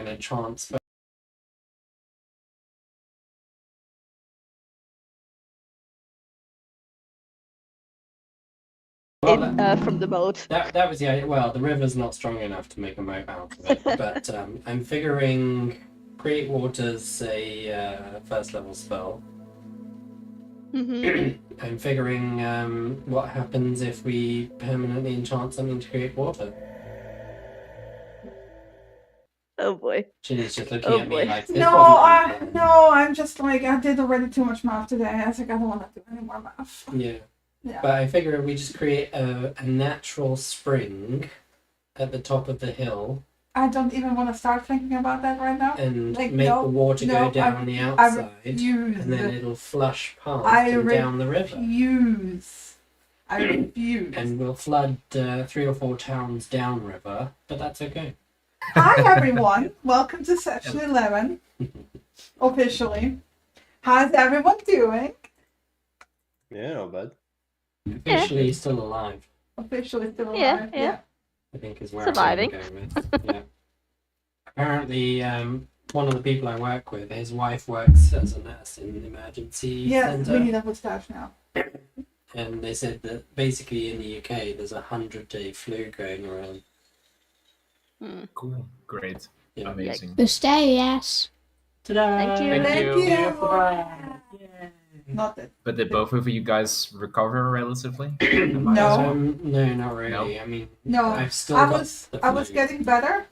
an enchant spell. From the moat. That was the idea. Well, the river's not strong enough to make a moat out of it, but I'm figuring create water's a first level spell. Mm-hmm. I'm figuring what happens if we permanently enchant something to create water. Oh boy. Ginny's just looking Oh at boy. me like this. No, I'm just like, I did already too much math today. I was like, I don't want to do any more math. Yeah. Yeah. But I figure we just create a natural spring at the top of the hill I don't even want to start thinking about that right now. and Like, make no, the water no, go down the I outside, refuse. and then it'll flush past I and down the river. I refuse. And we'll flood 3 or 4 towns downriver, but that's okay. Hi everyone, welcome to session 11. Officially. How's everyone doing? Yeah, not bad. Officially still alive, Officially still Yeah, alive. yeah. I think is where Surviving. I'm going with. Yeah. Apparently, one of the people I work with, his wife works as a nurse in an emergency Yes, we centre. need a mustache now. And they said that basically in the UK there's a 100-day flu going around. Cool. Great. Yeah. Amazing. Stay, yes. Ta-da! Thank you. Thank you. Bye. Not that. But did both of you guys recover relatively? No. No, not really. No. I mean, No, I've still I got was the I was flu. getting better,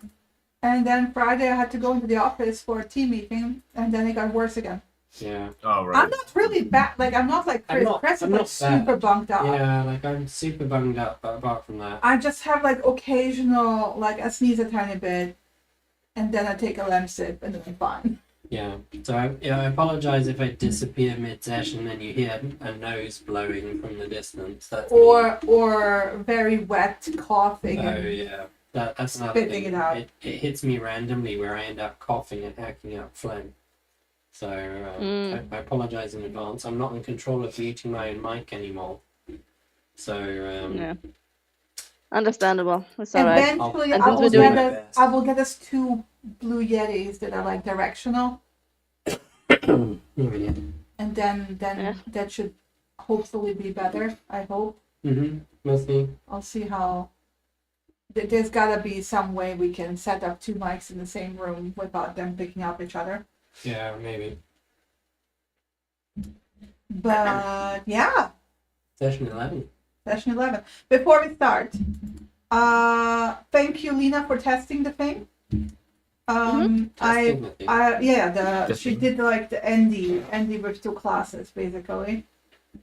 and then Friday I had to go into the office for a team meeting, and then it got worse again. Yeah. Oh, right. I'm not really bad. Like I'm not like I'm Chris. not- Chris I'm is not like super bad. bunked up. Yeah, like I'm super bunged up, but apart from that, I just have like occasional, like I sneeze a tiny bit, and then I take a Lemsip, and then I'm fine. yeah. So I apologize if I disappear mid-session and you hear a nose blowing from the distance. That's me. Or very wet coughing. Oh and yeah, that's another spitting thing. it out. It hits me randomly where I end up coughing and hacking up phlegm. So I apologize in advance. I'm not in control of muting my own mic anymore. So Yeah. Understandable. It's alright. Eventually, And I since will, we're doing get my us, best. I will get us 2 blue Yetis that are like directional, you're idiot. and then Yeah. that should hopefully be better. I hope. We'll see. I'll see how. There's gotta be some way we can set up 2 mics in the same room without them picking up each other. Yeah, maybe. But yeah, Session 11. session 11. Before we start, thank you, Lena, for testing the thing. Testing the thing. She Testing. did like the Andy with 2 classes basically.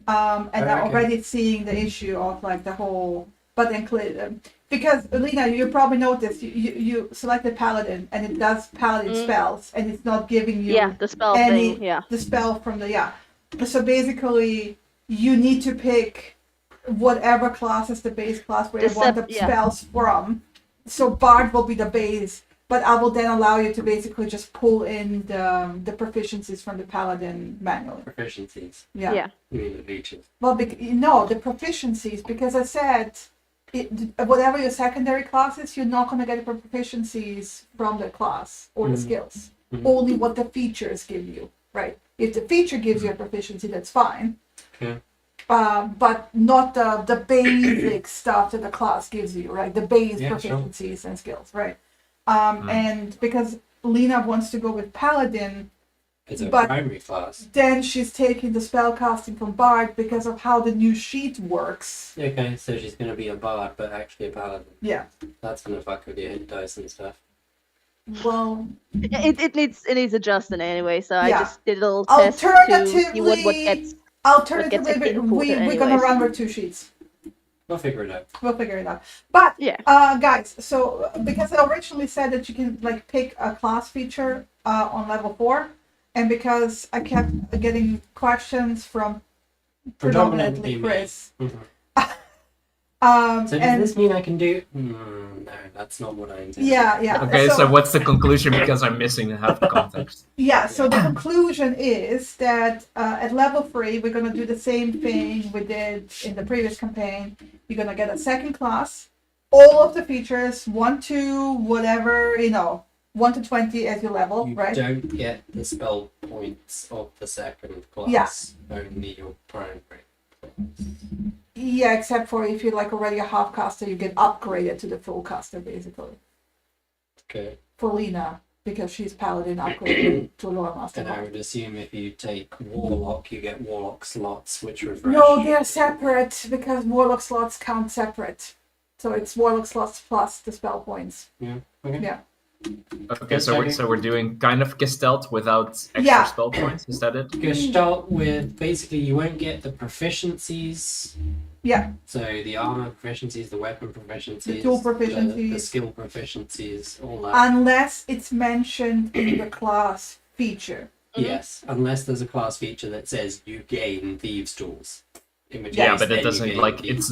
And I'm Okay. already seeing the issue of like the whole button click. Because Lena, you probably noticed you selected Paladin and it does Paladin spells and it's not giving you Yeah, the spell any thing. Yeah. the spell from the So basically, you need to pick whatever class is the base class where you want the spells from. So Bard will be the base, but I will then allow you to basically just pull in the proficiencies from the Paladin manually. Proficiencies. Yeah. Yeah. You mean the features. Well, no, the proficiencies, because I said, whatever your secondary class is, you're not going to get the proficiencies from the class or the skills. Only what the features give you, right? If the feature gives you a proficiency, that's fine. Okay. But not the basic stuff that the class gives you, right? The base Yeah, proficiencies and skills, right? And because Lena wants to go with Paladin, It's a But- primary class. then she's taking the spellcasting from Bard because of how the new sheet works. Okay, so she's going to be a bard, but actually a paladin. Yeah. That's going to fuck with your hit dice and stuff. Well, It needs adjusting anyway, so I Yeah. just did a little test to see what Alternatively, gets. alternatively, What gets we're imported gonna anyways. run with 2 sheets. We'll figure it out. We'll figure it out. But Yeah. guys, so because I originally said that you can like pick a class feature on level 4, and because I kept getting questions from predominantly me. Chris. Mhm. So does And this mean I can do... no, that's not what I intended. yeah. Okay, so what's the conclusion? Because I'm missing half the context. Yeah, so the conclusion is that at level 3, we're going to do the same thing we did in the previous campaign. You're going to get a second class, all of the features, 1, 2, whatever, 1 to 20 as your level, You right? don't get the spell points of the second class. Only your primary. Yeah, except for if you're like already a half caster, you get upgraded to the full caster basically. Okay. For Lena, because she's paladin upgraded to lower master. And I would assume if you take warlock, you get warlock slots, which refresh. No, they're separate because warlock slots count separate. So it's warlock slots plus the spell points. Yeah. Okay. Yeah. Okay, so we're doing kind of Gestalt without extra Yeah. spell points. Is that it? Gestalt with basically you won't get the proficiencies. Yeah. So the armor proficiencies, the weapon proficiencies, The tool the proficiencies. skill proficiencies, all that. Unless it's mentioned in the class feature. Yes, unless there's a class feature that says you gain thieves' tools. In which Yeah, case, but then it you doesn't gain like thieves'. it's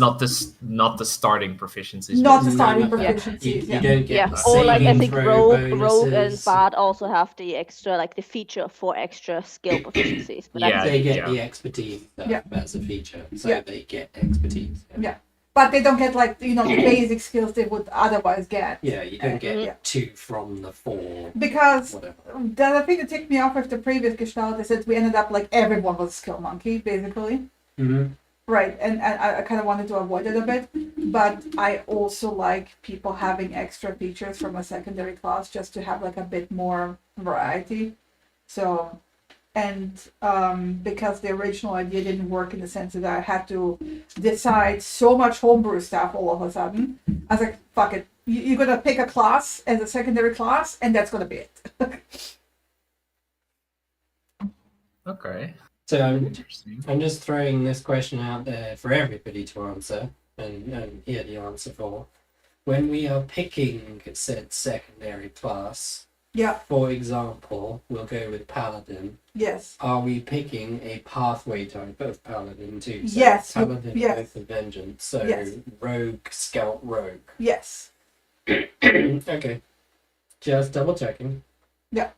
not the starting proficiencies. Not the No, starting no, yeah. proficiencies. You Yeah. don't get Yeah, the or like I saving think throw rogue and bonuses. bard also have the extra, like the feature for extra skill proficiencies. But Yeah. They get yeah. the expertise Yeah. as a feature, so Yeah. they get expertise. Yeah. But they don't get like the basic skills they would otherwise get. Yeah, you don't get Yeah. 2 from the 4. Because Whatever. the thing that ticked me off with the previous Gestalt is that we ended up like everyone was a skill monkey, basically. Mm-hmm. Right, and I kind of wanted to avoid it a bit, but I also like people having extra features from a secondary class just to have like a bit more variety. So, and because the original idea didn't work in the sense that I had to decide so much homebrew stuff all of a sudden, I was like, fuck it, you're gonna pick a class as a secondary class, and that's gonna be it. Okay. So Interesting. I'm just throwing this question out there for everybody to answer and hear the answer for. When we are picking said secondary class, Yeah. for example, we'll go with Paladin. Yes. Are we picking a pathway type of Paladin too? So Yes, Paladin yes. Oath of Vengeance. So Yes. Rogue, Scout, Rogue. Yes. Okay. Just double checking. Yeah.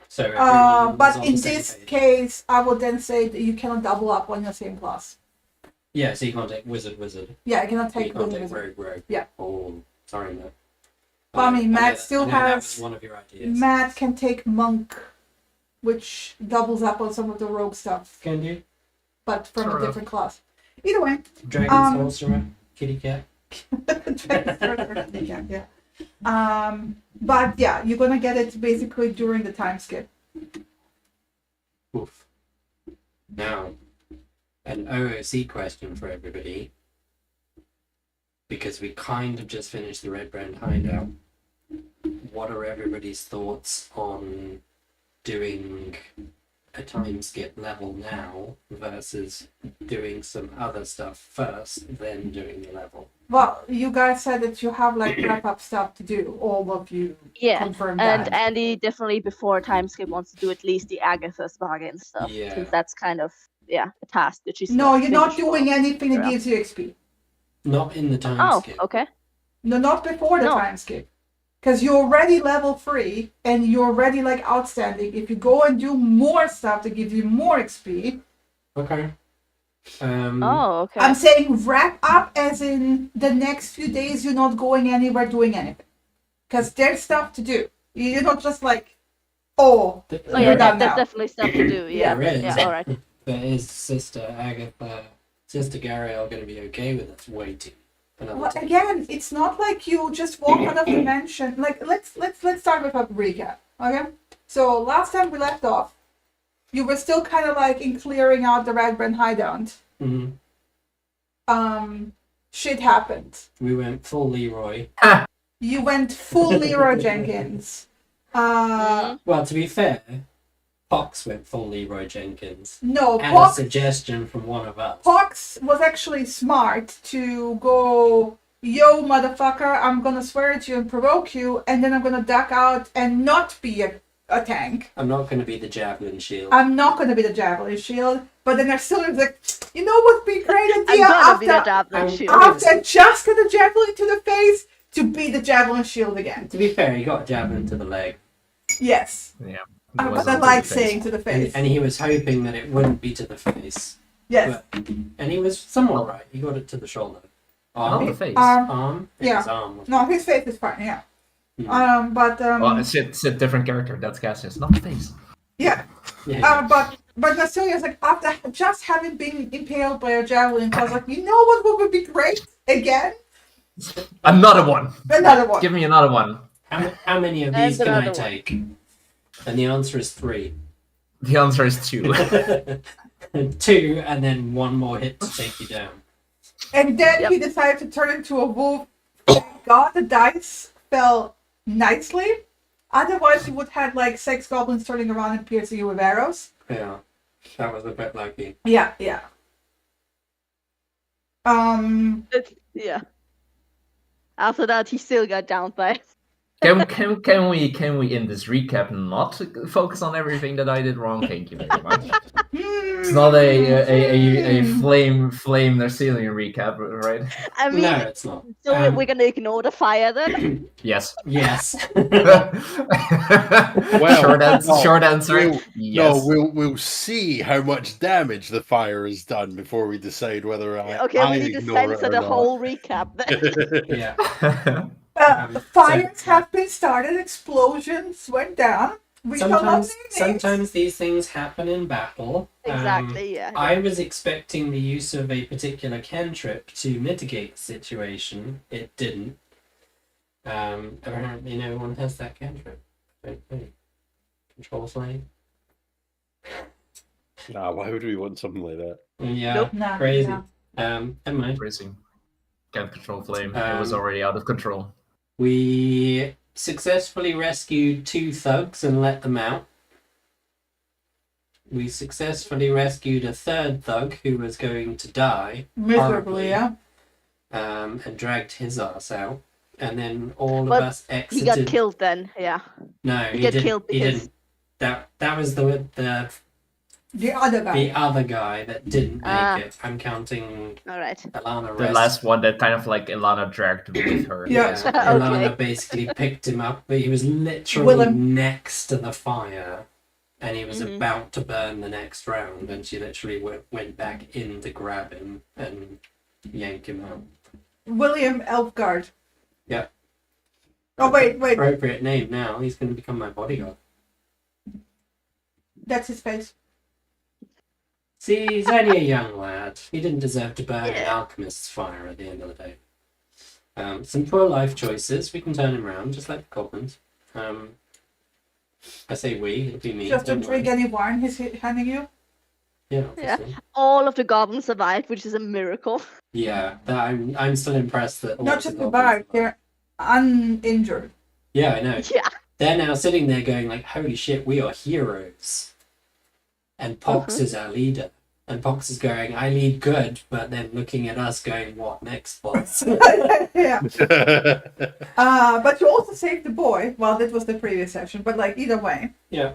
So everyone is But on in the same this page. case, I would then say that you cannot double up on your same class. Yeah, so you can't take Wizard. Yeah, I cannot You take can't Wizard. take Rogue. Yeah. Oh, sorry, Matt. Well, I mean, Matt know- still I know that has- was one of your ideas. Matt can take Monk, which doubles up on some of the rogue stuff, Can you? but from Fair a enough. different class. Either way, Dragon Sorcerer, Kitty Cat. yeah. But yeah, you're gonna get it basically during the time skip. Oof. Now, an OOC question for everybody. Because we kind of just finished the Red Brand Hideout. What are everybody's thoughts on doing a time skip level now versus doing some other stuff first, then doing the level? Well, you guys said that you have like wrap up stuff to do. All of you Yeah, confirmed and that. Andy definitely before time skip wants to do at least the Agatha's bargain stuff, Yeah. since that's kind of a task that she's No, you're not finished doing well. anything that Yeah. gives you XP. Not in the time Oh, skip. okay. No, not before the No. time skip. Because you're already level 3 and you're already like outstanding. If you go and do more stuff to give you more XP, Okay. Oh, okay. I'm saying wrap up as in the next few days you're not going anywhere doing anything. Because there's stuff to do. You're not just like, oh, th- Oh You're yeah, done there's now. definitely stuff to do. Yeah, There is. yeah, all right. But is Sister Agatha, Sister Gariel going to be okay with us waiting another well, time? again, it's not like you just walk out of the mansion. Like let's start with a recap. Okay? So last time we left off, you were still kind of like in clearing out the Red Brand hideout. Mm-hmm. Shit happened. We went full Leroy. You went full Leroy Jenkins. Well, to be fair, Pox went full Leroy Jenkins. No, And a Pox suggestion from one of us. Pox was actually smart to go, yo, motherfucker, I'm gonna swear at you and provoke you, and then I'm gonna duck out and not be a tank. I'm not going to be the Javelin Shield. I'm not gonna be the Javelin Shield. But then I still was like, you know what'd be a great I'm idea gonna be the after, Javelin I'm- Shield. after just get the Javelin to the face to be the Javelin Shield again. To be fair, he got a Javelin to the leg. Yes. Yeah. But Was I on to like the face. saying to the face. And he was hoping that it wouldn't be to the face. Yes. And he was somewhat right. He got it to the shoulder. On the Arm? face. Arm? Yeah. His arm was No, his face is fine, yeah. Well, it's a different character. That's Cassius, not Face. yeah. Yeah. But Vasilia's like, after just having been impaled by a javelin, I was like, you know what would be great? Again? Another one. Another one. Give me another one. How many of And these can I another one. take? And the answer is 3. The answer is 2. 2, and then one more hit to take you down. And then Yep. he decided to turn into a wolf. Thank God the dice fell nicely. Otherwise, you would have like 6 goblins turning around and piercing you with arrows. Yeah, that was a bit lucky. Yeah. Yeah. After that, he still got downed by. Can we in this recap not focus on everything that I did wrong? Thank you very much. It's not a flame their ceiling recap, right? I mean, No, it's not. so we're gonna ignore the fire then? Yes. Yes. Short answer. Yes. No, we'll see how much damage the fire has done before we decide whether I We need to ignore it censor or the not. whole recap then. Yeah. Fires have been started, explosions went down. We shall not Sometimes, name names. sometimes these things happen in battle. Exactly, yeah. I was expecting the use of a particular cantrip to mitigate the situation. It didn't. Apparently no one has that cantrip. Don't know. Control flame? Nah, why would we want something like that? Yeah, Nope. No, crazy. no. Never mind. Crazy. Can't control flame. It was already out of control. We successfully rescued 2 thugs and let them out. We successfully rescued a 3rd thug who was going to die, Miserably, yeah. and dragged his ass out. And then all But of us He exited. got killed then, yeah. No, He he got didn't. killed He because- didn't. That was the The other guy. the other guy that didn't make Ah. it. I'm counting Alright. Ilana. The last one that kind of like Ilana dragged with her. Yeah. Ilana Okay. basically picked him up, but he was literally Willem. next to the fire, and he was Mhm. about to burn the next round, and she literally went back in to grab him and yank him out. William Elfgard. Yeah. Oh, wait. Appropriate name now. He's going to become my bodyguard. That's his face. See, he's only a young lad. He didn't deserve to burn an Yeah. alchemist's fire at the end of the day. Some poor life choices. We can turn him around, just like the goblins. I say we, it'll be me. Just don't don't worry. drink any wine he's handing you. Yeah, Yeah. obviously. All of the goblins survived, which is a miracle. Yeah, I'm still impressed that all Not of the just the goblins bag, survived. they're uninjured. Yeah, I know. Yeah. They're now sitting there going like, "Holy shit, we are heroes!" And Pox is our leader, and Pox is going, "I lead good," but then looking at us, going, "What next, boss?" Yeah. But you also saved the boy. Well, that was the previous session, but like either way. Yeah.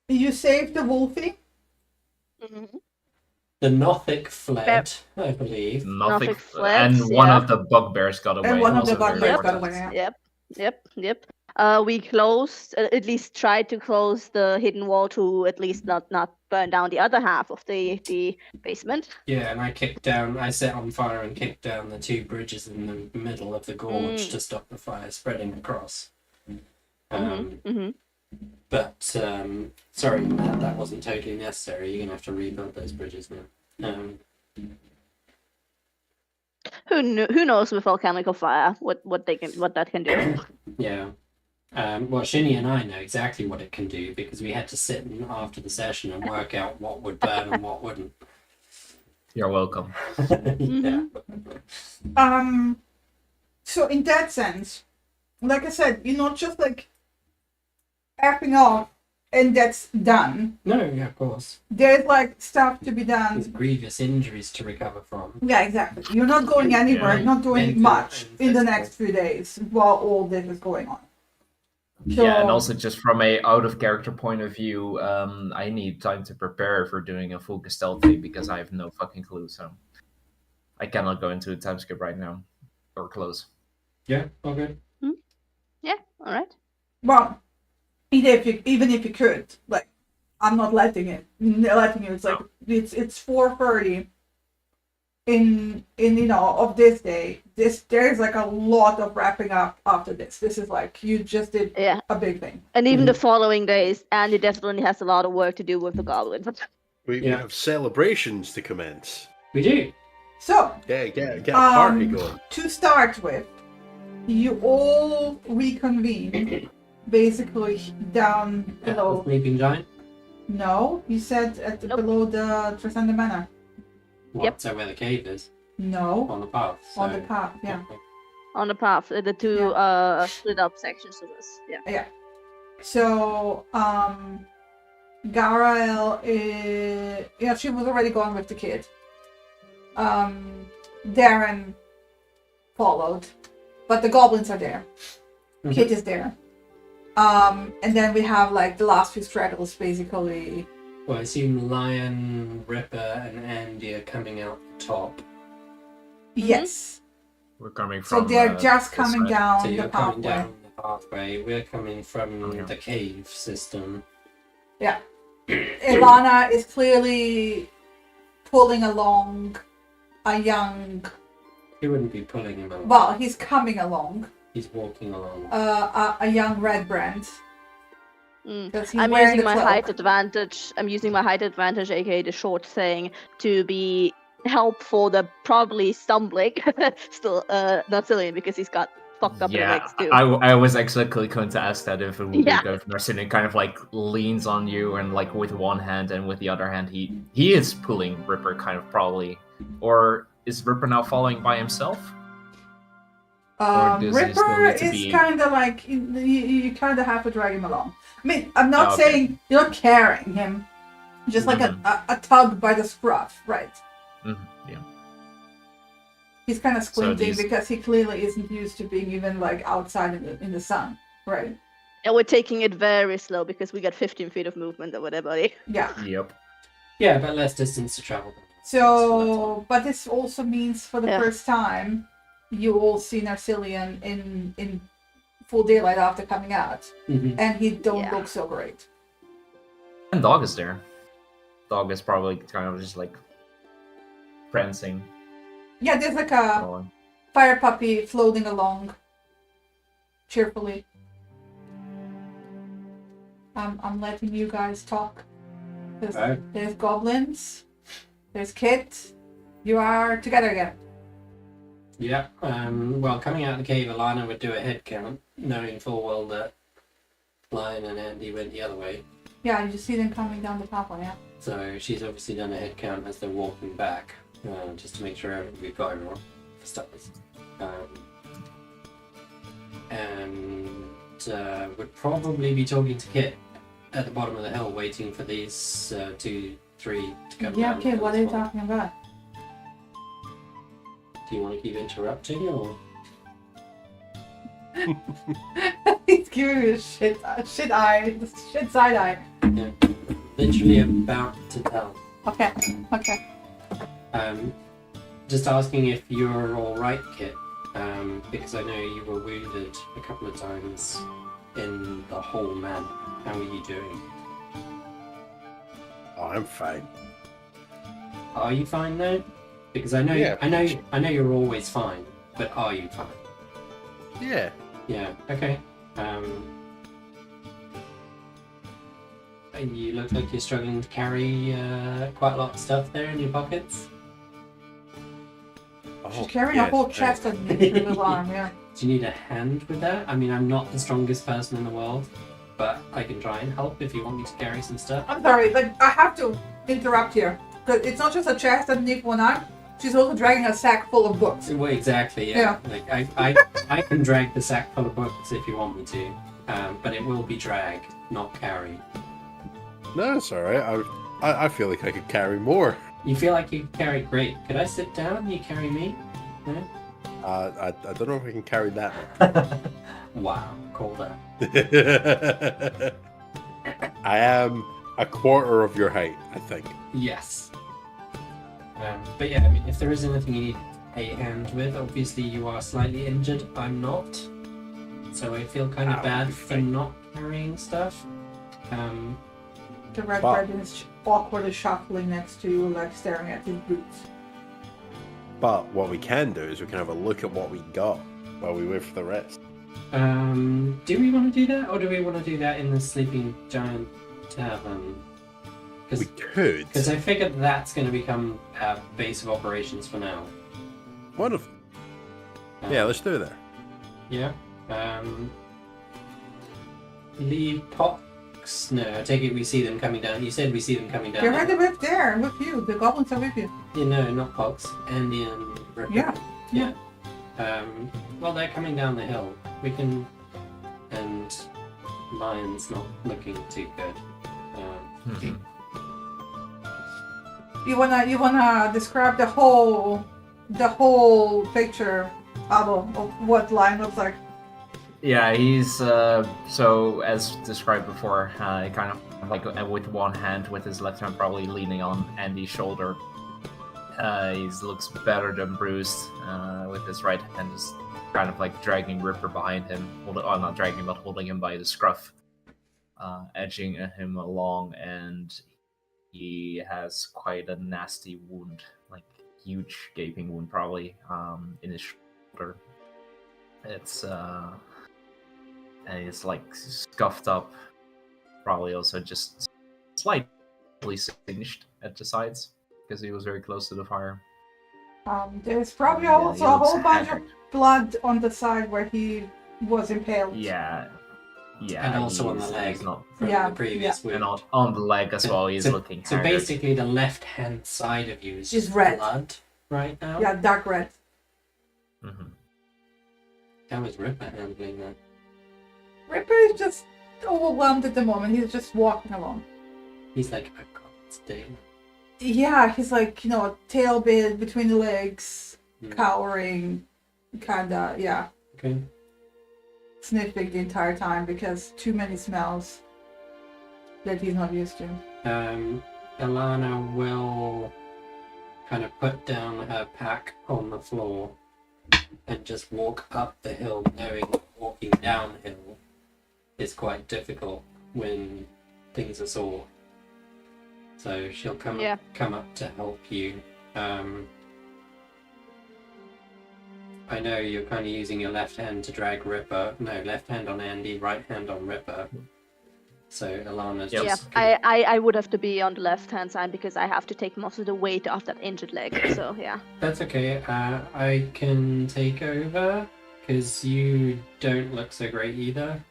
You saved the Wolfie. Mhm. The Nothic fled, I believe. Nothing. Nothing fled, And one yeah. of the bugbears got away. And one of the also very bugbears got important. away. Yeah. Yep. We closed, at least tried to close the hidden wall to at least not burn down the other half of the basement. Yeah, and I set on fire and kicked down the 2 bridges in the middle of the gorge to stop the fire spreading across. Mm-hmm. But, sorry, Matt, that wasn't totally necessary. You're going to have to rebuild those bridges now. Who knows with volcanical fire what that can do? Yeah. Well, Shinny and I know exactly what it can do because we had to sit after the session and work out what would burn and what wouldn't. You're welcome. Yeah. So in that sense, like I said, you're not just like effing off and that's done. No, yeah, of course. There's like stuff to be done. There's grievous injuries to recover from. Yeah, exactly. You're not going anywhere, Yeah. not doing Mental much and in the physical. next few days while all this is going on. Yeah, and So- also just from a out of character point of view, I need time to prepare for doing a full Castell thing because I have no fucking clue. So I cannot go into a time skip right now or close. Yeah, all good. Yeah, all right. Well, even if you could, like, I'm not letting you. It's like it's 4:30. in of this day. There's like a lot of wrapping up after this. This is like you just did a big thing. And even the following days, Andy definitely has a lot of work to do with the goblins. We have celebrations to commence. We do. So Get a party going. to start with, you all reconvene basically down below. Sleeping Giant? No, you said below the Trisanda Manor. Yep. So where the cave is? No, On the path. on the path, yeah. On the path, the two split up sections of this. Yeah. So, Garael is... she was already going with the kid. Darren followed. But the goblins are there. Kid is there. And then we have like the last few straggles basically. Well, I assume Lion, Ripper, and Andy are coming out the top. Yes. We're coming So from. they're just coming side. down So the you're coming pathway. down the pathway. We're coming from the cave system. Yeah. Ilana is clearly pulling along a young... He wouldn't be pulling him along. Well, he's coming along. He's walking along. A young red brand. I'm using my height advantage. I'm using my height advantage, aka the short thing, to be help for the probably stumbling. Still, not Cillian because he's got fucked up legs too. I was exactly going to ask that if it would be Yeah. good if Narcinian kind of like leans on you and like with one hand and with the other hand he is pulling Ripper kind of probably, or is Ripper now following by himself? Or does he still Ripper need to is be- kind of like you kind of have to drag him along. I mean, I'm not Okay. saying you're not carrying him, just like a tug by the scruff, right? Yeah. He's kind of squinting these- because he clearly isn't used to being even like outside in the sun, right? And we're taking it very slow because we got 15 feet of movement or whatever. Yeah. Yep. Yeah, but less distance to travel. So, but this also means for the Yeah. first time, you all see Narcilian in full daylight after coming out, and he don't look so great. And Dog is there. Dog is probably kind of just like prancing. Yeah, there's like a Going. fire puppy floating along cheerfully. I'm letting you guys talk. There's goblins. There's Kit. You are together again. Yeah. Well, coming out of the cave, Alana would do a head count, knowing full well that Lion and Andy went the other way. Yeah, you just see them coming down the pathway. Yeah. So she's obviously done a head count as they're walking back, just to make sure we've got everyone for starters. And would probably be talking to Kit at the bottom of the hill, waiting for these 2, 3 to come Yeah. down. Okay. What are you as well. talking about? Do you want to keep interrupting, or? He's giving me a shit side eye. Yeah. Literally about to tell. Okay. Just asking if you're all right, Kit, because I know you were wounded a couple of times in the whole man. How are you doing? Oh, I'm fine. Are you fine though? Because I know you're always fine, but are you fine? Yeah. Yeah. Okay. You look like you're struggling to carry quite a lot of stuff there in your pockets. She's carrying a whole chest underneath her little arm. Yeah. Do you need a hand with that? I mean, I'm not the strongest person in the world, but I can try and help if you want me to carry some stuff. I'm sorry, but I have to interrupt here because it's not just a chest underneath one arm. She's also dragging a sack full of books. Well, exactly. Yeah. Like I can drag the sack full of books if you want me to, but it will be drag, not carry. No, it's alright. I feel like I could carry more. You feel like you can carry? Great. Could I sit down and you carry me? No? I don't know if I can carry that Wow. Call that. much. I am a quarter of your height, I think. Yes. But yeah, I mean, if there is anything you need a hand with, obviously you are slightly injured. I'm not. So I feel kind of bad for not carrying stuff. The red bread is awkwardly shuffling next to you, like staring at his boots. But what we can do is we can have a look at what we got while we wait for the rest. Do we want to do that, or do we want to do that in the Sleeping Giant Tavern? We could. Because I figured that's going to become our base of operations for now. Wonderful. Yeah, let's do it there. Yeah. Leave Pox. No, I take it we see them coming down. You said we see them coming down. They're right there with you. The goblins are with you. Yeah, no, not Pox. Andy and Ripper. Yeah. Well, they're coming down the hill. We can... And Lion's not looking too good. You wanna describe the whole picture, Abo, of what Lion looks like? Yeah, he's so as described before, kind of like with one hand, with his left hand probably leaning on Andy's shoulder. He looks battered and bruised, with his right hand just kind of like dragging Ripper behind him. Not dragging, but holding him by the scruff, edging him along, and he has quite a nasty wound, like huge gaping wound probably, in his shoulder. It's and it's like scuffed up, probably also just slightly singed at the sides because he was very close to the fire. There's probably also a whole bunch of blood on the side where he was impaled. Yeah, and also on the leg. Not from the previous wound. and on the leg as well. He's looking. So haggard. basically, the left-hand side of you is Just just red. blood right now. Yeah, dark red. Mhm. How is Ripper handling that? Ripper is just overwhelmed at the moment. He's just walking along. He's like, I can't stay. Yeah, he's like, tail bit between the legs, cowering, kinda, yeah. Okay. Sniffing the entire time because too many smells that he's not used to. Alana will kind of put down her pack on the floor and just walk up the hill, knowing that walking downhill is quite difficult when things are sore. So she'll come up to help you. I know you're kind of using your left hand to drag Ripper. No, left hand on Andy, right hand on Ripper. So Alana's just... Yeah, I would have to be on the left-hand side because I have to take most of the weight off that injured leg, so yeah. That's okay. I can take over, because you don't look so great either.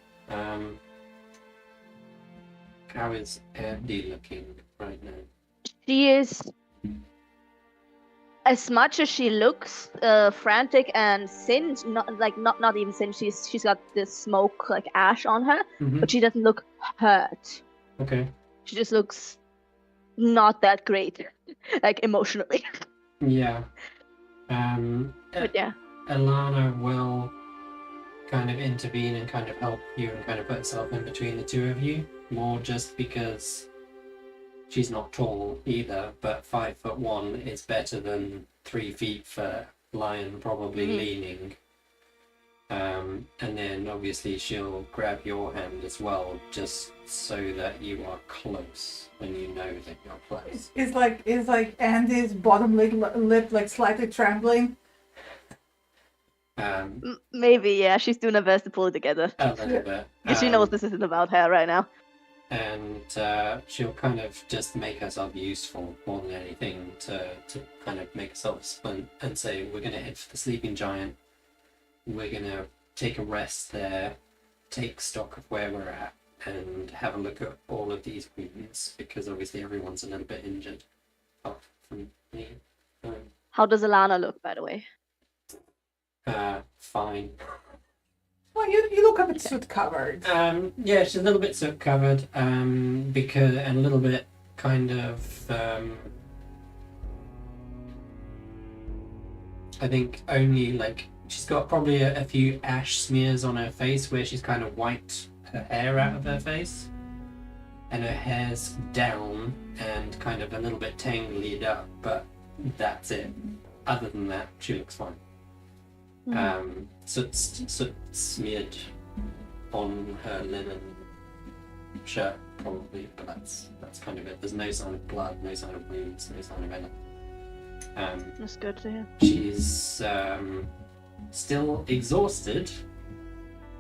How is Andy looking right now? She is, as much as she looks frantic and singed, not even singed. She's got this smoke like ash on her, but she doesn't look hurt. Okay. She just looks not that great, like emotionally. Yeah. But yeah. Alana will kind of intervene and kind of help you and kind of put herself in between the two of you, more just because she's not tall either, but 5'1" is better than 3 feet for Lion, probably leaning. And then obviously she'll grab your hand as well, just so that you are close when you know that you're close. Is like Andy's bottom lip like slightly trembling. Maybe, yeah. She's doing her best to pull it together. A little bit. Because she knows this isn't about her right now. And she'll kind of just make herself useful more than anything to kind of make herself splint and say, we're going to head for the Sleeping Giant. We're going to take a rest there, take stock of where we're at, and have a look at all of these wounds, because obviously everyone's a little bit injured. Apart from me. How does Alana look, by the way? Fine. Well, you look a bit soot covered. Yeah, she's a little bit soot covered, because and a little bit kind of I think only like she's got probably a few ash smears on her face where she's kind of wiped her hair out of her face, and her hair's down and kind of a little bit tangled up, but that's it. Other than that, she looks fine. Soot smeared on her linen shirt probably, but that's kind of it. There's no sign of blood, no sign of wounds, no sign of anything. That's good to hear. She's still exhausted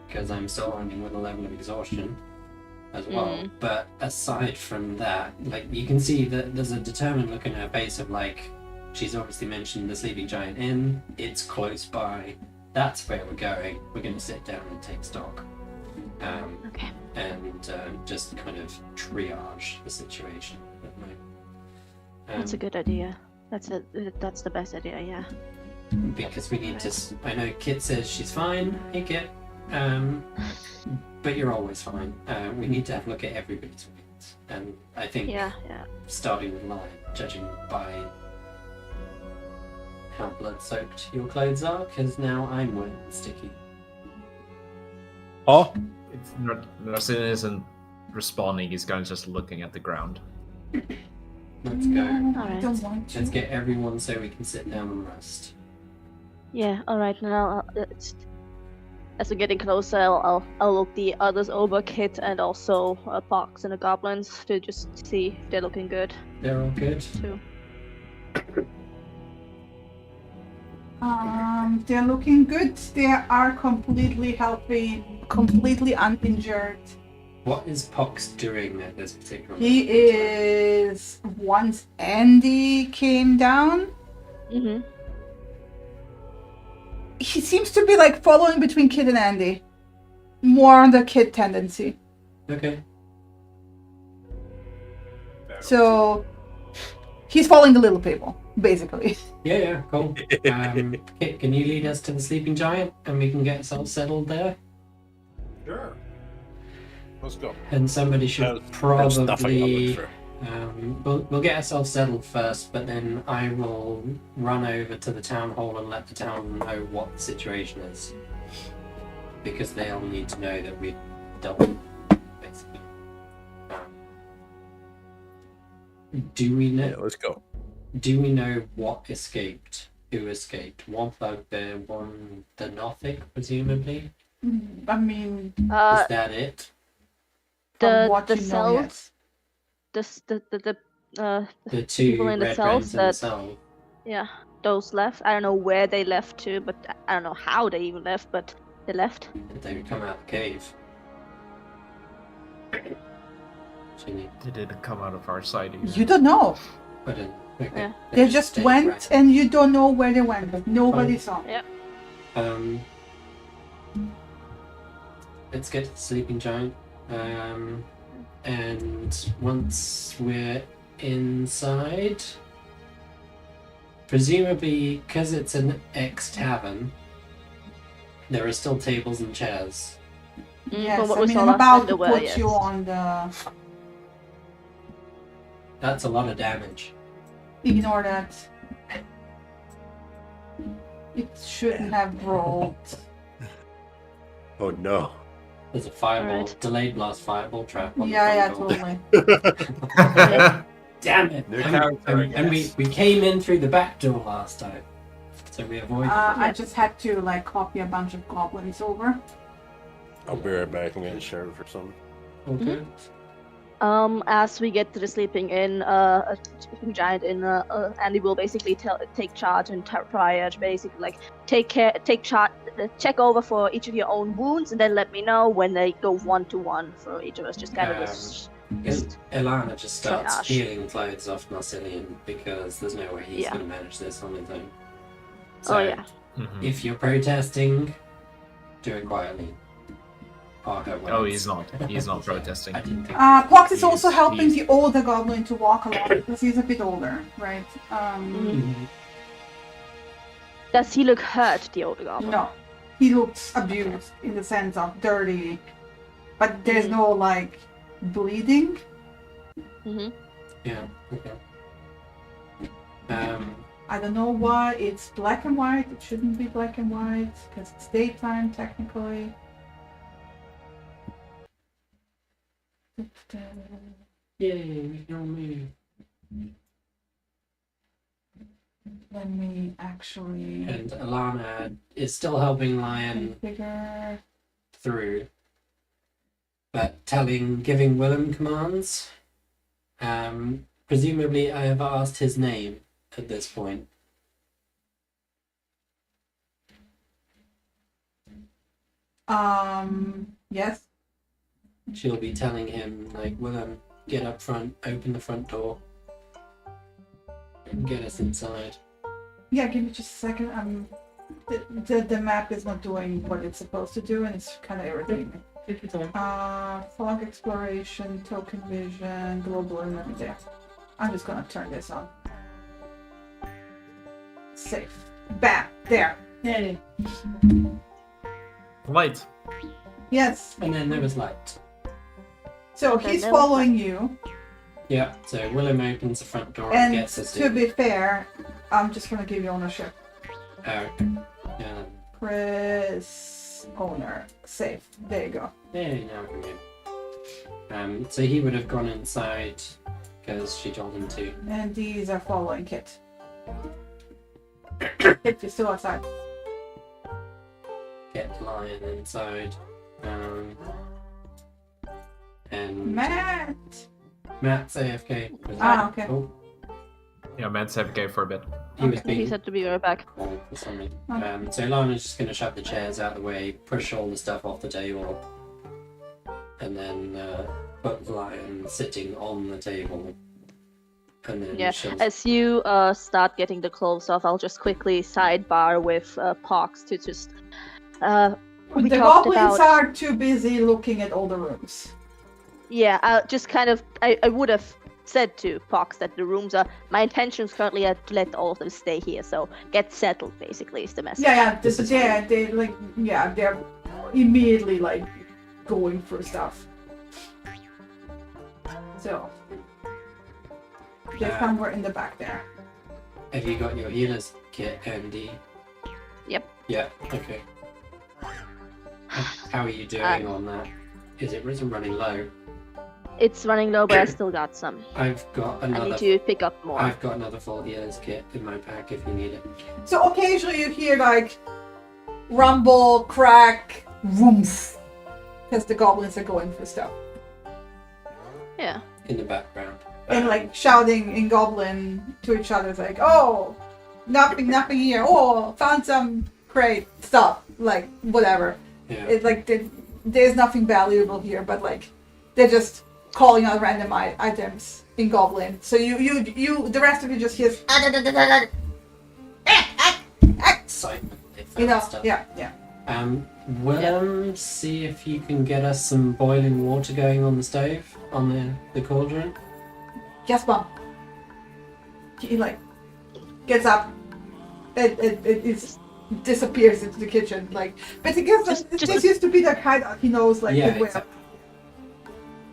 because I'm still running with a level of exhaustion as well. But aside from that, like you can see that there's a determined look in her face of like she's obviously mentioned the Sleeping Giant Inn. It's close by. That's where we're going. We're going to sit down and take stock. Okay. And just kind of triage the situation at the moment. That's a good idea. That's the best idea, yeah. Because we need to. I know Kit says she's fine. Hey, Kit. But you're always fine. We need to have a look at everybody's wounds, and I think starting with Lion, judging by how blood-soaked your clothes are, because now I'm wet and sticky. Oh, If Narcilla isn't responding, he's kind of just looking at the ground. Let's go. I don't want to. Let's get everyone so we can sit down and rest. Yeah, alright, now as we're getting closer, I'll look the others over, Kit and also Pox and the goblins, to just see if they're looking good They're all good. too. They're looking good. They are completely healthy, completely uninjured. What is Pox doing at this particular moment? He is, once Andy came down, he seems to be like following between Kid and Andy. More on the Kid tendency. Okay. So he's following the little people, basically. Yeah, cool. Kit, can you lead us to the Sleeping Giant and we can get ourselves settled there? sure. Let's go. And somebody should There's stuff I gotta probably... look through. We'll get ourselves settled first, but then I will run over to the town hall and let the town know what the situation is. Because they'll need to know that we've dealt with it, basically. Do we know? Yeah, let's go. Do we know what escaped? Who escaped? One bugbear, one the Nothic, presumably. I mean, Is that it? from what the you know, cells, yes. The two people in the red cells brands in the that- cell. yeah, those left. I don't know where they left to, but I don't know how they even left, but they left. They would come out of the cave. So you They didn't come out of our side either. You don't know. put in. Okay. Yeah. They just stayed went right. and you don't know where they went. Nobody saw. Let's get to the Sleeping Giant. And once we're inside, presumably because it's an ex-tavern, there are still tables and chairs. Yes, From what I we mean, saw I'm last about time, to there were, put yes. you on the... That's a lot of damage. Ignore that. It shouldn't have rolled. Oh no. There's a fireball, Alright. delayed blast fireball trap on Yeah, the front totally. door. Damn it! New And- character, I and we guess. came in through the back door last time, so we avoided. I just had to like copy a bunch of goblins over. I'll be right back. I'm getting sheriff or something. Okay. As we get to the sleeping giant inn, Andy will basically take charge and triage, basically like take charge, check over for each of your own wounds, and then let me know when they go 1-to-1 for each of us. Just kind of just Ilana just starts triage. peeling clothes off Marcillian because there's no way he's Yeah. going to manage this on his own. Oh, So, yeah. if you're protesting, do it quietly. Oh, he's not. He's not protesting. I didn't think. Pox is He's- also helping he's- the older goblin to walk a lot because he's a bit older, right? Mhm. Does he look hurt, the older goblin? No, he looks abused in the sense of dirty, but there's no like bleeding. Mm-hmm. Yeah. Okay. I don't know why it's black and white. It shouldn't be black and white because it's daytime technically. Yay! No me. Let me actually And Ilana is still helping Lion figure. through, but giving Willem commands. Presumably, I have asked his name at this point. Yes. She'll be telling him, like, Willem, get up front, open the front door, and get us inside. Yeah, give me just a second. The map is not doing what it's supposed to do, and it's kind of irritating me. Take your time. Fog exploration, token vision, global and there. I'm just gonna turn this on. Safe. Bam! There. Yay. Light. Yes. And then there was light. So Okay, he's there was following you, Yeah, so Willem opens the front door and and gets us to in. be fair, I'm just gonna give you ownership. Yeah. Chris, owner, safe. There you go. Yeah, now we can go. So he would have gone inside because she told him to. And these are following Kit. Kit, you're still outside. Get Lion inside. And Matt! Matt's AFK. Okay. Oh, Yeah, Matt's AFK for a bit. he was Okay. being He said to be right back. called for something. Okay. So Lana's just going to shove the chairs out of the way, push all the stuff off the table, and then put Lion sitting on the table. And then Yeah, she'll... as you start getting the clothes off, I'll just quickly sidebar with Pox to just. We The talked goblins about. are too busy looking at all the rooms. Yeah, just kind of. I would have said to Pox that the rooms are. My intentions currently are to let all of them stay here, so get settled. Basically, is the message. Yeah, This is they're immediately like going through stuff. So they're somewhere in the back there. Have you got your healer's kit, Andy? Yep. Yeah, okay. How are you doing on that? Is it running low? It's running low, but I still got some. I've got I another. need to pick up more. I've got another full healer's kit in my pack if you need it. So occasionally you hear like rumble, crack, woomph, because the goblins are going for stuff. Yeah. In the background. And like shouting in goblin to each other, it's like, oh, nothing here. Oh, found some great stuff, like whatever. Yeah. It's like there's nothing valuable here, but like they're just calling out random items in goblin. So you the rest of you just hear Excitement. They found you know, stuff. yeah. Willem, see if you can get us some boiling water going on the stove, on the cauldron. Yes, mom. He like gets up. It disappears into the kitchen, like. But because this used to be the kind he knows, like. Yeah, the way- exactly.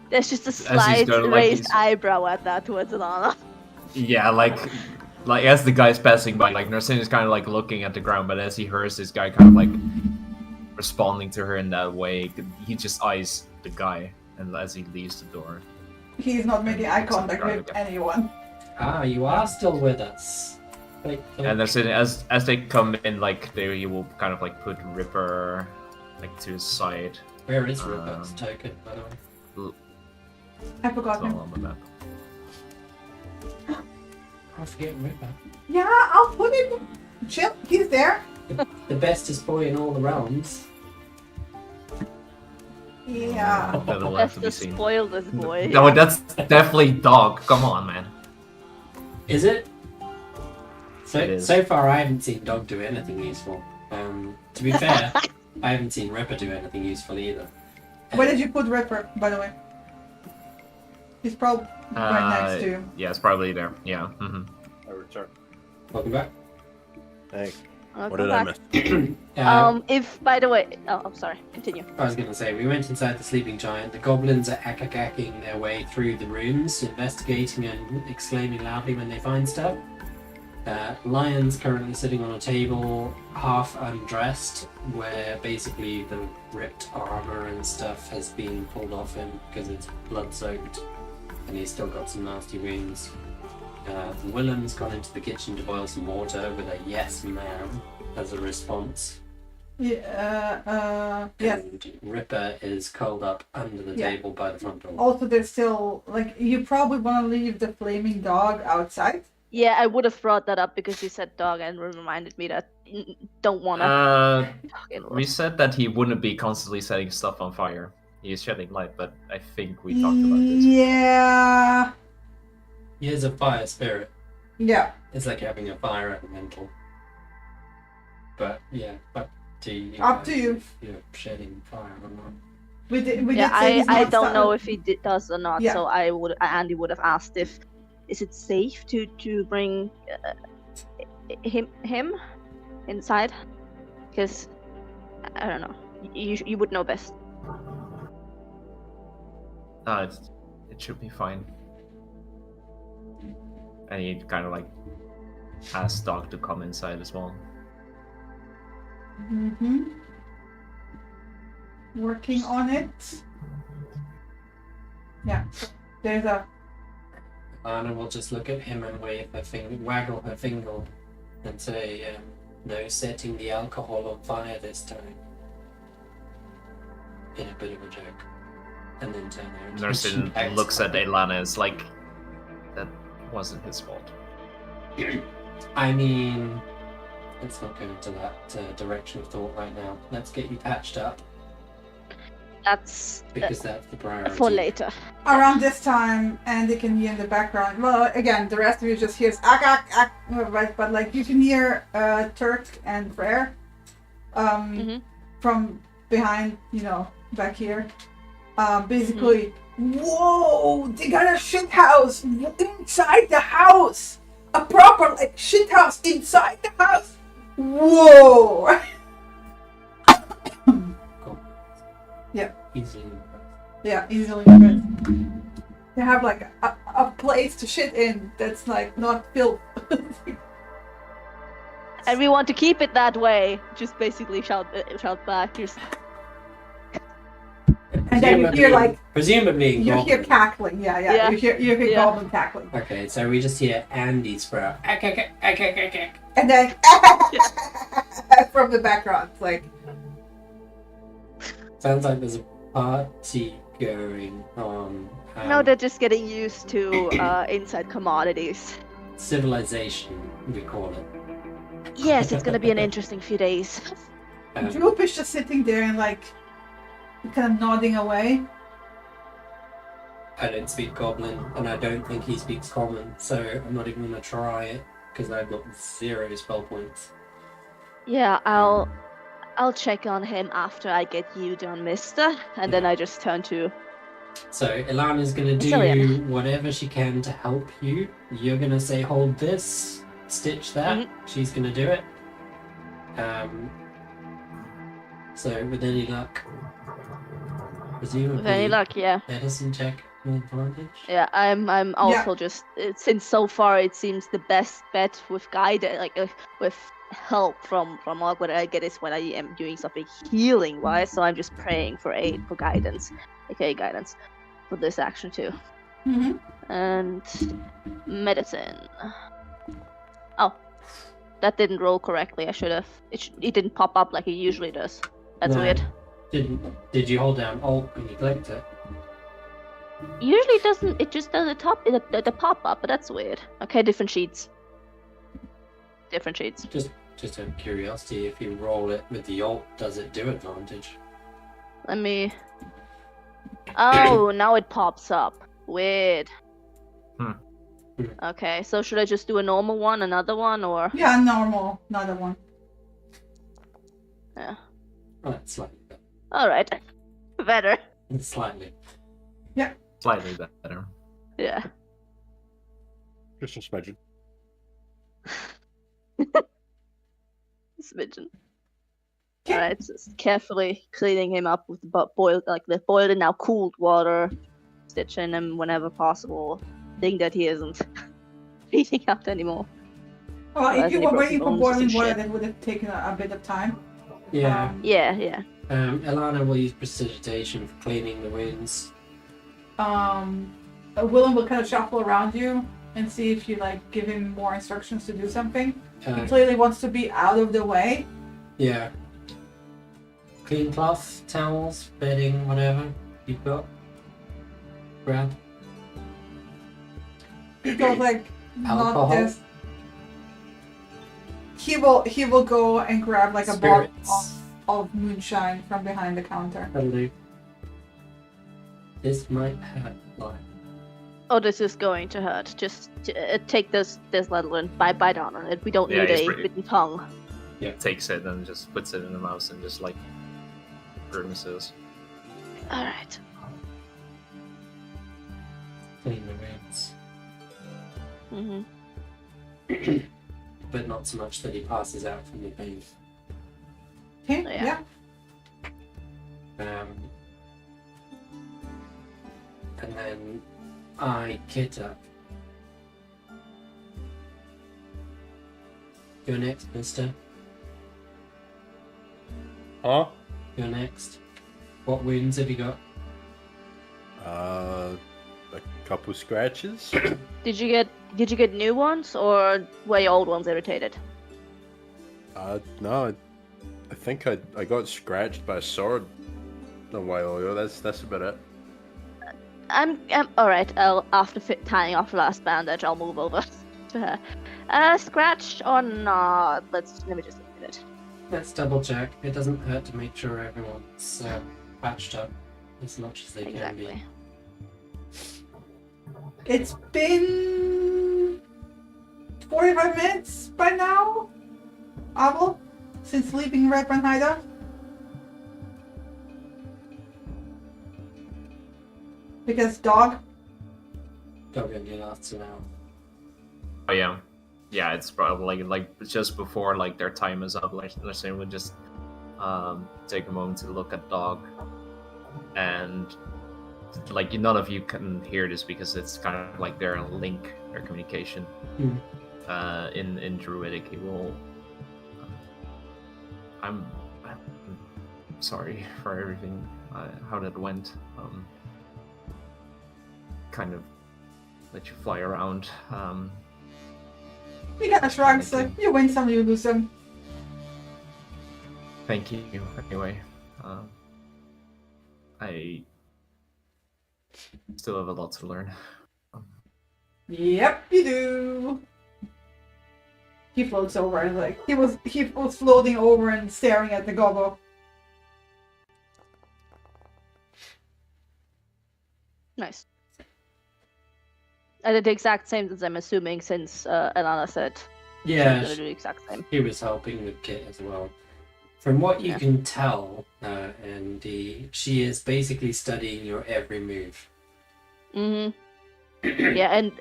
There's just a he's slight going, like, raised he's- eyebrow at that towards Alana. Yeah, like as the guy's passing by, like Narsin is kind of like looking at the ground, but as he hears this guy kind of like responding to her in that way, he just eyes the guy, and as he leaves the door. He's not making eye contact Right, with okay. anyone. Ah, you are still with us. Like, And Narsin, as they come in, like he will kind of like put Ripper like to his side. where is Rupert's token, by the way? I forgot It's all him. on the map. I forget Ripper. Yeah, I'll put him. Chill. He's there. The bestest boy in all the realms. Yeah. That'll That's have to be the seen. spoiledest boy. No, that's definitely dog. Come on, man. Is it? So, It is. so far, I haven't seen Dog do anything useful. To be fair, I haven't seen Ripper do anything useful either. Where did you put Ripper, by the way? He's probably right next to you. Yeah, it's probably there. Yeah. I return. Welcome back. Thanks. I'll What come did I back. miss? If by the way, I'm sorry. Continue. I was going to say, we went inside the sleeping giant. The goblins are ack-ack-acking their way through the rooms, investigating and exclaiming loudly when they find stuff. Lion's currently sitting on a table, half undressed, where basically the ripped armor and stuff has been pulled off him because it's blood-soaked, and he's still got some nasty wounds. Willem's gone into the kitchen to boil some water with a yes ma'am as a response. Yeah, yes. And Ripper is curled up under the Yeah. table by the front door. Also, there's still, like, you probably want to leave the flaming dog outside. Yeah, I would have brought that up because you said dog and reminded me that don't wanna. We said that he wouldn't be constantly setting stuff on fire. He is shedding light, but I think we talked about this. Yeah. He is a fire spirit. Yeah. It's like having a fire elemental. But yeah, up to you. Up to you. If you're shedding fire or not. We did say Yeah, he's I not don't know started. if he does or not. Yeah. So Andy would have asked if is it safe to bring him inside, because I don't know. You would know best. It should be fine. And he kind of like asked Doc to come inside as well. Mm-hmm. Working on it. Yeah. There's a. Anna will just look at him and waggle her finger, and say, "No setting the alcohol on fire this time." In a bit of a joke, and then turn around. Nursing looks at Elana as like, that wasn't his fault. I mean, let's not go into that direction of thought right now. Let's get you patched up, That's because that's the priority. for later. Around this time, Andy can hear in the background. Well, again, the rest of you just hears right? But like you can hear Turk and Frere from behind, back here. Basically, whoa! They got a shit house inside the house. A proper like shit house inside the house. Whoa! Cool. Yeah. Easily impressed. Yeah, easily good. They have like a place to shit in that's like not filled. And we want to keep it that way. Just basically shout back. And then you hear like presumably you goblin. hear cackling. Yeah. You hear goblin cackling. Okay, so we just hear Andy sprout. And then from the background, like Sounds like there's a party going on. No, they're just getting used to inside commodities. Civilization, we call it. Yes, it's gonna be an interesting few days. Droop is just sitting there and like kind of nodding away. I don't speak Goblin, and I don't think he speaks Common, so I'm not even gonna try it because I've got 0 spell points. Yeah, I'll check on him after I get you done, mister. And then I just turn to... So Ilana's gonna do Cillian. whatever she can to help you. You're gonna say hold this, stitch that. She's gonna do it. So with any luck, presumably With any luck, yeah. medicine check with advantage. Yeah, I'm also just... Since so far it seems the best bet with guidance, with help from what I get is when I am doing something healing wise, so I'm just praying for aid, for guidance, aka guidance, for this action too. And medicine. Oh, that didn't roll correctly. I should have. It didn't pop up like it usually does. That's No. weird. Did you hold down Alt when you clicked it? Usually it doesn't. It just does the pop up, but that's weird. Okay, different sheets. Different sheets. Just out of curiosity, if you roll it with the Alt, does it do advantage? Let me. Oh, now it pops up. Weird. Okay, so should I just do a normal one, another one, or? Yeah, normal, another one. Yeah. Oh, that's slightly better. All right. Better. Slightly. Slightly better. Yeah. Just a smidgen. Smidgen. Alright, just carefully cleaning him up with the boiled and now cooled water, stitching him whenever possible, thing that he isn't bleeding out anymore. Well, if you were waiting for bones or boiling some water, shit. that would have taken a bit of time. Yeah. Yeah. Ilana will use precipitation for cleaning the wounds. Willem will kind of shuffle around you and see if you like give him more instructions to do something. He clearly wants to be out of the way. Yeah. Clean cloth, towels, bedding, whatever you've got. Grab. He goes like not Alcohol? this. He will go and grab like a bottle Spirits. of moonshine from behind the counter. Hello. This might hurt life. Oh, this is going to hurt. Just take this little and bite on it. We don't Yeah, need he's a pretty- bitten tongue. Takes it and just puts it in the mouth and just like grimaces. All right. Clean the wounds. Mm-hmm. But not so much that he passes out from the pain. Okay, Yeah. And then I get up. You're next, mister. Huh? You're next. What wounds have you got? A couple scratches. Did you get new ones, or were your old ones irritated? No, I think I got scratched by a sword a while ago. That's about it. I'm all right. After tying off the last bandage, I'll move over to her. Scratched or not? Let me just look at it. Let's double check. It doesn't hurt to make sure everyone's patched up as much as they can Exactly. be. It's been 45 minutes by now, Abel, since leaving Red Brand Hideout. Because dog. Dog only lasts an hour. Oh yeah, yeah. It's probably like just before like their time is up. Like let's say we'll just take a moment to look at dog, and like none of you can hear this because it's kind of like their link, their communication. In Druidic, it will. I'm sorry for everything, how that went. Kind of let you fly around. You got a shrug, so you win some, you lose some. Thank you. Anyway, I still have a lot to learn. Yep, you do. He floats over and like he was floating over and staring at the gobbo. Nice. I did the exact same as I'm assuming, since Alana said she was Yeah, gonna do the exact same. he was helping with Kit as well. From what you Yeah. can tell, Andy, she is basically studying your every move. Mm-hmm. Yeah, and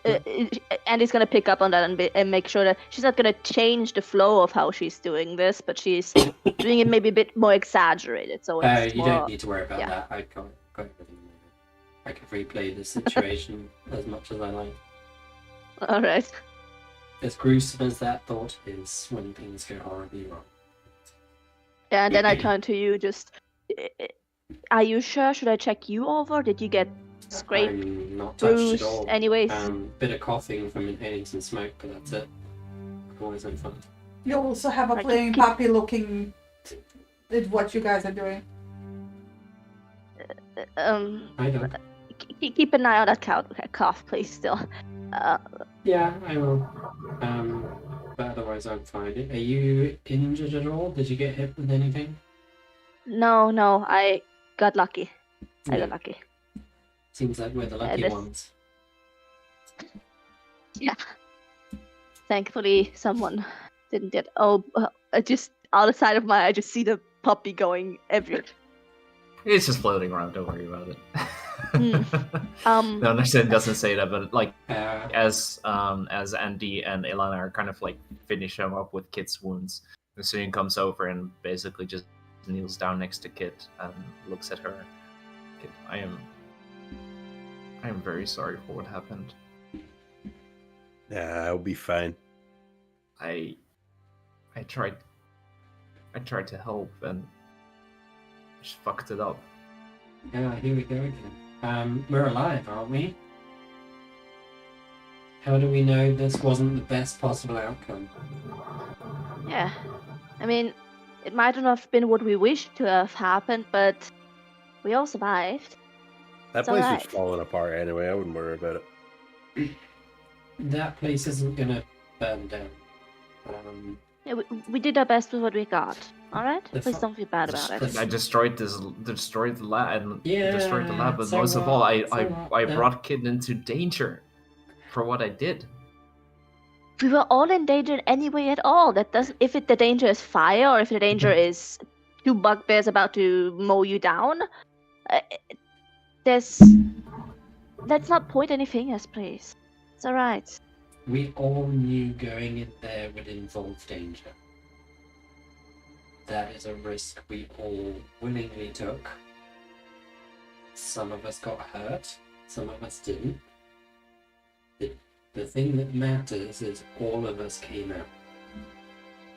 Andy's gonna pick up on that and make sure that she's not gonna change the flow of how she's doing this, but she's doing it maybe a bit more exaggerated. So it's You more... don't need to worry about yeah. that. I got everything. I can replay the situation as much as I like. All right. As gruesome as that thought is when things go horribly wrong. Yeah, and then I turn to you. Just, are you sure? Should I check you over? Did you get scraped, I'm not touched bruised? at all. Anyways. Bit of coughing from inhaling some smoke, but that's it. Otherwise I'm fine. You also have a Right, flaming keep- puppy looking at what you guys are doing. I don't. Keep an eye on that cough, please. Still. Yeah, I will. But otherwise I'm fine. Are you injured at all? Did you get hit with anything? No, I got lucky. I Yeah. got lucky. Seems like we're the lucky this- ones. Yeah. Thankfully, someone didn't get. Oh, I just out the side of my eye, I just see the puppy going everywhere. It's just floating around. Don't worry about it. Um. No, it doesn't say that, but like Uh, as Andy and Ilana are kind of like finish him up with Kit's wounds, the student comes over and basically just kneels down next to Kit and looks at her. Kit, I am very sorry for what happened. Nah, I'll be fine. I tried to help and just fucked it up. yeah, here we go again. We're alive, aren't we? How do we know this wasn't the best possible outcome? Yeah. I mean, it might not have been what we wished to have happened, but we all survived. That It's place alright. was falling apart anyway. I wouldn't worry about it. That place isn't gonna burn down. Yeah, we did our best with what we got. All right, The please fu- don't feel bad about it. I destroyed the lab, and destroyed the lab. But so most of all, I what? brought Kid into danger for what I did. We were all in danger anyway at all. That doesn't. If the danger is fire, or if the danger is 2 bugbears about to mow you down, let's not point any fingers, please. It's all right. We all knew going in there would involve danger. That is a risk we all willingly took. Some of us got hurt, some of us didn't. The thing that matters is all of us came out.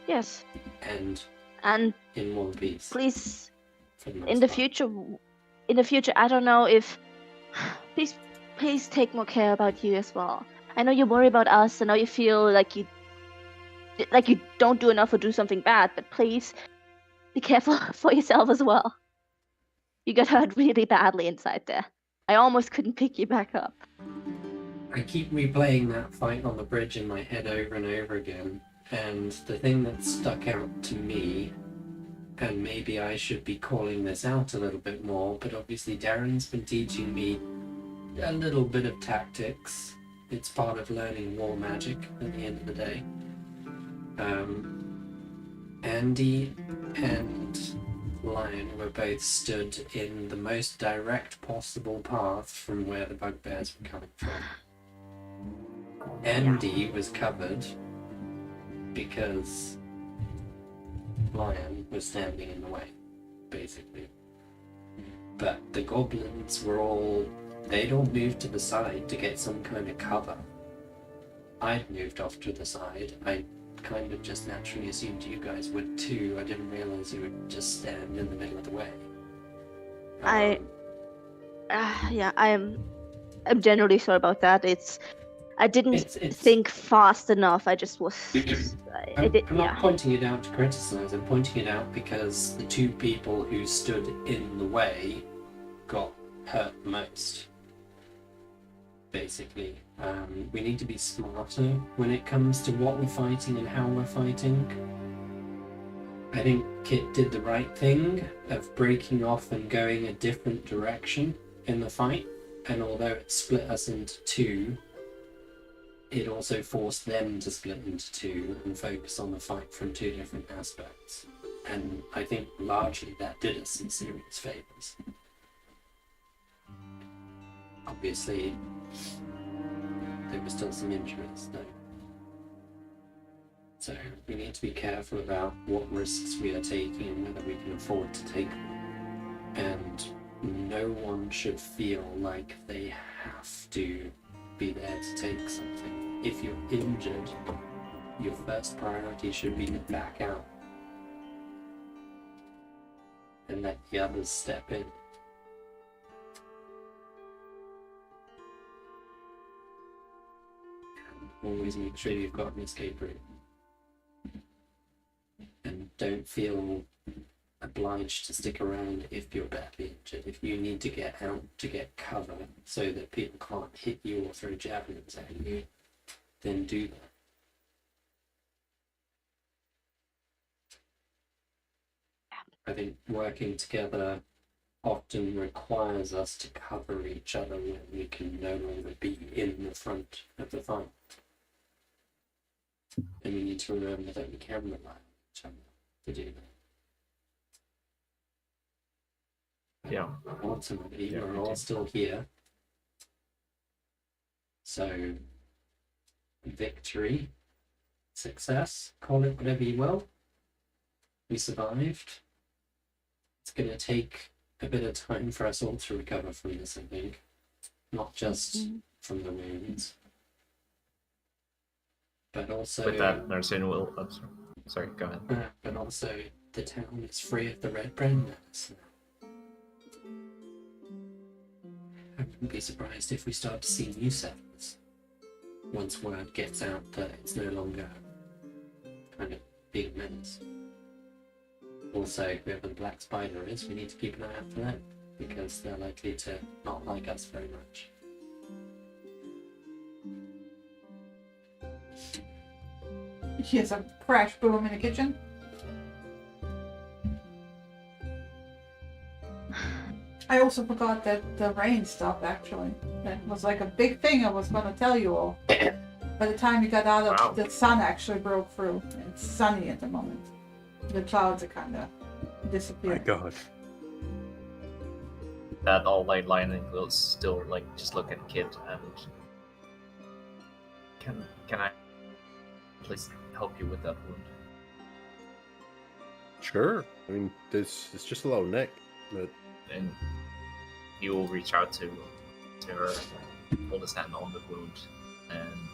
Yes. And in one piece. Please, in the future, I don't know if. Please take more care about you as well. I know you worry about us. I know you feel like you don't do enough or do something bad, but please be careful for yourself as well. You got hurt really badly inside there. I almost couldn't pick you back up. I keep replaying that fight on the bridge in my head over and over again, and the thing that stuck out to me, and maybe I should be calling this out a little bit more, but obviously Darren's been teaching me a little bit of tactics. It's part of learning war magic at the end of the day. Andy and Lion were both stood in the most direct possible path from where the bugbears were coming from. Andy was covered because Lion was standing in the way, basically. But the goblins were they'd all moved to the side to get some kind of cover. I'd moved off to the side. I kind of just naturally assumed you guys would too. I didn't realize you would just stand in the middle of the way. I'm generally sorry about that. I didn't think fast enough. I just was. I'm not pointing it out to criticize. I'm pointing it out because the 2 people who stood in the way got hurt most. Basically, we need to be smarter when it comes to what we're fighting and how we're fighting. I think Kit did the right thing of breaking off and going a different direction in the fight, and although it split us into 2, it also forced them to split into 2 and focus on the fight from 2 different aspects. And I think largely that did us some serious favours. Obviously, there were still some injuries though. So we need to be careful about what risks we are taking and whether we can afford to take them. And no one should feel like they have to be there to take something. If you're injured, your first priority should be to back out and let the others step in. And always make sure you've got an escape route. And don't feel obliged to stick around if you're badly injured. If you need to get out to get cover so that people can't hit you or throw javelins at you, then do that. I think working together often requires us to cover each other when we can no longer be in the front of the fight. And we need to remember that we can rely on each other to do that. Yeah. Ultimately, we're all still here. So, victory, success, call it whatever you will. We survived. It's going to take a bit of time for us all to recover from this, I think. Not just from the wounds. But also... With that, Narcine will... Oh, sorry, go ahead. But also, the town is free of the red brand menace now. I wouldn't be surprised if we start to see new settlers once word gets out that it's no longer kind of being menaced. Also, whoever the Black Spider is, we need to keep an eye out for them because they're likely to not like us very much. He has a crash boom in the kitchen. I also forgot that the rain stopped, actually. That was like a big thing I was going to tell you all. By the time you got out of Wow. the sun actually broke through. It's sunny at the moment. The clouds are kind of My disappeared. God. That all light lining will still like just look at Kid and can I please help you with that wound? Sure. I mean, it's just a little nick, but And he will reach out to her, hold his hand on the wound, and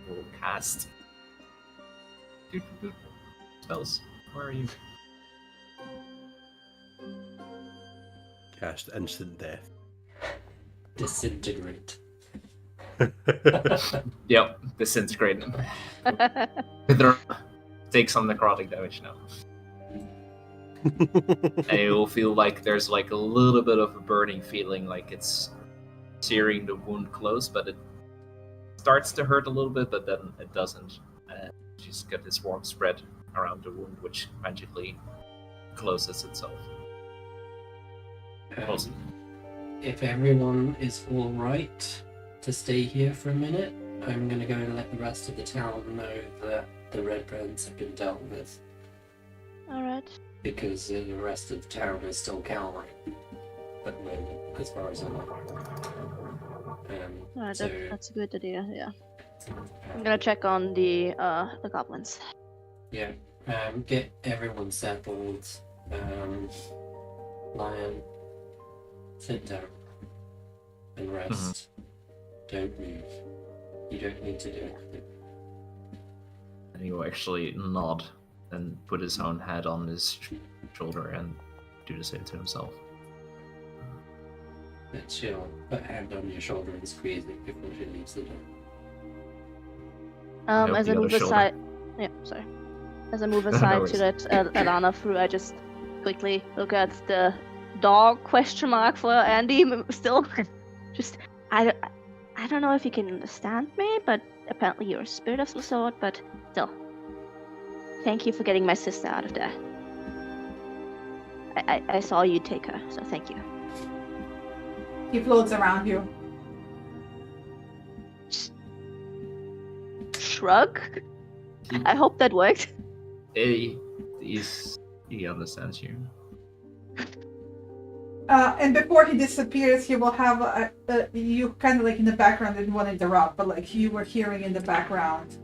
will cast spells. Where are you? cast instant death. Disintegrate. Yep, disintegrate him. Take some necrotic damage now. And you will feel like there's like a little bit of a burning feeling, like it's searing the wound close, but it starts to hurt a little bit, but then it doesn't. And you just get this warm spread around the wound, which magically closes itself. Awesome. If everyone is all right to stay here for a minute, I'm going to go and let the rest of the town know that the red brands have been dealt with, Alright. because the rest of the town is still cowering at the moment, as far as I'm aware. Alright, So- that's a good idea, yeah. I'm gonna check on the goblins. Yeah, get everyone settled. Lion, sit down and rest. Don't move. You don't need to do anything. And he will actually nod and put his own head on his shoulder and do the same to himself. But she'll put a hand on your shoulder and squeeze it before she leaves the door. Nope, As I the move other shoulder. aside, yeah, sorry. As I move aside to let Alana through, I just quickly look at the dog question mark for Andy still. Just I don't know if you can understand me, but apparently you're a spirit of some sort. But still, thank you for getting my sister out of there. I saw you take her, so thank you. He floats around you. Shrug. I hope that worked. He understands you. And before he disappears, he will have you kind of like in the background. Didn't want to interrupt, but like you were hearing in the background,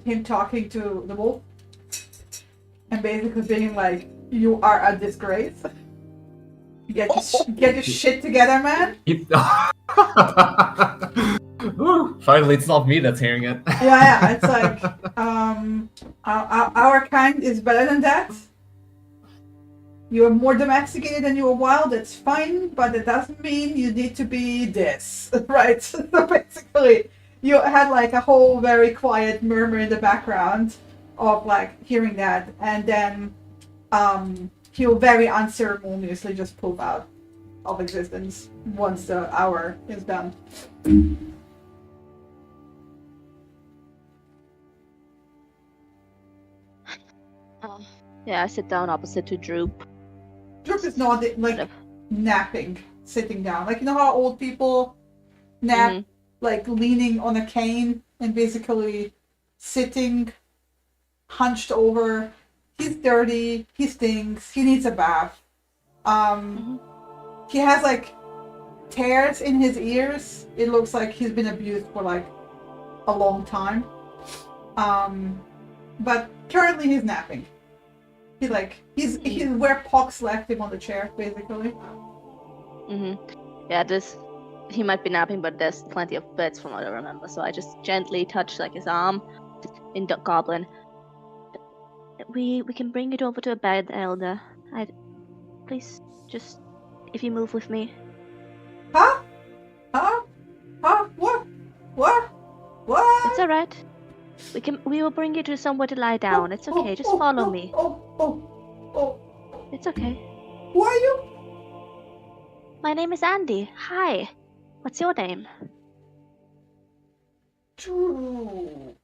him talking to the wolf, and basically being like, "You are a disgrace. Get your shit together, man." Ooh, finally, it's not me that's hearing it. Yeah, it's like, our kind is better than that. You are more domesticated than you are wild, that's fine, but it doesn't mean you need to be this, right? So basically, you had like a whole very quiet murmur in the background of like hearing that, and then he'll very unceremoniously just poof out of existence once the hour is done. Yeah, I sit down opposite to Droop. Droop is not like napping, sitting down. Like, you know how old people nap, like leaning on a cane and basically sitting, hunched over. He's dirty. He stinks. He needs a bath. He has like tears in his ears. It looks like he's been abused for like a long time. But currently he's napping. He's where Pox left him on the chair, basically. Yeah, he might be napping, but there's plenty of beds from what I remember. So I just gently touch like his arm in the goblin. We can bring it over to a bed, Elder. Please, just if you move with me. Huh? What? It's alright. We will bring you to somewhere to lie down. It's okay. Just follow me. It's okay. Who are you? My name is Andy. Hi. What's your name? Droop.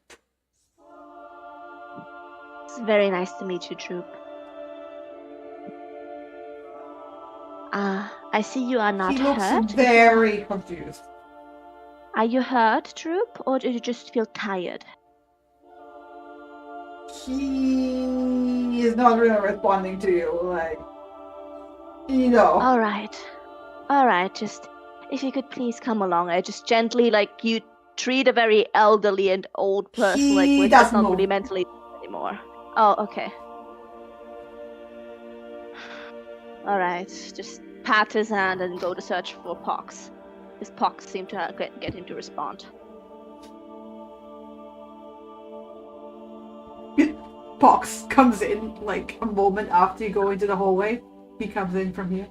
It's very nice to meet you, Troop. I see you are not He looks hurt. very confused. Are you hurt, Troop, or do you just feel tired? He is not really responding to you, like, you know. All right. Just if you could please come along. I just gently, like, you treat a very elderly and old person He like we're doesn't just not move. really mentally anymore. Oh, okay. All right, just pat his hand and go to search for Pox. His Pox seemed to get him to respond. Pox comes in like a moment after you go into the hallway. He comes in from here.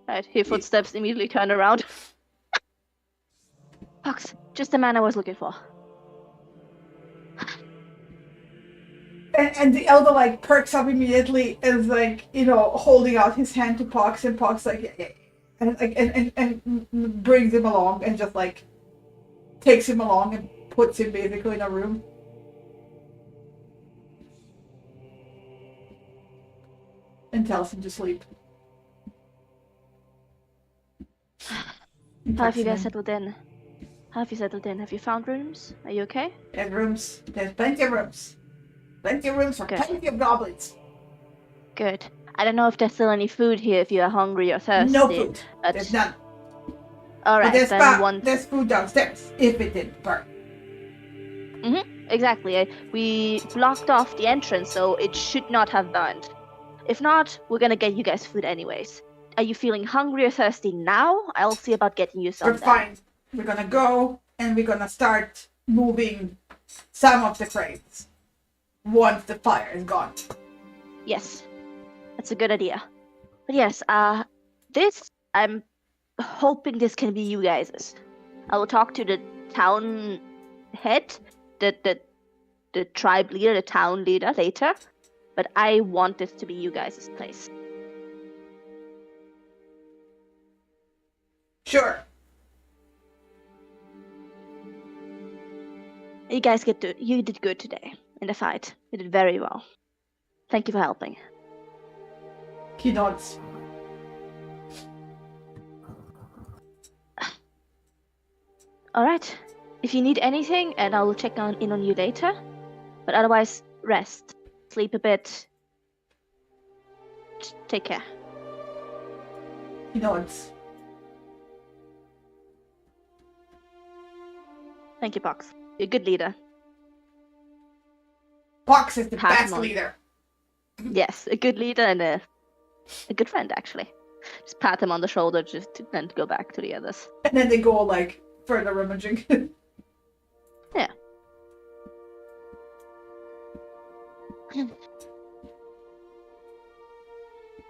Right, his footsteps immediately turn around. Pox, just the man I was looking for. And the elder like perks up immediately and is like, you know, holding out his hand to Pox, and Pox like and brings him along and just like takes him along and puts him basically in a room. And tells him to sleep. How have you guys settled in? How have you settled in? Have you found rooms? Are you okay? There's rooms. There's plenty of rooms. Plenty of rooms for Good. plenty of goblins. Good. I don't know if there's still any food here if you are hungry or thirsty. No food. But... There's none. Alright, But then there's food downstairs, if it didn't burn. Exactly. We blocked off the entrance, so it should not have burned. If not, we're gonna get you guys food anyways. Are you feeling hungry or thirsty now? I'll see about getting you some. We're fine. We're gonna go and we're gonna start moving some of the crates once the fire is gone. Yes, that's a good idea. But yes, I'm hoping this can be you guys's. I will talk to the town head, the tribe leader, the town leader later. But I want this to be you guys' place. Sure. You guys you did good today in the fight. You did very well. Thank you for helping. He nods. Alright. If you need anything, and I will check in on you later. But otherwise, rest. Sleep a bit. Take care. He nods. Thank you, Pox. You're a good leader. Pox is the Pass best him on. leader. Yes, a good leader and a good friend, actually. Just pat him on the shoulder then go back to the others. And then they go like further rummaging. Yeah.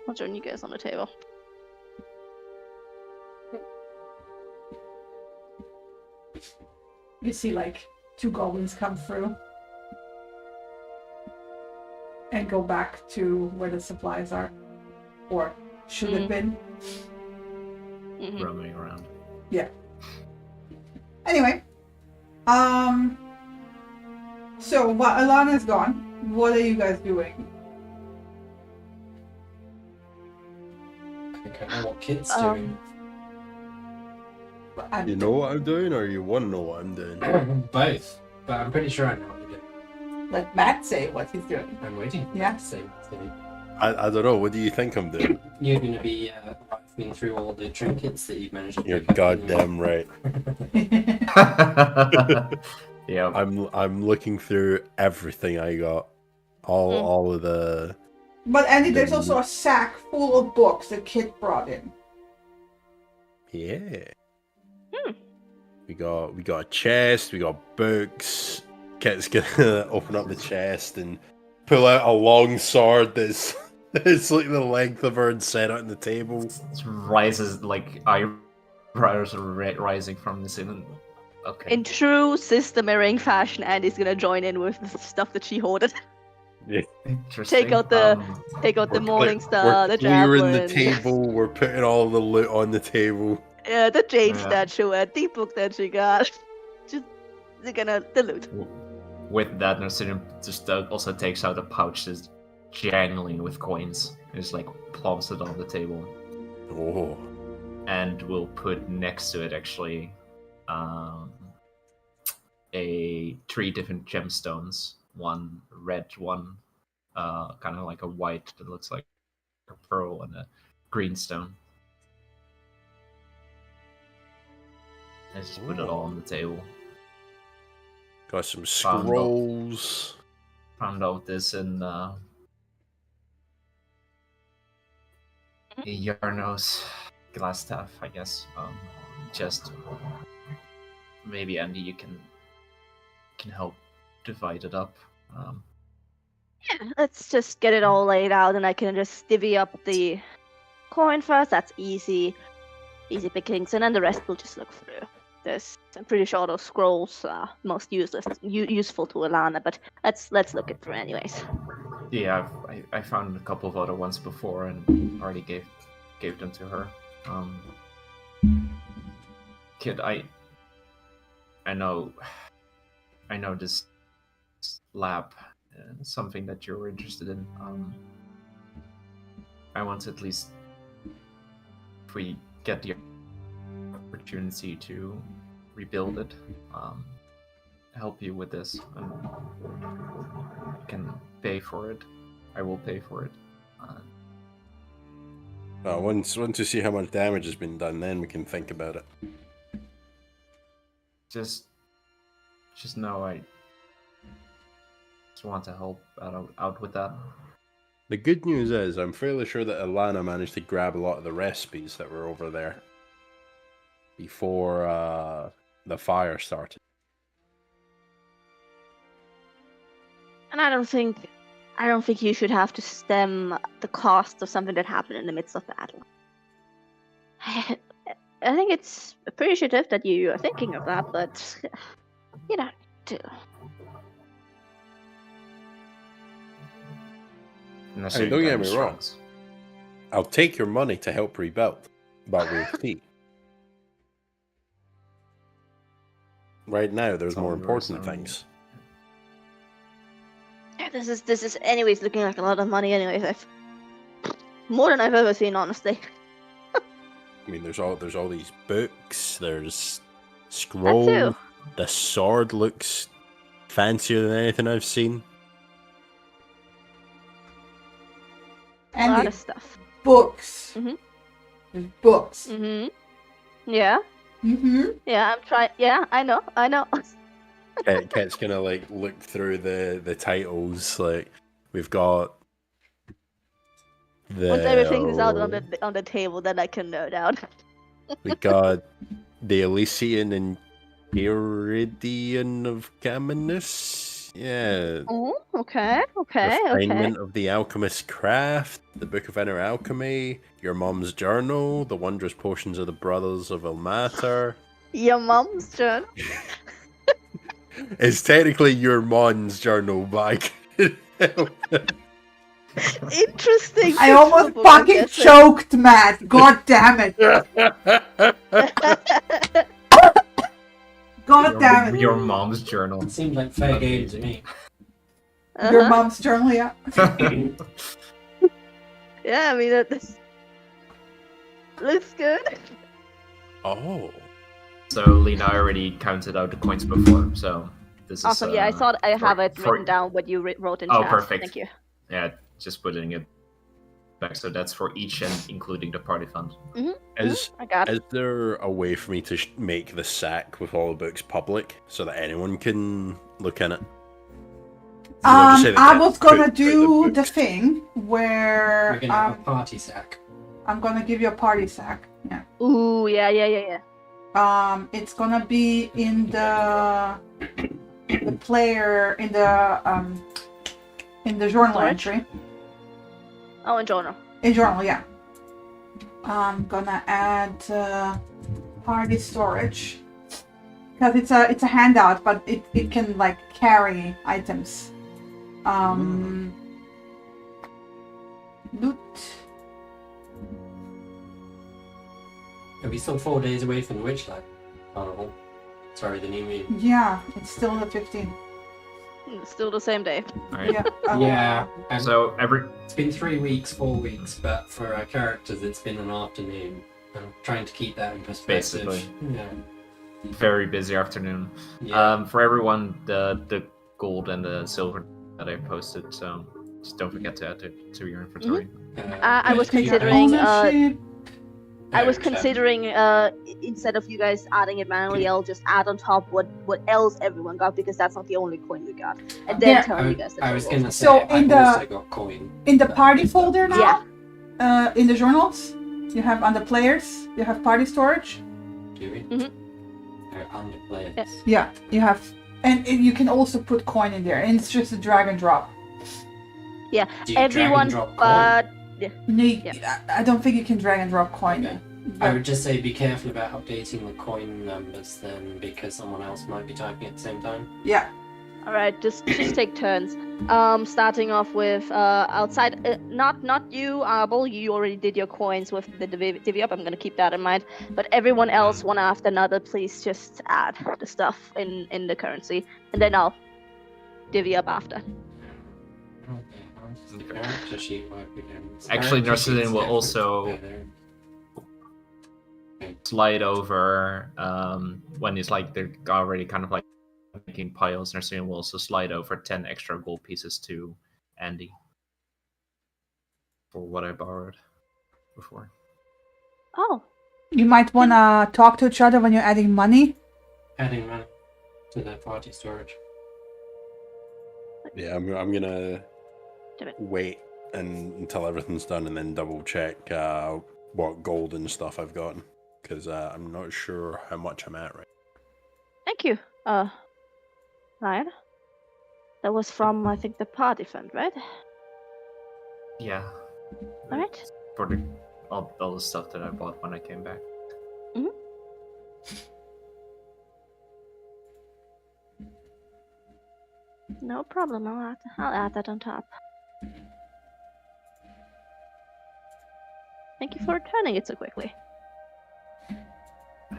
I'll join you guys on the table. You see like 2 goblins come through and go back to where the supplies are, or should have been. Roaming around. Yeah. Anyway, so while Alana's gone, what are you guys doing? I think I know what Kit's doing. You know what I'm doing, or you want to know what I'm doing? Both, but I'm pretty sure I know what you're doing. Let Matt say what he's doing. I'm waiting. Yeah. To say what he's doing. I don't know. What do you think I'm doing? You're going to be rifling through all the trinkets that you've managed to You're pick up. goddamn right. Yeah. I'm looking through everything I got. All of the. But Andy, there's also a sack full of books that Kit brought in. Yeah. We got a chest. We got books. Kit's gonna open up the chest and pull out a long sword that's it's like the length of her and set it on the table. It rises like eyebrows are rising from the ceiling. Okay. In true system mirroring fashion, Andy's gonna join in with the stuff that she hoarded. Yeah. Interesting. Take out the Morning Star, we're the javelin. clearing the table. We're putting all the loot on the table. Yeah, the jade Yeah. statue, the book that she got. Just the loot. with that, Narcissian just also takes out a pouch that's jangling with coins. And just like plumps it on the table. Oh. And we'll put next to it actually 3 different gemstones. One red, one kind of like a white that looks like a pearl, and a green stone. I just put it all on the table. Got some scrolls. Found out this in Yarno's glass staff, I guess. Just maybe Andy, you can help divide it up. Yeah, let's just get it all laid out, and I can just divvy up the coin first. That's easy pickings, and then the rest we'll just look through. I'm pretty sure those scrolls are most useful to Alana, but let's look it through anyways. Yeah, I found a couple of other ones before and already gave them to her. Kid, I know this lab, something that you're interested in. I want to at least, if we get the opportunity to rebuild it, help you with this, and you can pay for it. I will pay for it. Once we see how much damage has been done, then we can think about it. Just know I just want to help out with that. The good news is, I'm fairly sure that Alana managed to grab a lot of the recipes that were over there before the fire started. And I don't think you should have to stem the cost of something that happened in the midst of battle. I think it's appreciative that you are thinking of that, but you don't do. Hey, don't get me wrong. I'll take your money to help rebuild, but we'll see. Right now, there's more important things. Yeah, this is anyways looking like a lot of money. Anyways, more than I've ever seen, honestly. I mean, there's all these books. There's scrolls. The sword looks fancier than anything I've seen. A lot of stuff. Books. Mm-hmm. There's books. Mm-hmm. Yeah. Mm-hmm. Yeah, I'm trying. Yeah, I know. Ket's gonna like look through the titles. Like we've got once everything is out on the table, then I can note out. We got the Elysian and Iridian of Caminus. Yeah. Oh, okay. Refinement of the Alchemist's Craft, the Book of Inner Alchemy, Your Mom's Journal, The Wondrous Potions of the Brothers of Ilmater. Your mom's journal? It's technically your mom's journal, but I can't help it. Interesting. I almost fucking choked, Matt. God damn it. God damn it. Your mom's journal. It seems like fair game to me. Your mom's journal, yeah. Yeah, I mean, that looks good. Oh. So Lena already counted out the coins before, so this awesome. is... Yeah, I thought I have it written down what you wrote in chat. Oh, perfect. Thank you. Yeah, just putting it back. So that's for each and including the party fund. Mm-hmm. I got it. Is there a way for me to make the sack with all the books public so that anyone can look in it? I was gonna do the thing where We're gonna have a party sack. I'm gonna give you a party sack. Yeah. Ooh, yeah. It's gonna be in the player in the journal Storage? entry. Oh, in journal. In journal, yeah. I'm gonna add party storage because it's a handout, but it can like carry items. Loot. Are we still 4 days away from the Witchlight Carnival? Sorry, the new moon. Yeah, it's still the 15th. Still the same day. Alright. Yeah. Yeah. And So it's been 3 weeks, 4 weeks, but for our characters, it's been an afternoon. I'm trying to keep that in perspective. Basically. Yeah. very busy afternoon. Yeah. For everyone, the gold and the silver that I posted, so just don't forget to add it to your inventory. I was if you considering, Ownership. I was Oh, considering instead of you guys adding it manually, I'll just add on top what else everyone got, because that's not the only coin we got, and then Yeah. telling you guys the I was totals. gonna say, So I've in the- also got coin. In the party folder now, Yeah. in the journals, you have under players, you have party storage. Do we? Mhm. Under players. Yes. Yeah, you have, and you can also put coin in there, and it's just a drag and drop. Do you drag Everyone, and drop coin? but No, Yeah. I don't think you can drag and drop coin. Okay. I would just say be careful about updating the coin numbers then, because someone else might be typing at the same time. Yeah. all right, just take turns. Starting off with outside, not you, Arbol. You already did your coins with the divvy up. I'm gonna keep that in mind. But everyone else, one after another, please just add the stuff in the currency, and then I'll divvy up after. Okay, how does the character sheet work again? Actually, Character Narcissus sheet's will different. also Okay. slide over when it's like they're already kind of like making piles. Narcissus will also slide over 10 extra gold pieces to Andy for what I borrowed before. Oh, You might wanna talk to each other when you're adding money. Adding money to the party storage. Yeah, I'm gonna Do it. wait until everything's done and then double check what gold and stuff I've gotten, because I'm not sure how much I'm at right. thank you. Ryan. That was from, I think, the party fund, right? Yeah. All right. For all the stuff that I bought when I came back. No problem. I'll add that on top. Thank you for returning it so quickly.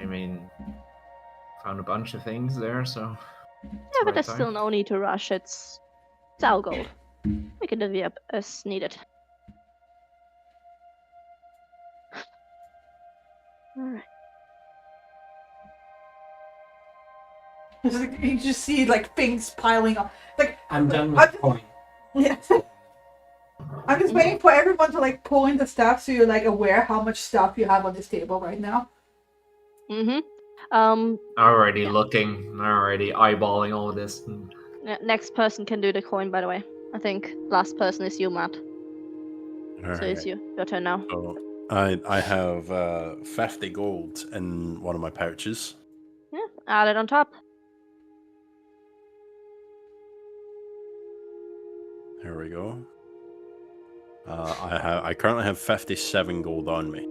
I mean, found a bunch of things there, so. Yeah, but there's still no need to rush. It's our gold. We can divvy up as needed. Alright. It's like, you just see like things piling up. Like I'm done I- with coin. yeah. I'm just waiting for everyone to like pull in the stuff so you're like aware how much stuff you have on this table right now. Already looking, already eyeballing all of this. Next person can do the coin, by the way. I think last person is you, Matt. So it's your turn now. So I have 50 gold in one of my pouches. Yeah, add it on top. There we go. I currently have 57 gold on me.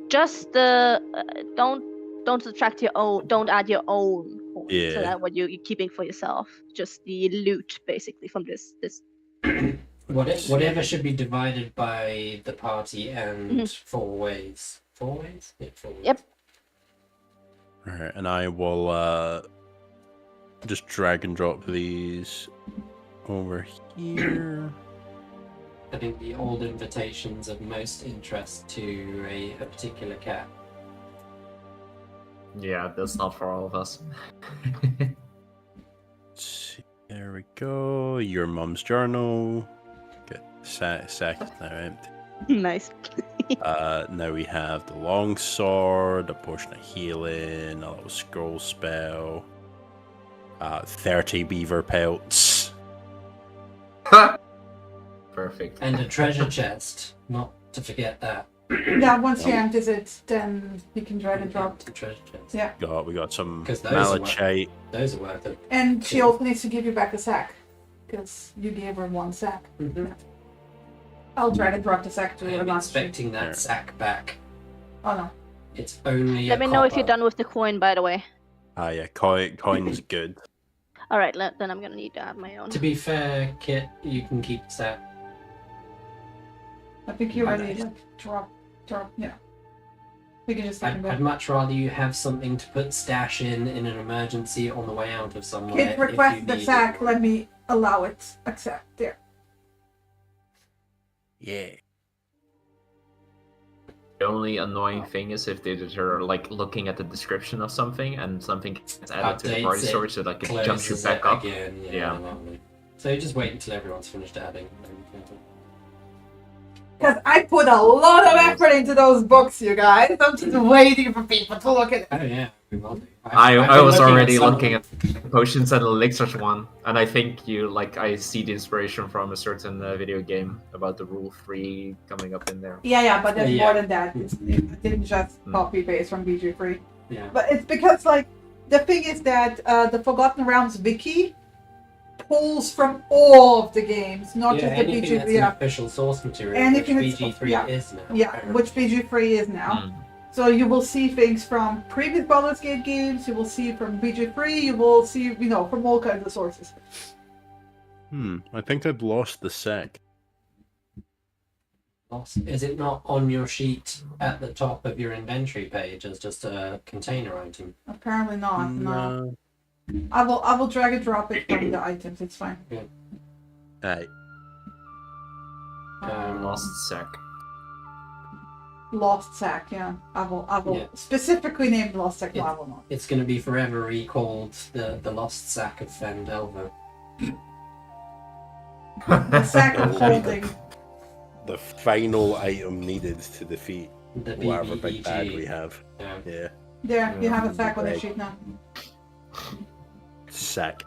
Just don't subtract your own. Don't add your own coin. So Yeah. that what you're keeping for yourself. Just the loot, basically, from this. Whatever should be divided by the party and Mhm. 4 ways. 4 ways? Yeah, 4 ways. Yep. Alright, and I will just drag and drop these over here. I think the old invitations of most interest to a particular cat. Yeah, that's not for all of us. Let's see, there we go. Your mum's journal. Get sack now empty. Nice. Now we have the long sword, a potion of healing, a little scroll spell, 30 beaver pelts. Perfect. And a treasure chest, not to forget that. Yeah, once you empty it, then you can drag and drop. The treasure chest. Yeah. We got some 'Cause those are malachite. Those are worth it. And she also needs to give you back the sack. Because you gave her 1 sack. Mm-hmm. I'll drag and drop the sack to the I'm last sheet. expecting that sack back. Oh no. It's only Let me know if you're done with the coin, by the way. Yeah, coin's good. All right, then I'm gonna need to add my own. To be fair, Kit, you can keep the sack. I think you already Okay. like drop, yeah. We can just take him I'd back. much rather you have something to put stash in an emergency on the way out of somewhere. Kid request if the you need sack. it. Let me allow it. Accept. There. Yeah. The only annoying thing is if they're like looking at the description of something and something gets added to the Updates party it, storage, so like it jumps you Closes back it up. again. Yeah. Lovely. So just wait until everyone's finished adding. Because I put a lot of effort into those books, you guys. I'm just waiting for people to look at it. Oh yeah, we will do. I I've was been already some of looking them. at the potions and elixirs one, and I think I see the inspiration from a certain video game about the rule 3 coming up in there. Yeah, but there's Yeah. more than that. It didn't just copy paste from BG3. Yeah. But it's because, like, the thing is that the Forgotten Realms wiki pulls from all of the games, not just the anything that's BG3. an official source material, Anything which that's- BG3 yeah. is now. Yeah, apparently. which BG3 is now. Mm. So you will see things from previous Baldur's Gate games, you will see from BG3, you will see, from all kinds of sources. I think I've lost the sack. Is it not on your sheet at the top of your inventory page as just a container item? Apparently not, no. I will drag and drop it from the items, it's fine. Aye. Lost sack. Lost Sack, yeah. I will Yeah. specifically name Lost Sack, no, I will not. It's going to be forever recalled the lost sack of Phandelver. The Sack of Holding. The final item needed to defeat The whatever big bad we BBEG. have. Yeah. Yeah. There, you have a sack on your Right. sheet now. Sack.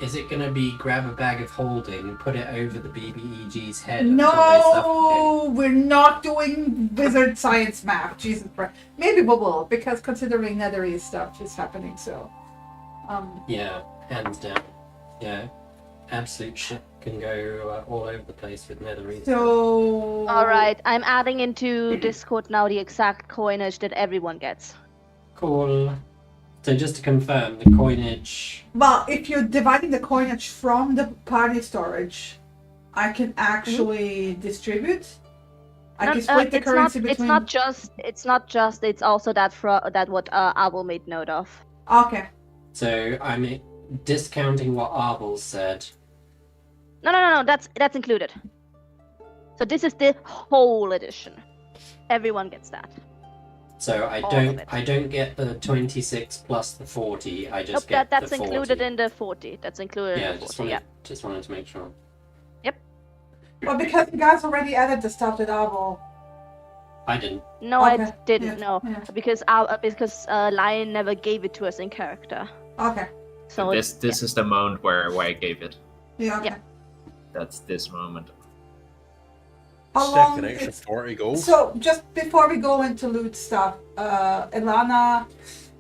Is it going to be grab a bag of holding, put it over the BBEG's head until they suffocate? No, we're not doing wizard science math. Jesus Christ. Maybe we will, because considering netherese stuff is happening, so. Yeah, hands down. Yeah, absolute shit can go all over the place with netherese. So. Alright, I'm adding into Discord now the exact coinage that everyone gets. Cool. So just to confirm, the coinage... Well, if you're dividing the coinage from the party storage, I can actually distribute. I can split the currency between. It's not just. It's also that what Abel made note of. Okay. So I'm discounting what Arbel said. No. That's included. So this is the whole edition. Everyone gets that. So I All don't of it. I don't get the 26 plus the 40. I just Nope, get that's the 40. included in the 40. That's included Yeah, in the 40. just wanted to make sure. Well, because you guys already added the stuff that I will. I didn't. No, Okay, I didn't. yeah, No, yeah. because Lion never gave it to us in character. Okay. So This is the moment where I gave it. Yeah. Okay. Yeah. That's this moment. How Stack long an extra is- 40 gold. So just before we go into loot stuff, Ilana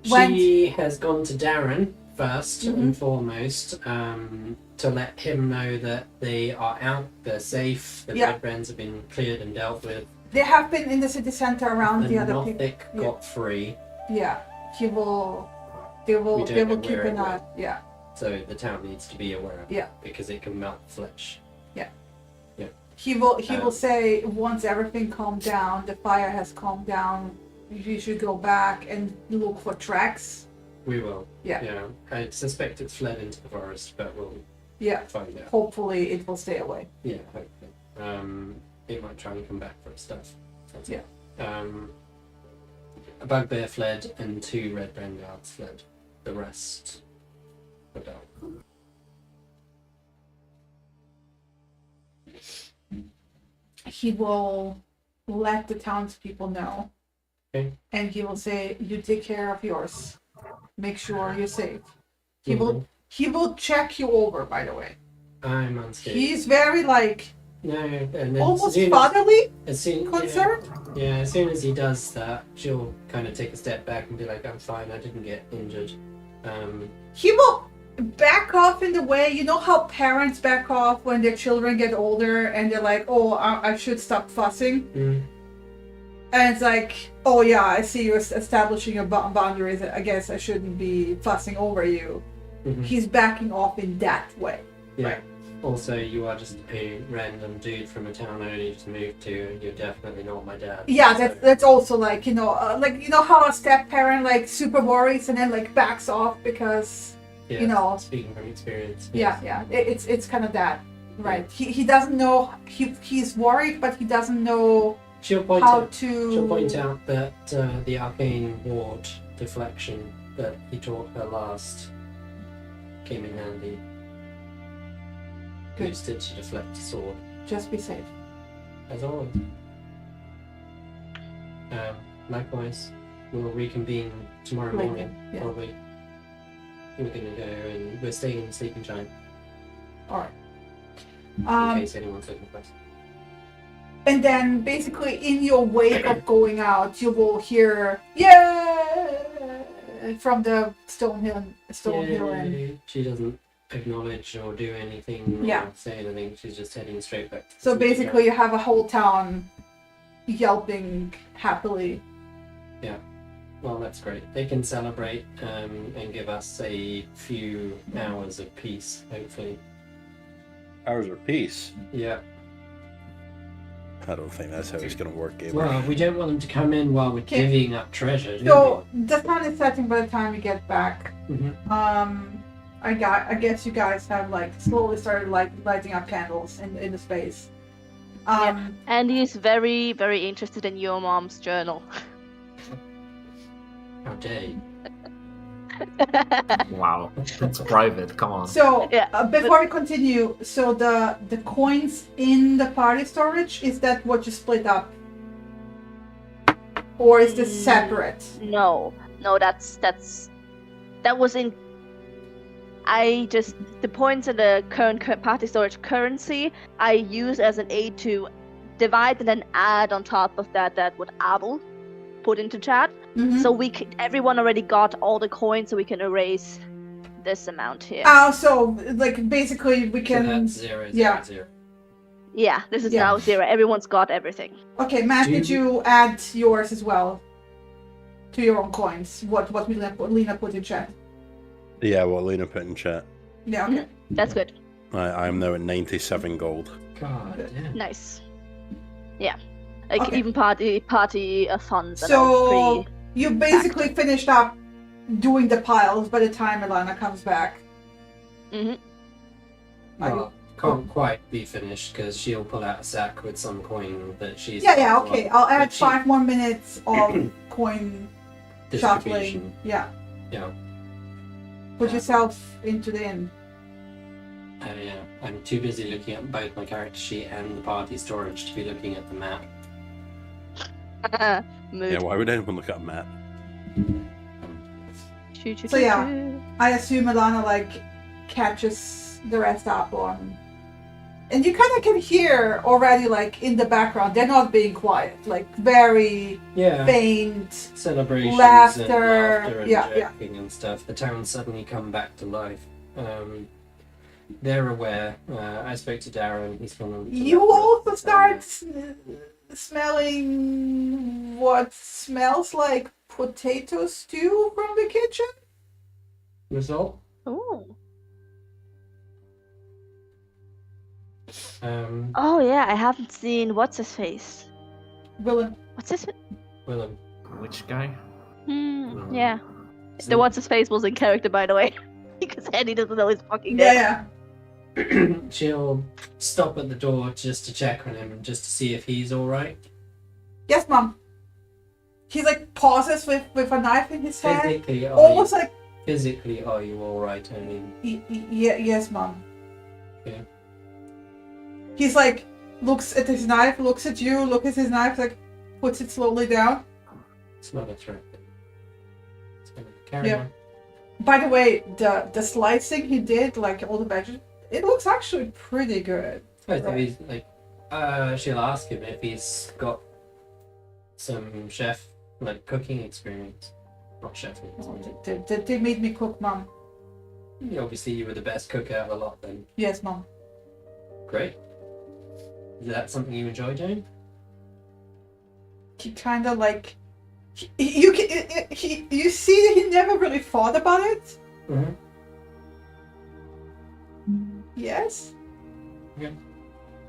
went. She has gone to Darren first Mhm. and foremost to let him know that they are out, they're safe, the Yeah. Red Brands have been cleared and dealt with. They have been in the city center around the other people. Nothic Yeah. got free, Yeah. He will. They We will. don't They will know keep where an it eye. went. Yeah. so the town needs to be aware of it Yeah. because it can melt flesh. He will. He will Um, say once everything calmed down, the fire has calmed down. You should go back and look for tracks. We will. Yeah. Yeah. I suspect it's fled into the forest, but we'll Yeah. find out. Hopefully, it will stay away. Yeah, hopefully. It might try and come back for its stuff. That's Yeah. it. A bugbear fled and 2 red brand guards fled. The rest rebelled. He will let the townspeople know. Okay. And he will say, "You take care of yours. Make sure you're safe." He will. He will check you over. By the way, I'm unscathed. he's very No, and then almost fatherly as soon, concerned. Yeah, as soon as he does that, she'll kind of take a step back and be like, "I'm fine. I didn't get injured." He will back off in the way, you know how parents back off when their children get older and they're like, "Oh, I should stop fussing," and it's like, "Oh yeah, I see you're establishing your boundaries. I guess I shouldn't be fussing over you." Mhm. He's backing off in that way. Yeah. Right. Also, you are just a random dude from a town I only just moved to, and you're definitely not my dad. Yeah, so- that's also like how a step parent like super worries and then like backs off because Yeah, speaking from experience. yeah it's kind of that, right? He doesn't know he's worried, but he doesn't know She'll point how out. to. She'll point out that the arcane ward deflection that he taught her last came in handy. Good. Used it to deflect a sword, Just be safe. as always. Likewise, we'll reconvene tomorrow Later, morning, yeah. probably. We're gonna go and we're staying in Sleeping Giant All right. in case anyone's looking for us. And then basically in your wake of going out, you will hear "Yeah!" from the Stone Hill Inn. Yay. She doesn't acknowledge or do anything Yeah. or say anything. She's just heading straight back to the So Sleeping basically, Giant. you have a whole town yelping happily. Well, that's great. They can celebrate and give us a few hours of peace, hopefully. Hours of peace. Yeah. I don't think that's how it's going to work, Gabriel. Well, we don't want them to come in while we're Okay. divvying up treasure, do So the sun is setting by the time you get back. we? I guess you guys have like slowly started lighting up candles in the space. And he's very, very interested in your mom's journal. How dare you? Wow, that's private. Come on. So Yeah, before we continue, so the coins in the party storage, is that what you split up, or is this separate? No, that was in. The points in the current party storage currency I use as an aid to divide and then add on top of that what Abel put into chat. Mhm. So everyone already got all the coins, so we can erase this amount here. Oh, so like basically we So can. that's 0, 0, yeah. 0. Yeah, this is Yeah. now 0. Everyone's got everything. Okay, Matt, Do did you- you add yours as well to your own coins? What Lena put in chat? Yeah, what Lena put in chat. Yeah. Okay. That's good. I'm now at 97 gold. God damn. Nice. Yeah. Like Okay. even party funds. and all So pretty- you basically finished up doing the piles by the time Alana comes back. Mhm. Well, can't quite be finished because she'll pull out a sack with some coin that she's. Yeah. Okay, I'll add But 5 more minutes of coin shuffling. distribution. Yeah. Yeah. Put yourself into the inn. Yeah. I'm too busy looking at both my character sheet and the party storage to be looking at the map. Mood. Yeah, why would anyone look at a map? Choo, choo, So choo, yeah. choo. I assume Alana like catches the rest up on, and you kind of can hear already like in the background. They're not being quiet, like very Yeah. faint. Celebrations Laughter, and laughter and yeah, yeah. joking and stuff. The town's suddenly come back to life. They're aware. I spoke to Darren. He's from. You also start smelling what smells like potato stew from the kitchen. Result. Ooh. Um, Oh yeah, I haven't seen what's his face. Willem. What's his? Willem. Which guy? Yeah. So- The what's his face was in character, by the way, because Eddie doesn't know his fucking name. Yeah. She'll stop at the door just to check on him and just to see if he's all right. Yes, Mom. He like pauses with a knife in his hand. Physically, Almost like physically, are you all right? I mean, yes, Mom. Yeah. He's like looks at his knife, looks at you, looks at his knife, like puts it slowly down. it's not a threat. It's gonna carry Yeah. on. By the way, the slicing he did, like all the veggies, it looks actually pretty good. I think Right. he's like, she'll ask him if he's got some chef, like cooking experience. Not chef. They made me cook, Mom. Obviously, you were the best cook out of the lot then. Yes, Mom. Great. Is that something you enjoy doing? He kind of like you see he never really thought about it. Mm-hmm. Yes. Okay.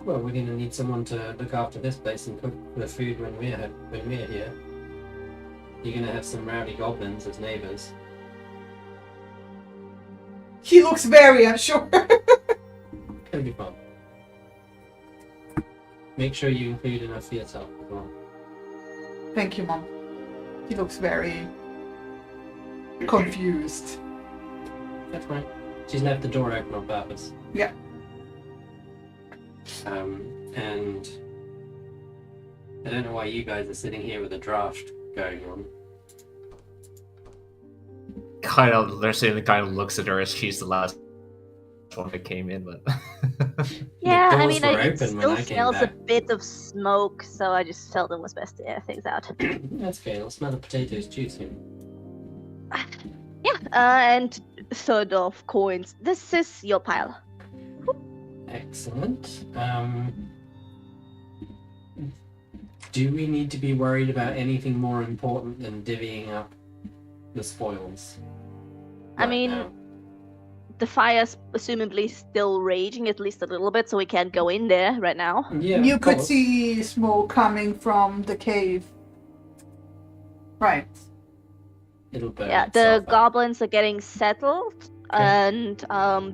Well, we're gonna need someone to look after this place and cook the food when we're here. You're gonna have some rowdy goblins as neighbours. He looks very unsure. Gonna be fun. Make sure you include enough for yourself as well. Thank you, Mom. He looks very confused. That's right. She's left the door open on purpose. Yeah. And I don't know why you guys are sitting here with a draft going on. Lucinda kind of looks at her as she's the last one that came in, but Yeah, I doors mean, were it open when still I came smells a back. bit of smoke, so I just felt it was best to air things out. That's okay. I'll smell the potatoes juicy. Yeah, and third of coins. This is your pile. Excellent. Do we need to be worried about anything more important than divvying up the spoils? I mean, now? the fire's presumably still raging at least a little bit, so we can't go in there right now. Yeah, You of could course. see smoke coming from the cave. Right. It'll burn Yeah, the itself up. goblins are getting settled, and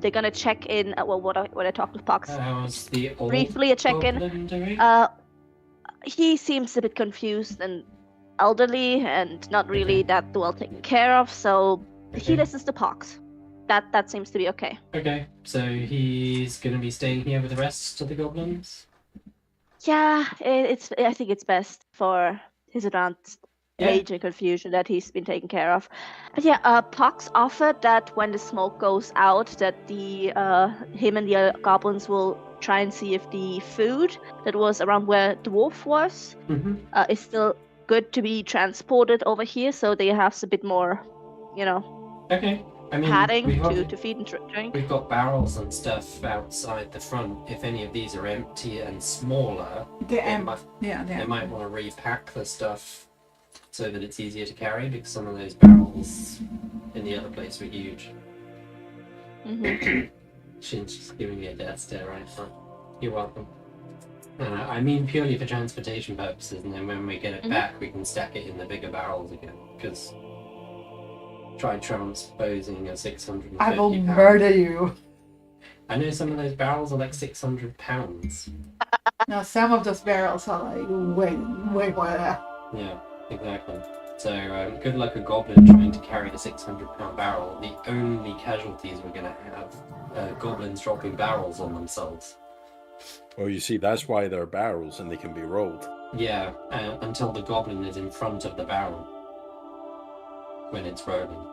they're gonna check in. Well, when I talked with Pox, How's the old briefly a check-in. goblin doing? He seems a bit confused and elderly, and not really that well taken care of. So he Okay. listens to Pox. That seems to be okay. Okay, so he's gonna be staying here with the rest of the goblins? Yeah, I think it's best for his advanced Yeah. age and confusion that he's been taken care of. But yeah, Pox offered that when the smoke goes out, that him and the other goblins will try and see if the food that was around where Dwarf was Mm-hmm. is still good to be transported over here, so they have a bit more, Okay. I mean, padding we've got, to feed and drink. we've got barrels and stuff outside the front. If any of these are empty and smaller, The they might, Yeah, they yeah. might want to repack the stuff so that it's easier to carry, because some of those barrels in the other place were huge. Mhm. Shin's just giving me a death stare right now. You're welcome. I mean purely for transportation purposes, and then when we get it Mhm. back, we can stack it in the bigger barrels again. Because try transposing a 650 I will pound. murder you. I know some of those barrels are like 600 pounds. Now, some of those barrels are like way more than that. Yeah, exactly. So good luck a goblin trying to carry a 600-pound barrel. The only casualties we're gonna have are goblins dropping barrels on themselves. Well, you see, that's why they're barrels and they can be rolled. Yeah, until the goblin is in front of the barrel when it's rolling.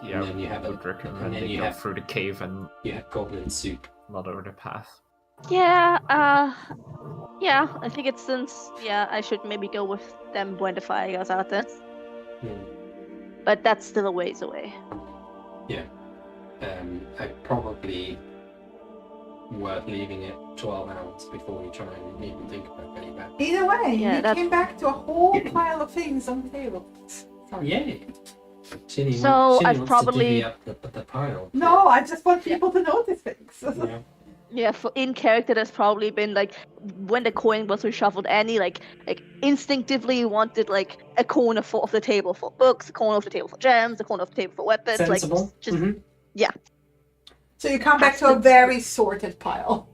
yeah, then you have would and recommend then they you go have- through the cave and You have goblin soup. not over the path. Yeah, I think it's I should maybe go with them when the fire goes out then. But that's still a ways away. I probably worth leaving it 12 hours before we try and even think about getting back. Either way, Yeah, you that's- came back to a whole pile of things on the table. Sorry. Yay! Shinny So Shinny I've wants probably- to divvy up the pile. No, I just want people to notice things. Yeah. Yeah, for in character, there's probably been like when the coin was reshuffled, Annie like instinctively wanted like a corner of the table for books, a corner of the table for gems, a corner of the table for weapons. Sensible. Like just Mhm. So you come back to a very sorted pile.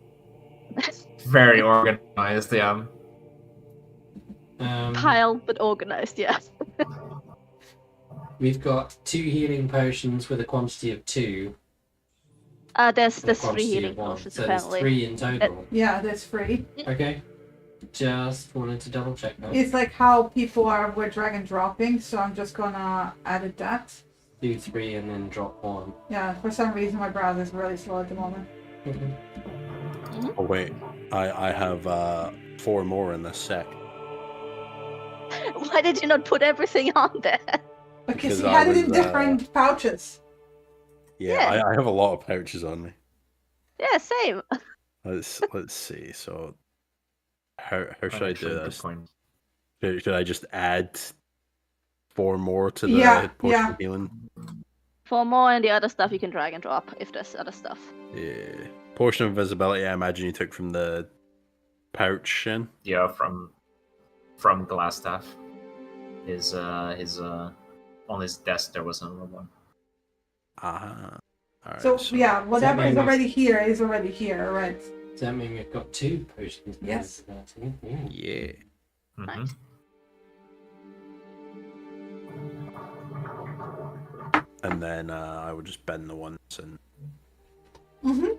Very organized, yeah. pile but organized. Yeah. We've got 2 healing potions with a quantity of 2. There's and a 3 quantity healing of 1. potions So there's apparently. 3 in total. Yeah, that's free. Okay. Just wanted to double check that. It's like how people are with drag and dropping, so I'm just gonna edit that. Do 3 and then drop 1. Yeah, for some reason my browser is really slow at the moment. Okay. Oh wait, I have 4 more in this set. Why did you not put everything on there? Because he I had it in was, different pouches. Yeah, Yeah. I have a lot of pouches on me. Yeah, same. Let's see. So how should I do Actually, good this? point. Should I just add 4 more to the Yeah, potion yeah. of healing? For more and the other stuff, you can drag and drop if there's other stuff. Yeah. potion of invisibility, I imagine you took from the pouch, Shin? Yeah, from Glassstaff. His on his desk there was another one. Ah. Alright, So yeah, whatever is mean- already here is already here, right? Does that mean we've got 2 potions? of Yes. invisibility? Yeah. Mhm. Nice. And then I would just bend the ones and Mm-hmm.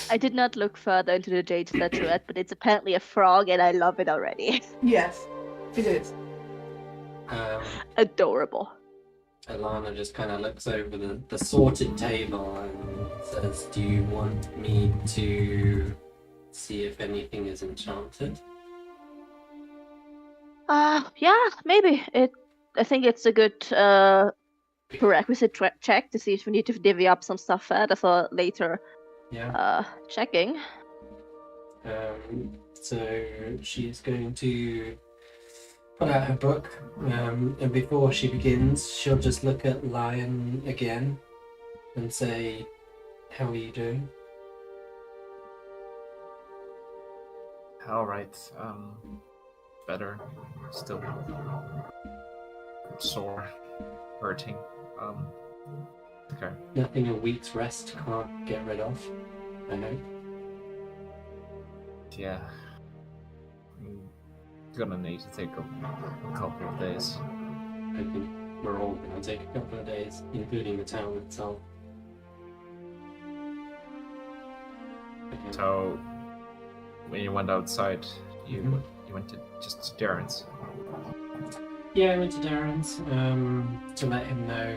I did not look further into the jade statuette, but it's apparently a frog, and I love it already. Yes, it is. Adorable. Alana just kind of looks over the sorted table and says, "Do you want me to see if anything is enchanted?" Yeah, maybe. I think it's a good prerequisite check to see if we need to divvy up some stuff further for later Yeah. checking. So she's going to pull out her book, and before she begins, she'll just look at Lion again and say, "How are you doing?" All right. Better. Still sore, hurting. Okay. Nothing a week's rest can't get rid of, I hope. Yeah. I'm gonna need to take a couple of days. I think we're all going to take a couple of days, including the town itself. So, when you went outside, you Mhm. you went to just Darren's. Yeah, I went to Darren's to let him know,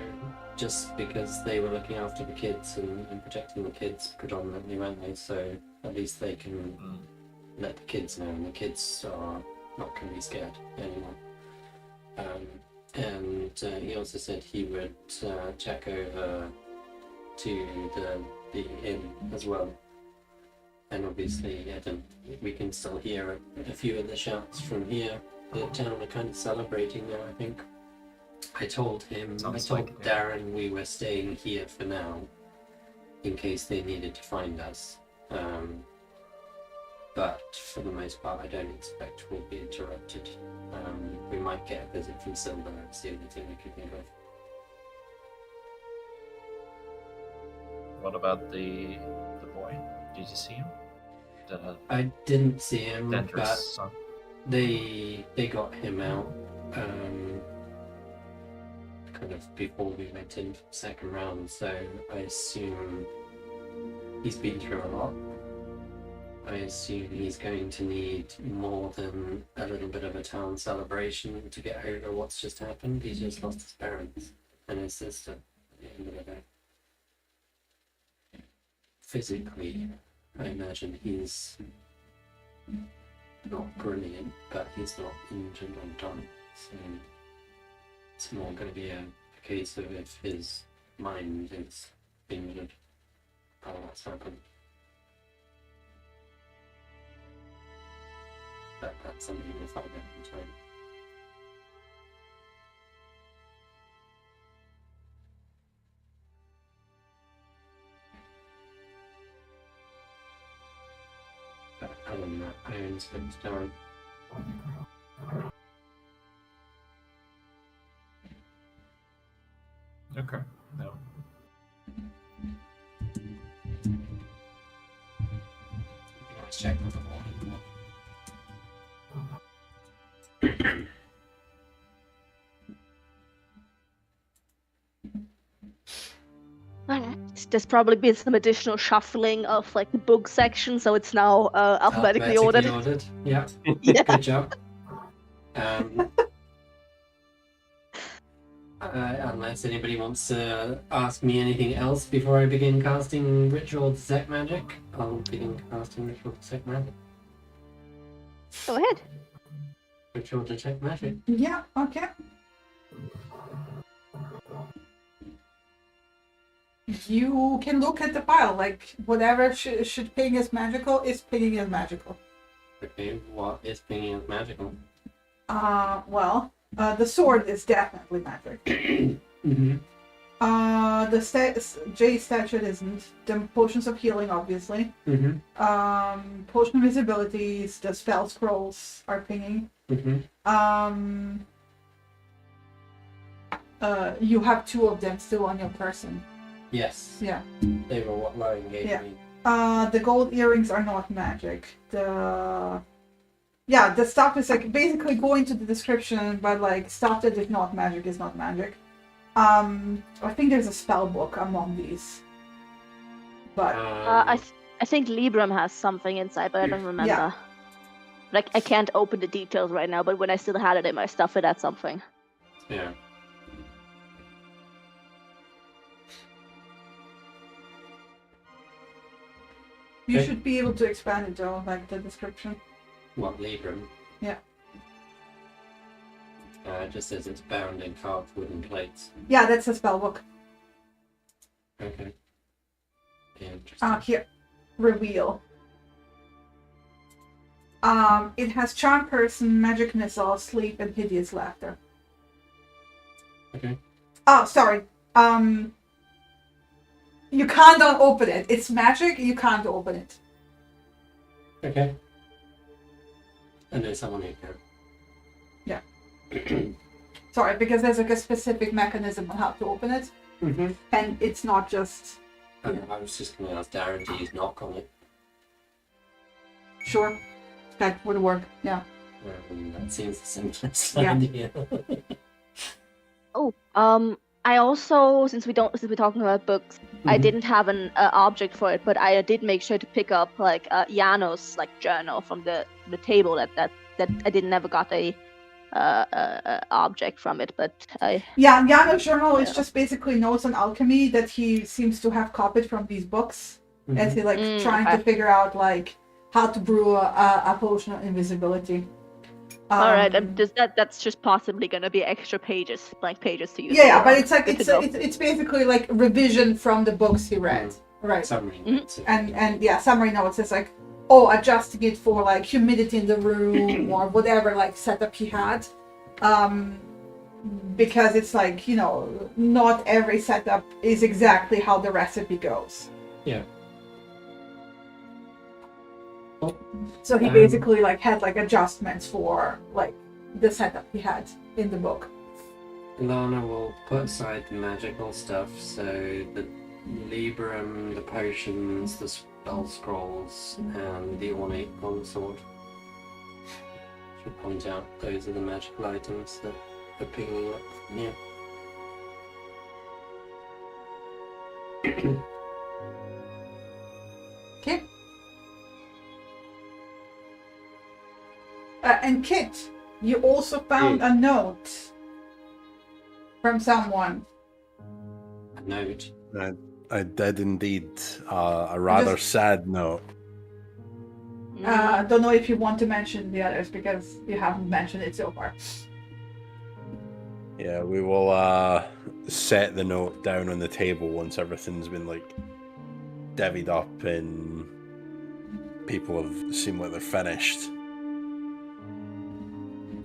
just because they were looking after the kids and protecting the kids predominantly, weren't they? So at least they can let the kids know, and the kids are not going to be scared anymore. And he also said he would check over to the inn as well. And obviously, we can still hear a few of the shouts from here. The town are kind of celebrating now, I think. I told Sounds like like it, yeah. Darren we were staying here for now, in case they needed to find us. But for the most part, I don't expect we'll be interrupted. We might get a visit from Silver, that's the only thing I can think of. What about the boy? Did you see him? The I didn't see him, but dangerous son. they got him out kind of before we went in for the second round, so I assume he's been through a lot. I assume he's going to need more than a little bit of a town celebration to get over what's just happened. He's just lost his parents and his sister at the end of the day. Physically, I imagine he's not brilliant, but he's not injured or done. So it's more going to be a case of if his mind is injured by what's happened. But that's something we'll find out in time. But other than that, I only spent time. Okay. No. Let's check with the wall. There's probably been some additional shuffling of like the book section, so it's now alphabetically ordered. Yeah. Yeah. Good job. Unless anybody wants to ask me anything else before I begin casting Ritual Detect Magic, I'll begin casting Ritual Detect Magic. Go ahead. Ritual Detect Magic. Yeah, okay. You can look at the pile, like whatever should ping as magical is pinging as magical. Okay, what is pinging as magical? The sword is definitely magic. Mm-hmm. The J statute isn't. The potions of healing, obviously. Mm-hmm. Potion of invisibilities, the spell scrolls are pinging. Mm-hmm. You have 2 of them still on your person. Yes. Yeah. They were what Lion gave Yeah. me. The gold earrings are not magic. The stuff is like basically go into the description, but like stuff that is not magic is not magic. I think there's a spell book among these. But I think Libram has something inside, but I don't remember. Yeah. Like I can't open the details right now, but when I still had it in my stuff, it had something. Yeah. you Okay. should be able to expand it though, like the description. What, Libram? Yeah. It just says it's bound in carved wooden plates. Yeah, that's a spell book. Okay. Interesting. Here. Reveal. It has charm person, magic missile, sleep, and hideous laughter. Okay. Oh, sorry. You can't open it. It's magic, you can't open it. Okay. And there's someone who can. Yeah. Sorry, because there's like a specific mechanism on how to open it. Mm-hmm. And it's not just... I was just going to ask Darren to use knock on it. Sure. That would work, yeah. That seems the simplest Yeah. idea. Oh, I also, since we're talking about books, I didn't have an object for it, but I did make sure to pick up like Jano's like journal from the table that I didn't never got a object from it, but I... Yeah, Jano's journal is just basically notes on alchemy that he seems to have copied from these books. As he like trying to figure out like how to brew a potion of invisibility. All right, that's just possibly gonna be extra pages, blank pages to use. Yeah, but it's like it's basically like revision from the books he read, right? Summary notes. And yeah, summary notes is like, oh, adjusting it for like humidity in the room or whatever like setup he had, because it's like, you know, not every setup is exactly how the recipe goes. Yeah. So he basically like had like adjustments for like the setup he had in the book. Lana will put aside the magical stuff, so the Libram, the potions, the spell scrolls, and the ornate longsword. Should point out those are the magical items that are picking up. Yeah. Okay. And Kit, you also found a note from someone. A note. I did indeed. A rather sad note. Don't know if you want to mention the others because you haven't mentioned it so far. Yeah, we will set the note down on the table once everything's been like divvied up and people have seemed like they're finished.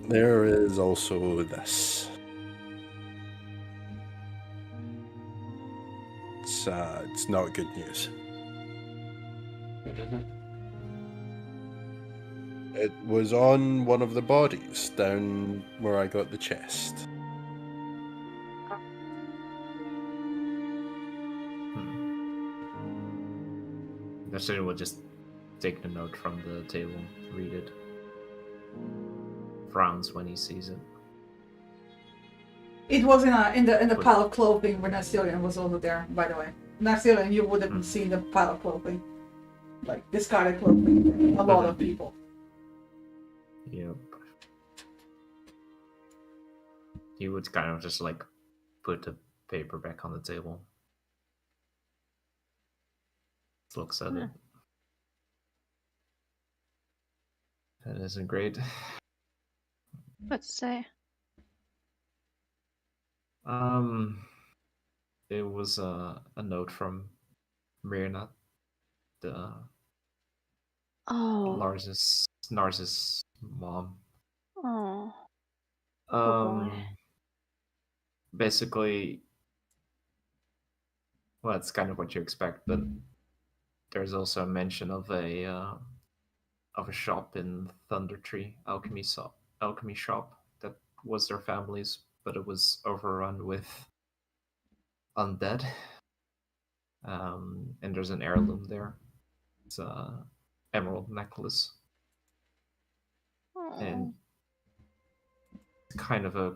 There is also this. It's not good news. What is it? It was on one of the bodies down where I got the chest. Necessarily will just take the note from the table, read it. Frowns when he sees it. It was in the pile of clothing where Narcilian was also there, by the way. Narcilian, you would have seen the pile of clothing. Like discarded clothing. A lot of people. Yep. He would kind of just like put the paper back on the table. Looks at it. That isn't great. What to say? It was a note from Myrna, the Lars's mom. Oh. Oh boy. Basically, Well, that's kind of what you expect, but there's also a mention of a shop in Thunder Tree, alchemy shop that was their family's, but it was overrun with undead. And there's an heirloom there. It's a emerald necklace, and it's kind of a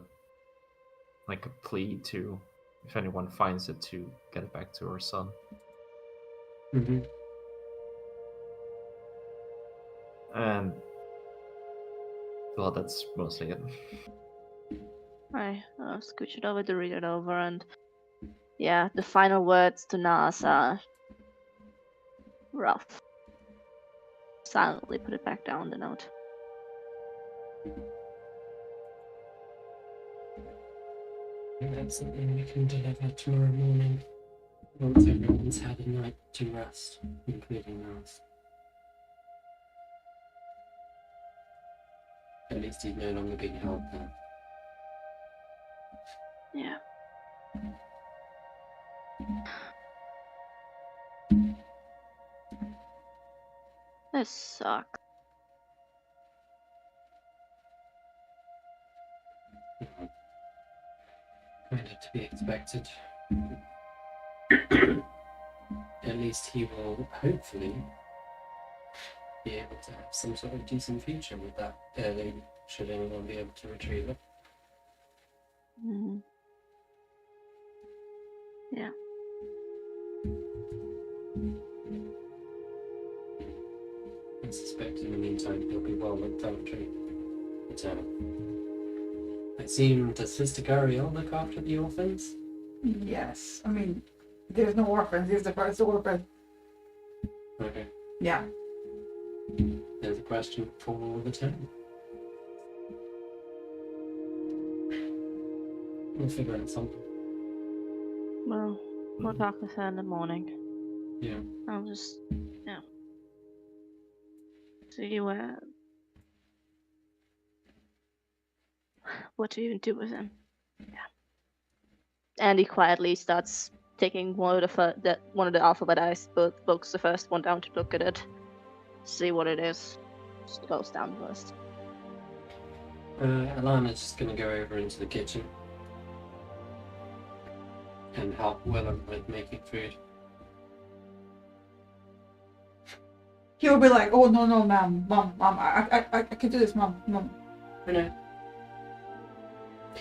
plea to, if anyone finds it, to get it back to her son. Mm-hmm. And well, that's mostly it. I scooch it over to read it over, and yeah, the final words to Nas are rough. Silently put it back down the note. That's something we can deliver tomorrow morning, once everyone's had a night to rest, including us. At least he's no longer being held there. Yeah. This sucks. Kind of to be expected. At least he will hopefully be able to have some sort of decent future with that heirloom, should anyone be able to retrieve it. Mm. Yeah. I suspect in the meantime he'll be well looked after. I assume, does Sister Gariel look after the orphans? Yes. I mean, there's no orphans. He's the first orphan. Okay. Yeah. There's a question for the town. We'll figure out something. Well, we'll talk with her in the morning. Yeah. I'll just, see what to even do with him. Yeah. And he quietly starts taking one of the alphabetized books, the first one down, to look at it, see what it is. Just goes down first. Alana's just gonna go over into the kitchen and help Willem with making food. He'll be like, "Oh no, mom, I can do this, mom." I know.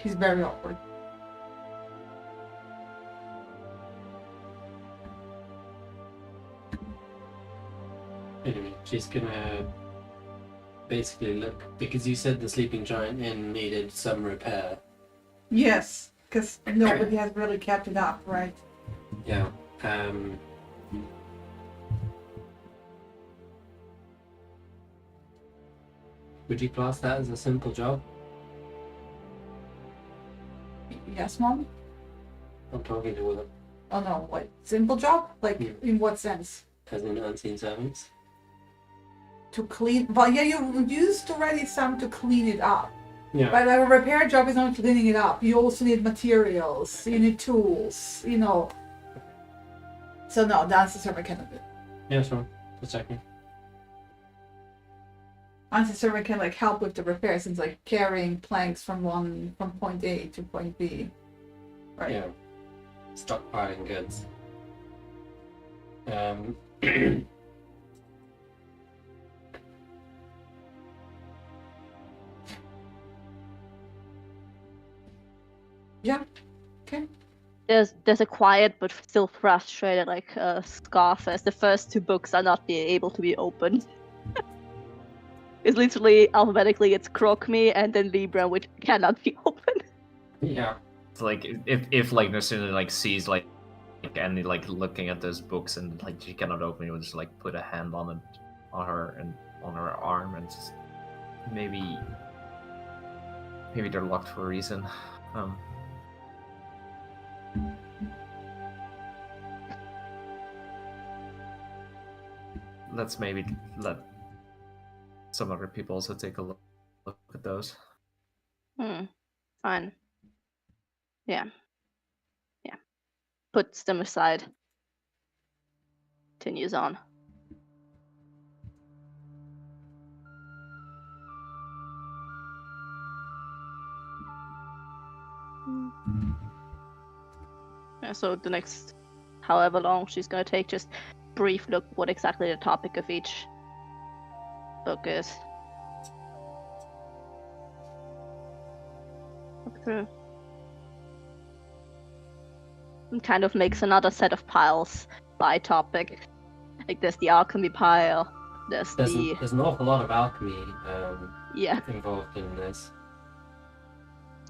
He's very awkward. Anyway, she's gonna basically look, because you said the Sleeping Giant Inn needed some repair. Yes, because nobody has really kept it up, right? Yeah. Would you class that as a simple job? Yes, mom. I'm talking to Willem. Oh no, what? Simple job? Like, in what sense? As in unseen servants? To clean? Well, yeah, you used already some to clean it up. Yeah. But a repair job is not cleaning it up. You also need materials. You need tools. So no, the unseen servant cannot do it. Yeah, sure. Just checking. Unseen servant can help with the repairs, and carrying planks from point A to point B. Right. Yeah. Stockpiling goods. Yeah. Okay. There's a quiet but still frustrated scoff as the first two books are not being able to be opened. It's literally alphabetically, it's Croak Me and then Libra, which cannot be opened. Yeah. It's if Nurse sees Annie looking at those books and she cannot open it, will just put a hand on it, on her arm, and just maybe they're locked for a reason. Let's maybe let some other people also take a look at those. Fine. Yeah. Puts them aside. continues on. Yeah, so the next however long she's gonna take, just brief look what exactly the topic of each book is. Look through. And kind of makes another set of piles by topic. Like there's the alchemy pile, there's an awful lot of alchemy yeah. involved in this.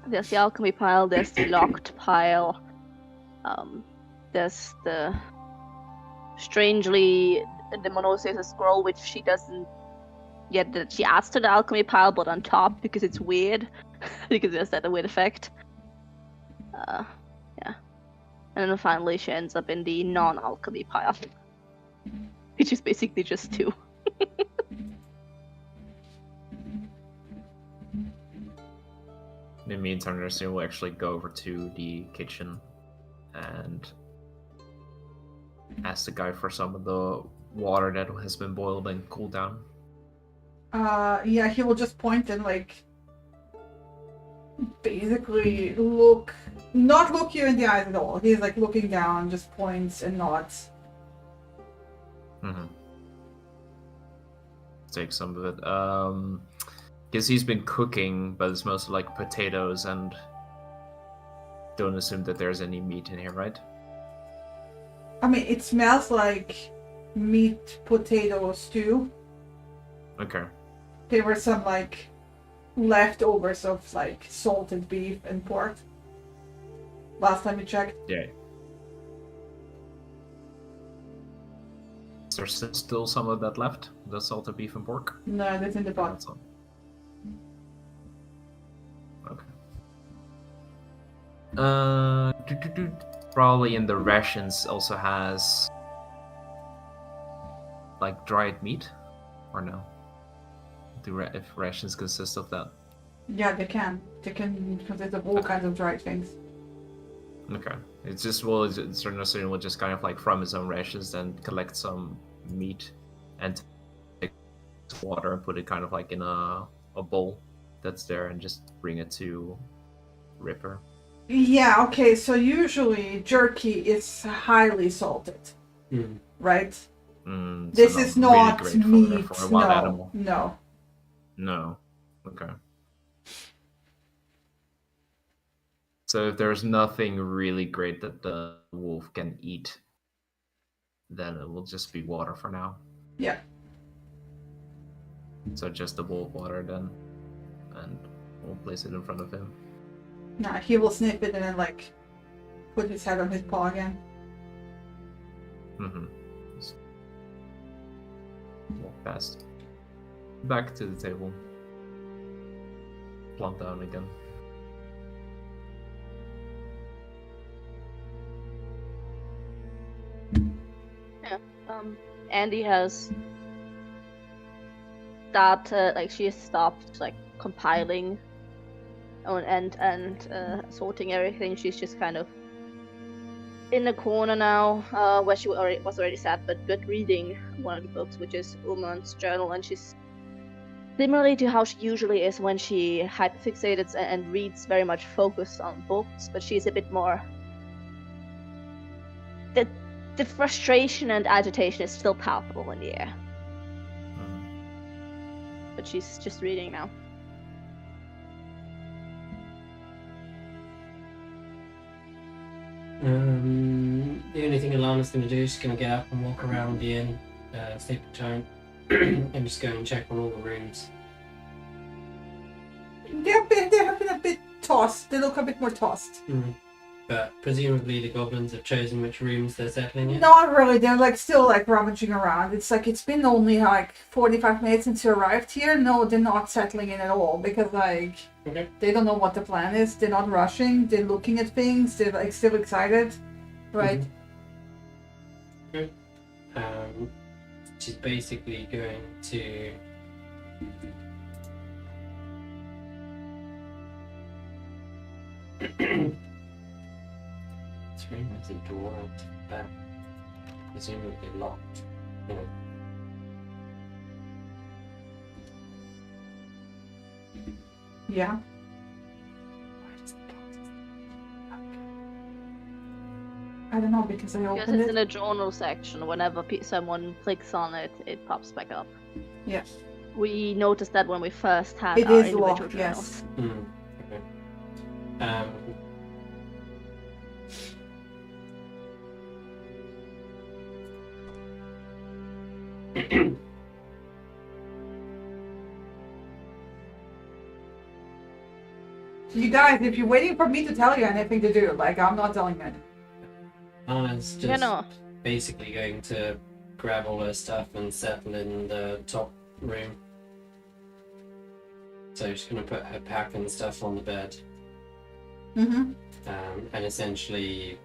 There's the alchemy pile, there's the locked pile, there's the strangely the monothesis scroll, which she doesn't get that she adds to the alchemy pile, but on top because it's weird, because there's that weird effect. Yeah, and then finally she ends up in the non-alchemy pile, which is basically just 2. In the meantime, Nursing will actually go over to the kitchen and ask the guy for some of the water that has been boiled and cooled down. Yeah, he will just point and like basically not look you in the eyes at all. He's like looking down, just points and nods. Mm-hmm. Take some of it. Because he's been cooking, but it's mostly like potatoes, and don't assume that there's any meat in here, right? I mean, it smells like meat potato stew. Okay. There were some like leftovers of like salted beef and pork. Last time we checked. Yeah. Is there still some of that left? The salted beef and pork? No, that's in the pot. That's all. Okay. Probably in the rations also has like dried meat, or no? If rations consist of that? Yeah, they can. They can consist of all kinds of dried things. Okay. It's just, well, Certain will just kind of like from his own rations then collect some meat and take water and put it kind of like in a bowl that's there and just bring it to Ripper. Yeah, okay, so usually jerky is highly salted, right? This So is not really great meat, for a wild animal. No. Okay. So if there's nothing really great that the wolf can eat, then it will just be water for now. Yeah. So just the wolf water then, and we'll place it in front of him. Nah, he will sniff it and then like put his head on his paw again. Just walk past. Back to the table. Plump down again. Yeah. Andy has started, like she has stopped like compiling and sorting everything. She's just kind of in the corner now, where she was already sat, but reading one of the books, which is Uman's journal, and she's similarly to how she usually is when she hyperfixates and reads, very much focused on books, but she's a bit more. The frustration and agitation is still palpable in the air, but she's just reading now. The only thing Alana's going to do is she's going to get up and walk around the inn, sleep time, and just go and check on all the rooms. They have been a bit tossed. They look a bit more tossed. But presumably the goblins have chosen which rooms they're settling in? Not really. They're like still like rummaging around. It's like it's been only like 45 minutes since you arrived here. No, they're not settling in at all because like they don't know what the plan is. They're not rushing. They're looking at things. They're like still excited, right? Good. She's basically going to there's a door at the back. presumably locked. You know. Yeah. I don't know because I Because opened it's it. in the journal section. Whenever someone clicks on it, it pops back up. Yes. We noticed that when we first had It our is individual locked, journals. yes. Okay. You guys, if you're waiting for me to tell you anything to do, like, I'm not telling you anything. Anna's just Yeah, no. basically going to grab all her stuff and settle in the top room. So she's going to put her pack and stuff on the bed. Mm-hmm. And essentially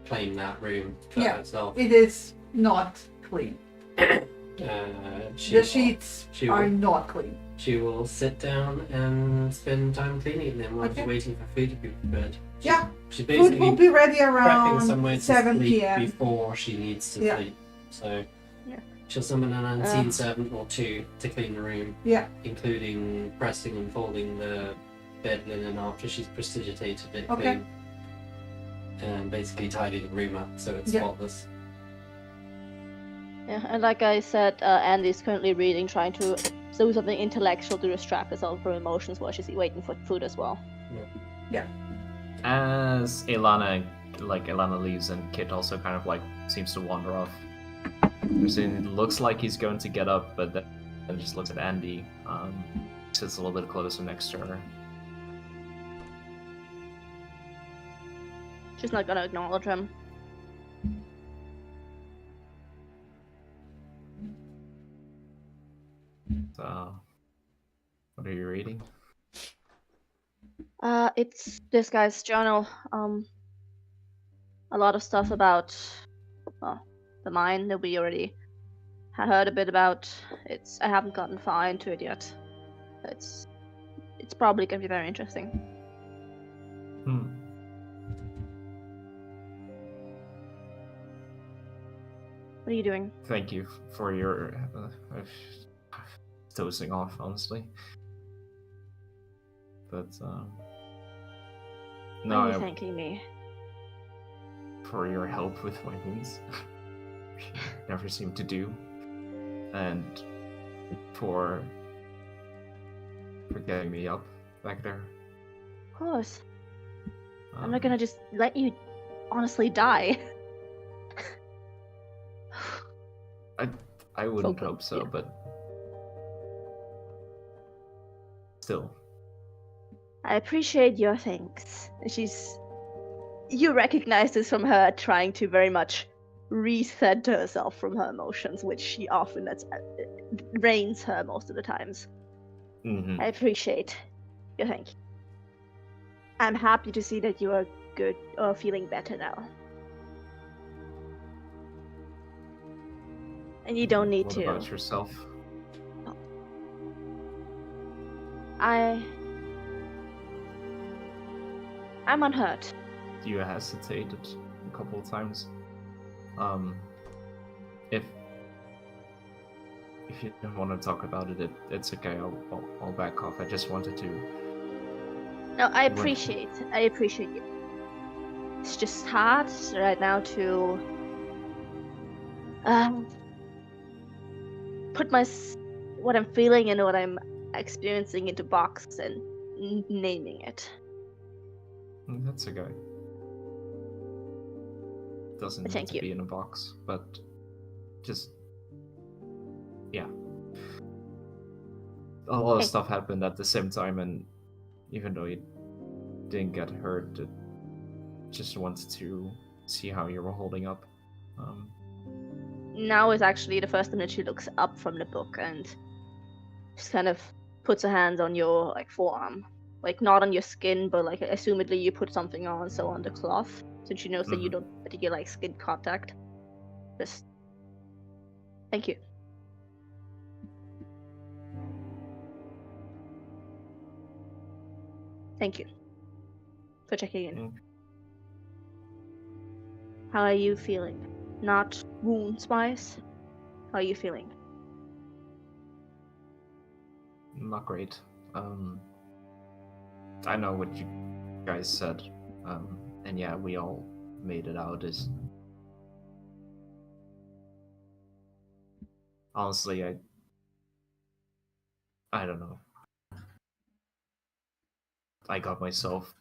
claim that room for Yeah. herself. It is not clean. The sheets are will, not clean. she will sit down and spend time cleaning them while she's waiting for food to be prepared. Yeah. She's Food basically will be ready prepping somewhere around to 7 sleep p.m. before she needs to Yeah. sleep. So Yeah. she'll summon an unseen servant or two to clean the room. Yeah. Including pressing and folding the bed linen after she's prestidigitated it Okay. clean. And basically tidy the room up so it's Yeah. spotless. Yeah, and like I said, Andy's currently reading, trying to do something intellectual to distract herself from emotions while she's waiting for food as well. As Ilana leaves and Kit also kind of like seems to wander off. It looks like he's going to get up, but then just looks at Andy. Sits a little bit closer next to her. She's not gonna acknowledge him. So, what are you reading? It's this guy's journal. A lot of stuff about, well, the mine that we already heard a bit about. I haven't gotten far into it yet. It's probably gonna be very interesting. What are you doing? Thank you for your dozing off, honestly. But Why are you thanking me? For your help with my wounds. Never seem to do. And for getting me up back there. Of course. I'm not gonna just let you honestly die. I wouldn't Okay, hope so, yeah. but still. I appreciate your thanks. You recognize this from her trying to very much reset herself from her emotions, which she often reigns her most of the times. Mm-hmm. I appreciate your thank you. I'm happy to see that you are good or feeling better now. And you don't need to. What about yourself? I'm unhurt. You hesitated a couple of times. If you don't want to talk about it, it's okay. I'll back off. I just wanted to. No, I appreciate you. It's just hard right now to put what I'm feeling and what I'm experiencing into box and naming it. That's okay. Doesn't need to be in a box, but just yeah. A lot of stuff happened at the same time, and even though you didn't get hurt, just wanted to see how you were holding up. Now is actually the first time that she looks up from the book and just kind of puts her hands on your forearm, not on your skin, but assumedly you put something on, so on the cloth, since she knows that you don't particularly like skin contact. Just thank you. Thank you for checking in. How are you feeling? Not wounds-wise. How are you feeling? Not great. I know what you guys said, and yeah, we all made it out. Honestly, I don't know. I got myself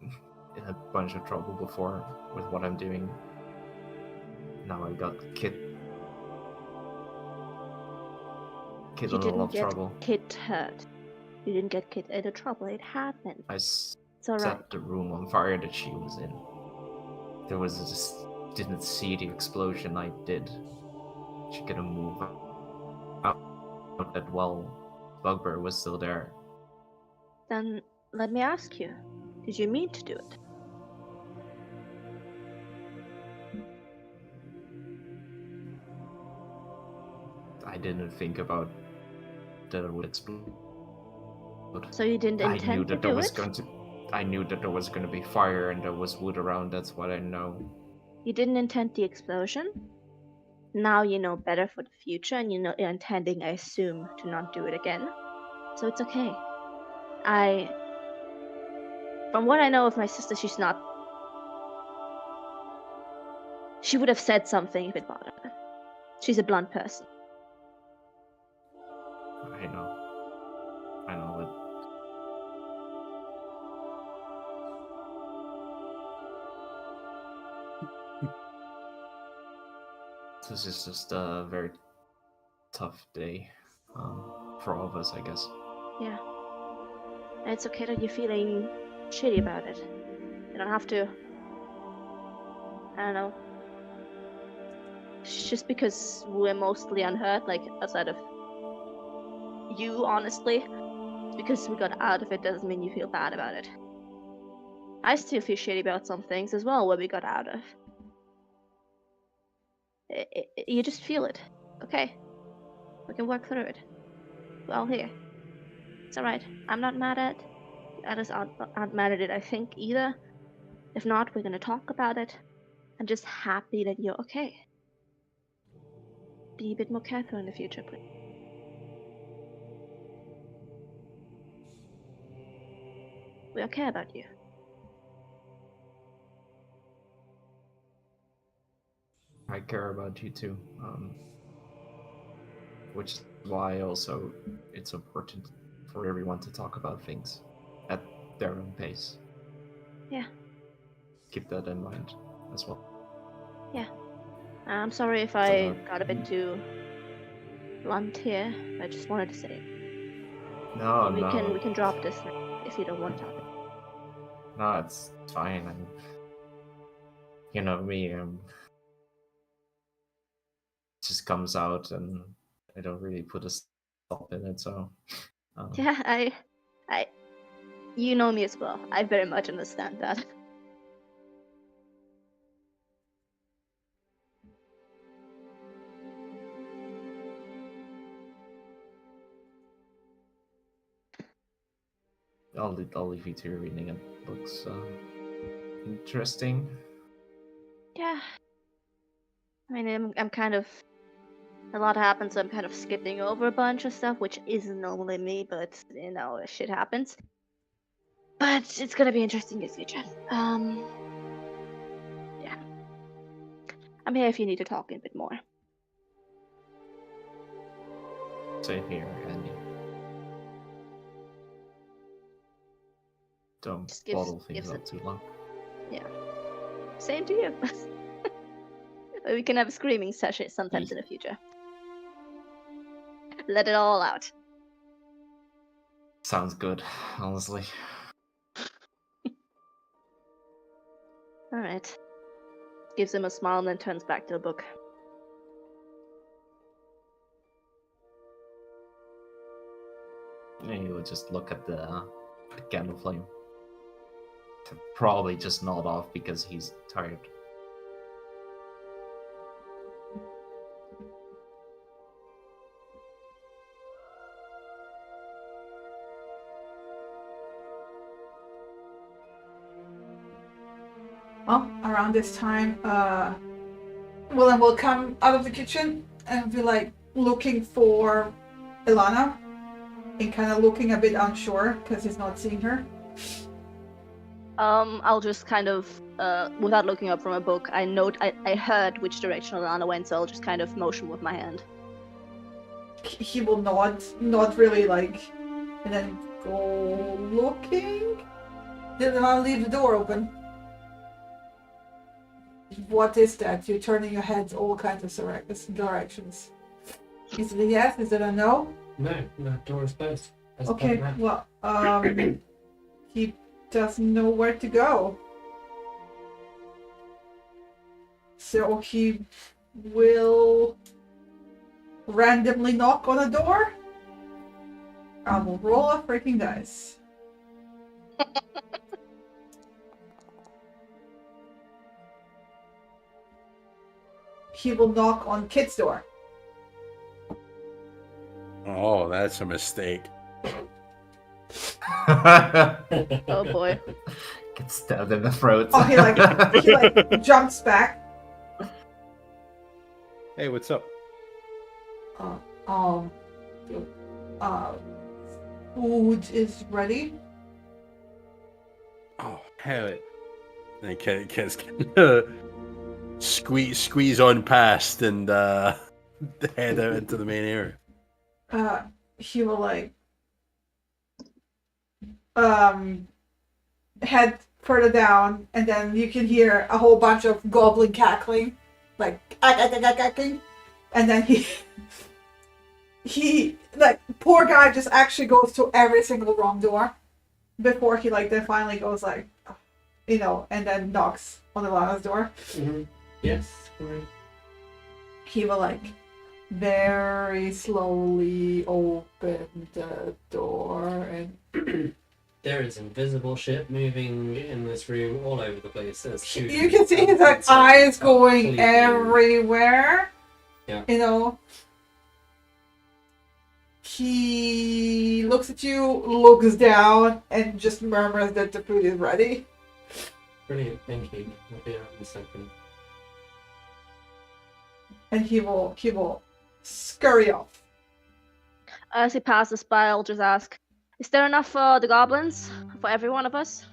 in a bunch of trouble before with what I'm doing. Now I got Kit in a lot of trouble. Kit hurt. You didn't get Kit into trouble. It happened. I It's alright. set the room on fire that she was in. There was just didn't see the explosion I did. She couldn't move out that well. Bugbear was still there. Then let me ask you, did you mean to do it? I didn't think about that it would explode. So you didn't intend to do it? I knew that there was going to be fire and there was wood around. That's what I know. You didn't intend the explosion? Now you know better for the future, and you're intending, I assume, to not do it again. So it's okay. From what I know of my sister, she's not. She would have said something if it bothered her. She's a blunt person. I know it. This is just a very tough day for all of us, I guess. Yeah. And it's okay that you're feeling shitty about it. You don't have to. I don't know. It's just because we're mostly unhurt, like outside of you, honestly. It's because we got out of it doesn't mean you feel bad about it. I still feel shitty about some things as well where we got out of. You just feel it. Okay. We can work through it. We're all here. It's alright. I'm not mad at it. The others aren't mad at it, I think, either. If not, we're gonna talk about it. I'm just happy that you're okay. Be a bit more careful in the future, please. We all care about you. I care about you too. Which is why also it's important for everyone to talk about things at their own pace. Yeah. Keep that in mind as well. Yeah. I'm sorry if I got a bit too blunt here. I just wanted to say it. No, we can drop this now if you don't want to talk about it. No, it's fine. You know me, it just comes out and I don't really put a stop in it, so yeah, I you know me as well. I very much understand that. I'll leave you to your reading. It looks interesting. Yeah. I mean, I'm kind of a lot happens, so I'm kind of skipping over a bunch of stuff, which isn't normally me, but you know, shit happens. But it's gonna be interesting in the future. Yeah. I'm here if you need to talk a bit more. Same here, Andy. Don't bottle things up too long. Yeah. Same to you. We can have a screaming session sometimes in the future. Let it all out. Sounds good, honestly. Alright. Gives him a smile and then turns back to the book. And he would just look at the candle flame. Probably just nod off because he's tired. Well, around this time, Willem will come out of the kitchen and be like looking for Ilana and kind of looking a bit unsure because he's not seeing her. I'll just kind of, without looking up from a book, I heard which direction Alana went, so I'll just kind of motion with my hand. He will not really like, and then go looking. Then I'll leave the door open. What is that? You're turning your head all kinds of directions. Is it a yes? Is it a no? No, the door is closed. That's Okay, bad. well, he doesn't know where to go. So he will randomly knock on a door. I will roll a freaking dice. He will knock on Kit's door. Oh, that's a mistake. Oh boy. Get stabbed in the throat. Oh, he like jumps back. Hey, what's up? Food is ready. Oh, hell it. Then Kit's gonna squeeze on past and head out into the main area. He will like head further down, and then you can hear a whole bunch of goblin cackling, like cackling, and then he like poor guy just actually goes to every single wrong door before he like then finally goes like, you know, and then knocks on Ilana's door. Mm-hmm. Yes. Right. He will like very slowly open the door and there is invisible shit moving in this room all over the place. There's you can see his like, eyes going everywhere. Yeah. You know. He looks at you, looks down, and just murmurs that the food is ready. Brilliant, thank you. I'll be out in a second. And he will scurry off. As he passes by, I'll just ask, is there enough for the goblins? For every one of us?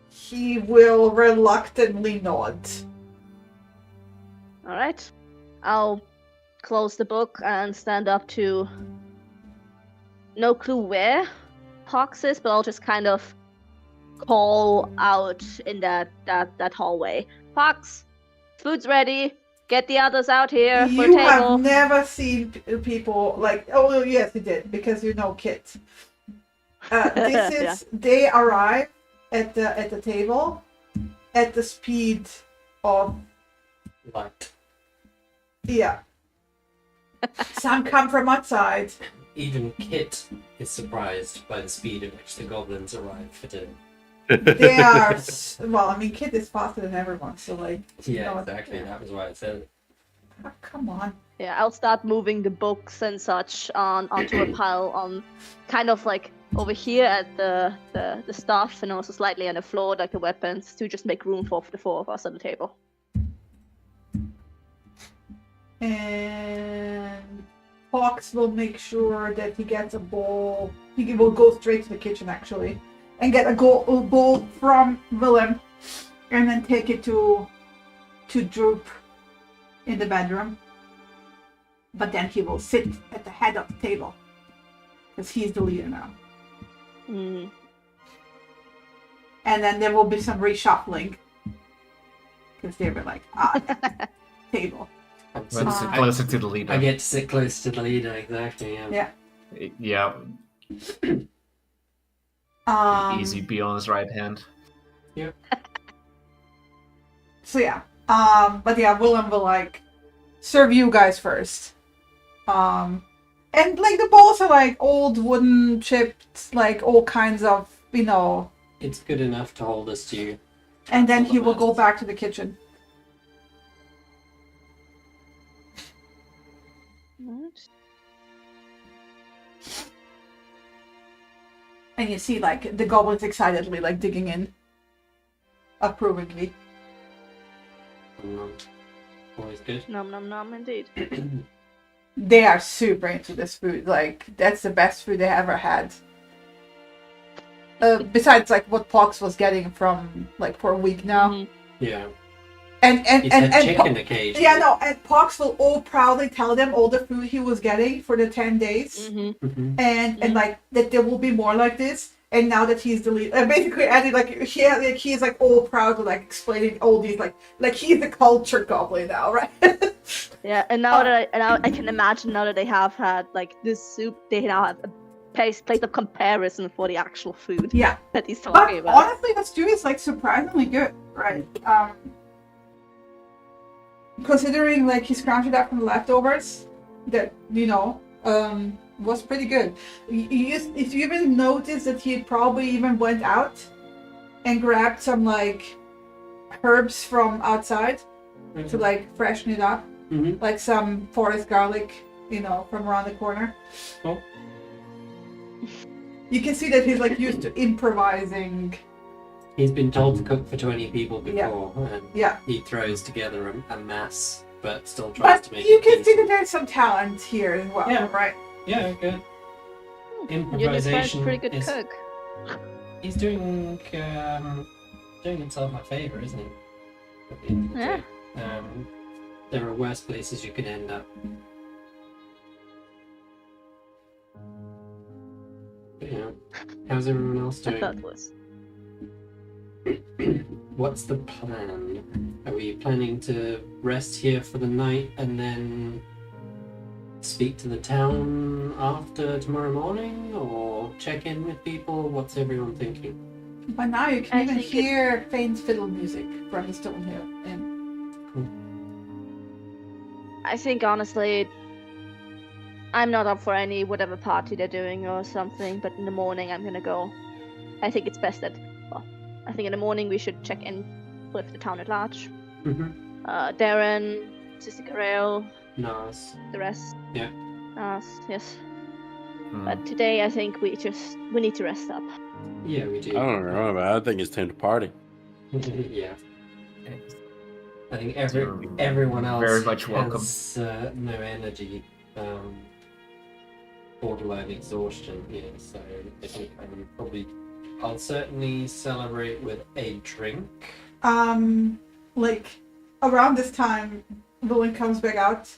He will reluctantly nod. Alright. I'll close the book and stand up to no clue where Pox is, but I'll just kind of call out in that hallway. Pox, food's ready. Get the others out here for a You table. have never seen people like. Oh yes, you did because you know kids. This is Yeah. They arrive at the table at the speed of Light. yeah. Some come from outside. Even Kit is surprised by the speed at which the goblins arrive for dinner. They are well. I mean, Kid is faster than everyone, so like. Yeah, no, exactly. yeah. That was why I said it. Oh, come on. Yeah, I'll start moving the books and such onto a pile on kind of like over here at the stuff and also slightly on the floor, like the weapons, to just make room for the four of us at the table. And Fox will make sure that he gets a bowl. He will go straight to the kitchen actually, and get a bowl from Willem, and then take it to Droop in the bedroom. But then he will sit at the head of the table because he's the leader now. Mm. And then there will be some reshuffling because they were like, table. Let's sit closer to the leader. I get to sit close to the leader, exactly. Yeah. Yeah. Yeah. Easy, be on his right hand. Yep. So yeah. But yeah, Willem will like serve you guys first. And like the bowls are like old wooden chipped, like all kinds of, you know. It's good enough to hold us to. And then he will go back to the kitchen. And you see like the goblins excitedly like digging in. Approvingly. Always good. Nom nom nom, indeed. They are super into this food. Like, that's the best food they ever had. Besides, like, what Pox was getting from, like, for a week now. Mm-hmm. Yeah. And chicken occasionally. Yeah, no, and Pox will all proudly tell them all the food he was getting for the 10 days. Mm-hmm. And like, that there will be more like this. And now that he's the lead, basically Eddie, like, he's like all proud to like explaining all these, like he's the culture goblin now, right? Yeah, and now I can imagine now that they have had like this soup, they now have a place of comparison for the actual food. Yeah, that he's talking about. Honestly, the stew is like surprisingly good, right? Considering like he scrounged it up from the leftovers, that was pretty good. If you even noticed that he probably even went out and grabbed some like herbs from outside to like freshen it up, like some forest garlic, from around the corner. Oh. You can see that he's like used to improvising. He's been told to cook for 20 people before, Yeah. and he throws together a mass, but still tries to make it you can see decent. that there's some talent here as well, Yeah. right? Yeah, good. Your this guy's a Improvisation pretty good is... cook. He's doing himself a favor, isn't he? At the end of the Yeah. day. There are worse places you could end up. But, how's everyone else I doing? thought it was. What's the plan? Are we planning to rest here for the night and then speak to the town after tomorrow morning, or check in with people? What's everyone thinking? By now you can I even think hear faint fiddle music from the stone hill. And I think honestly, I'm not up for any whatever party they're doing or something. But in the morning, I'm gonna go. I think it's best that. Well, I think in the morning we should check in with the town at large. Darren, Sister Carell, Nice. the rest. Yeah. Yes. But today I think we need to rest up. Yeah, we do. I don't know, but I think it's time to party. Yeah. I think everyone else very much welcome. has no energy, borderline exhaustion here, so I think I'll certainly celebrate with a drink. like around this time, Lewin comes back out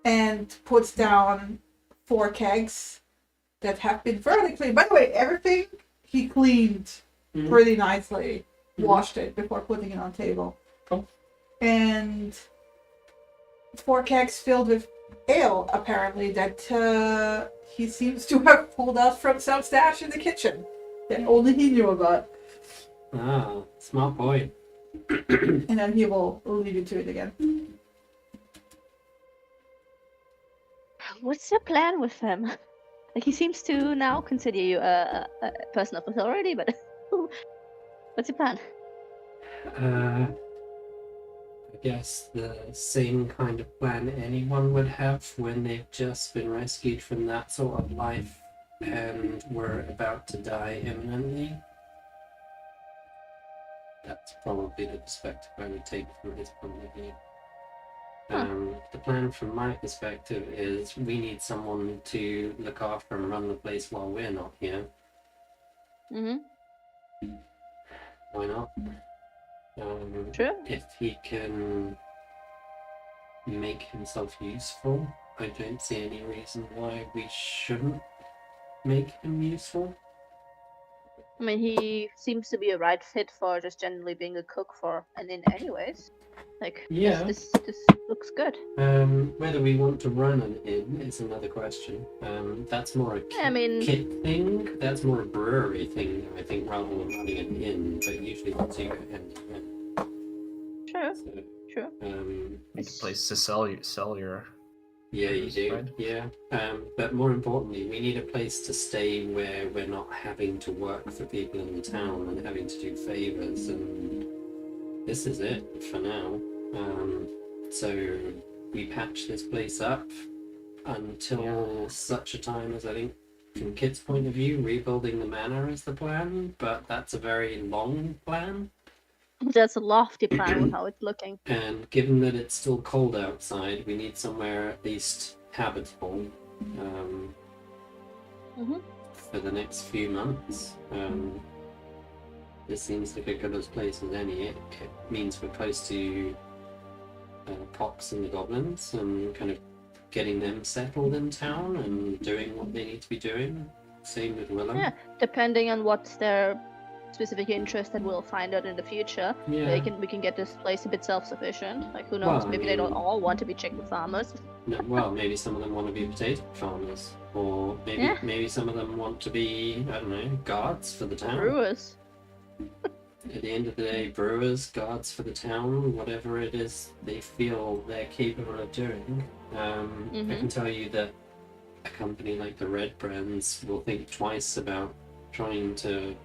and puts down 4 kegs that have been thoroughly cleaned. By the way, everything he cleaned pretty nicely, washed it before putting it on table. Cool. And 4 kegs filled with ale, apparently, that he seems to have pulled out from some stash in the kitchen that only he knew about. Ah, smart boy. And then he will leave you to it again. What's your plan with him? Like he seems to now consider you a person of authority, but what's your plan? I guess the same kind of plan anyone would have when they've just been rescued from that sort of life and were about to die imminently. That's probably the perspective I would take from his point of view. The plan from my perspective is we need someone to look after and run the place while we're not here. Why not? Sure. If he can make himself useful, I don't see any reason why we shouldn't make him useful. I mean, he seems to be a right fit for just generally being a cook for an inn anyways. Like, Yeah. this looks good. Whether we want to run an inn is another question. That's more a kit thing. That's more a brewery thing, I think, rather than running an inn. But usually the two go hand in hand. Sure. So, Sure. It's a place to sell your. Yeah, you do. Right. Yeah. But more importantly, we need a place to stay where we're not having to work for people in the town and having to do favors. And this is it for now. So we patch this place up until such a time as, I think, from Kit's point of view, rebuilding the manor is the plan. But that's a very long plan. That's a lofty plan with how it's looking. And given that it's still cold outside, we need somewhere at least habitable for the next few months. This seems like a good as place as any. It means we're close to Pox and the goblins and kind of getting them settled in town and doing what they need to be doing. Same with Willow. Yeah, depending on what's their specific interest, that we'll find out in the future. Yeah. We can get this place a bit self-sufficient. Like, who knows? Well, maybe they don't all want to be chicken farmers. No, well, maybe some of them want to be potato farmers, or maybe some of them want to be, I don't know, guards for the town. Brewers. At the end of the day, brewers, guards for the town, whatever it is they feel they're capable of doing. I can tell you that a company like the Red Brands will think twice about trying to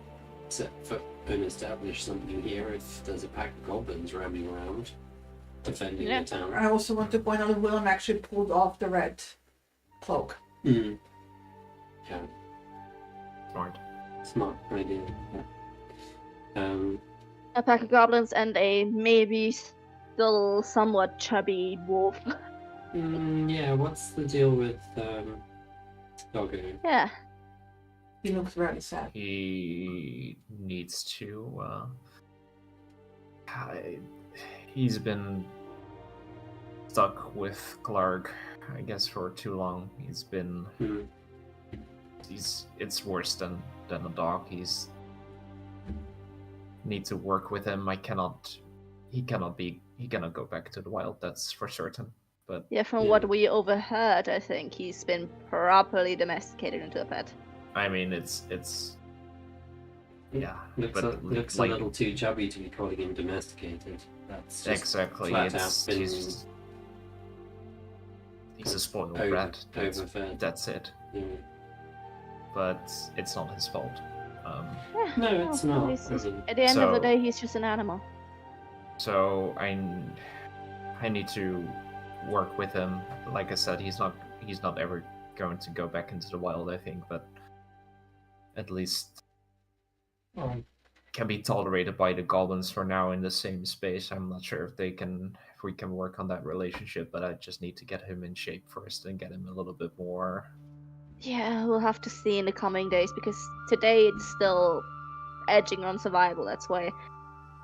set foot and establish something here if there's a pack of goblins roaming around defending the town. I also want to point out that Willem actually pulled off the red cloak. Yeah. Smart idea. A pack of goblins and a maybe still somewhat chubby wolf. Yeah, what's the deal with Doggo? Yeah. He looks very sad. He needs to. He's been stuck with Clark, I guess, for too long. He's been. It's worse than a dog. Need to work with him. He cannot go back to the wild, that's for certain. But from what we overheard, I think he's been properly domesticated into a pet. I mean, it's looks like, a little too chubby to be calling him domesticated. That's just exactly. flat out been He's a spoiled brat. Overfed. That's it. Yeah. But it's not his fault. No, it's not. At the end of the day, he's just an animal. So I need to work with him. Like I said, he's not ever going to go back into the wild, I think, but at least can be tolerated by the goblins for now in the same space. I'm not sure if we can work on that relationship, but I just need to get him in shape first and get him a little bit more. Yeah, we'll have to see in the coming days, because today it's still edging on survival. That's why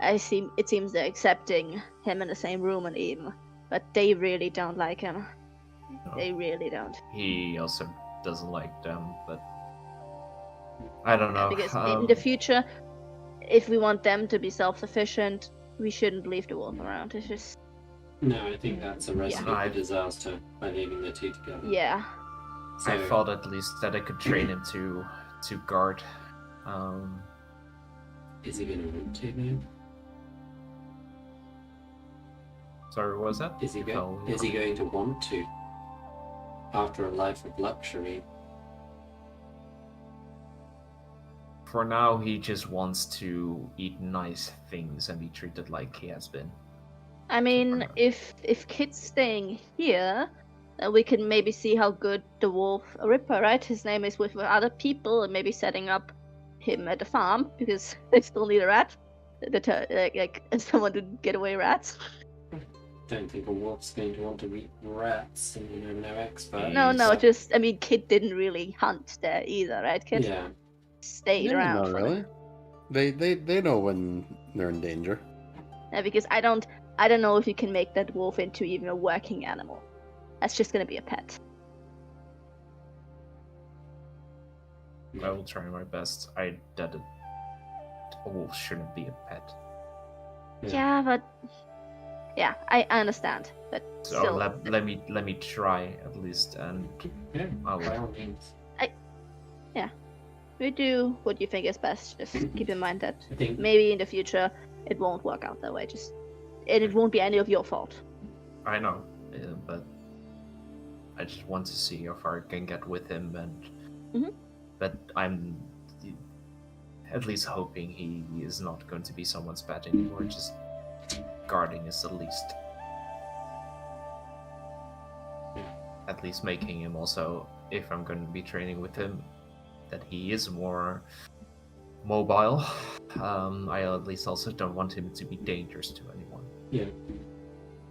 it seems they're accepting him in the same room and eating, but they really don't like him. No. They really don't. He also doesn't like them, but I don't know. Because in the future, if we want them to be self-sufficient, we shouldn't leave the wolf around. It's just... No, I think that's a recipe for disaster by leaving the two together. Yeah. So, I thought at least that I could train him to guard. Is he going to want to now? Sorry, what was that? Is he going to want to? After a life of luxury. For now, he just wants to eat nice things and be treated like he has been. I mean, if Kit's staying here, we can maybe see how good the wolf Ripper, right? His name is with other people, and maybe setting up him at the farm, because they still need a rat. Like someone to get away rats. Don't think a wolf's going to want to eat rats, and I'm no expert. No, just, I mean, Kit didn't really hunt there either, right, Kit? Yeah. Stayed around. Not really. They know when they're in danger. Yeah, because I don't know if you can make that wolf into even a working animal. That's just gonna be a pet. I will try my best. A wolf shouldn't be a pet. Yeah, but yeah, I understand. But so still, let me try at least, and by all means. We do what you think is best. Just keep in mind that I think maybe in the future it won't work out that way. And it won't be any of your fault. I know, but I just want to see how far I can get with him, and but I'm at least hoping he is not going to be someone's pet anymore. Just guarding is the least. At least making him also, if I'm going to be training with him, that he is more mobile. I at least also don't want him to be dangerous to anyone. Yeah.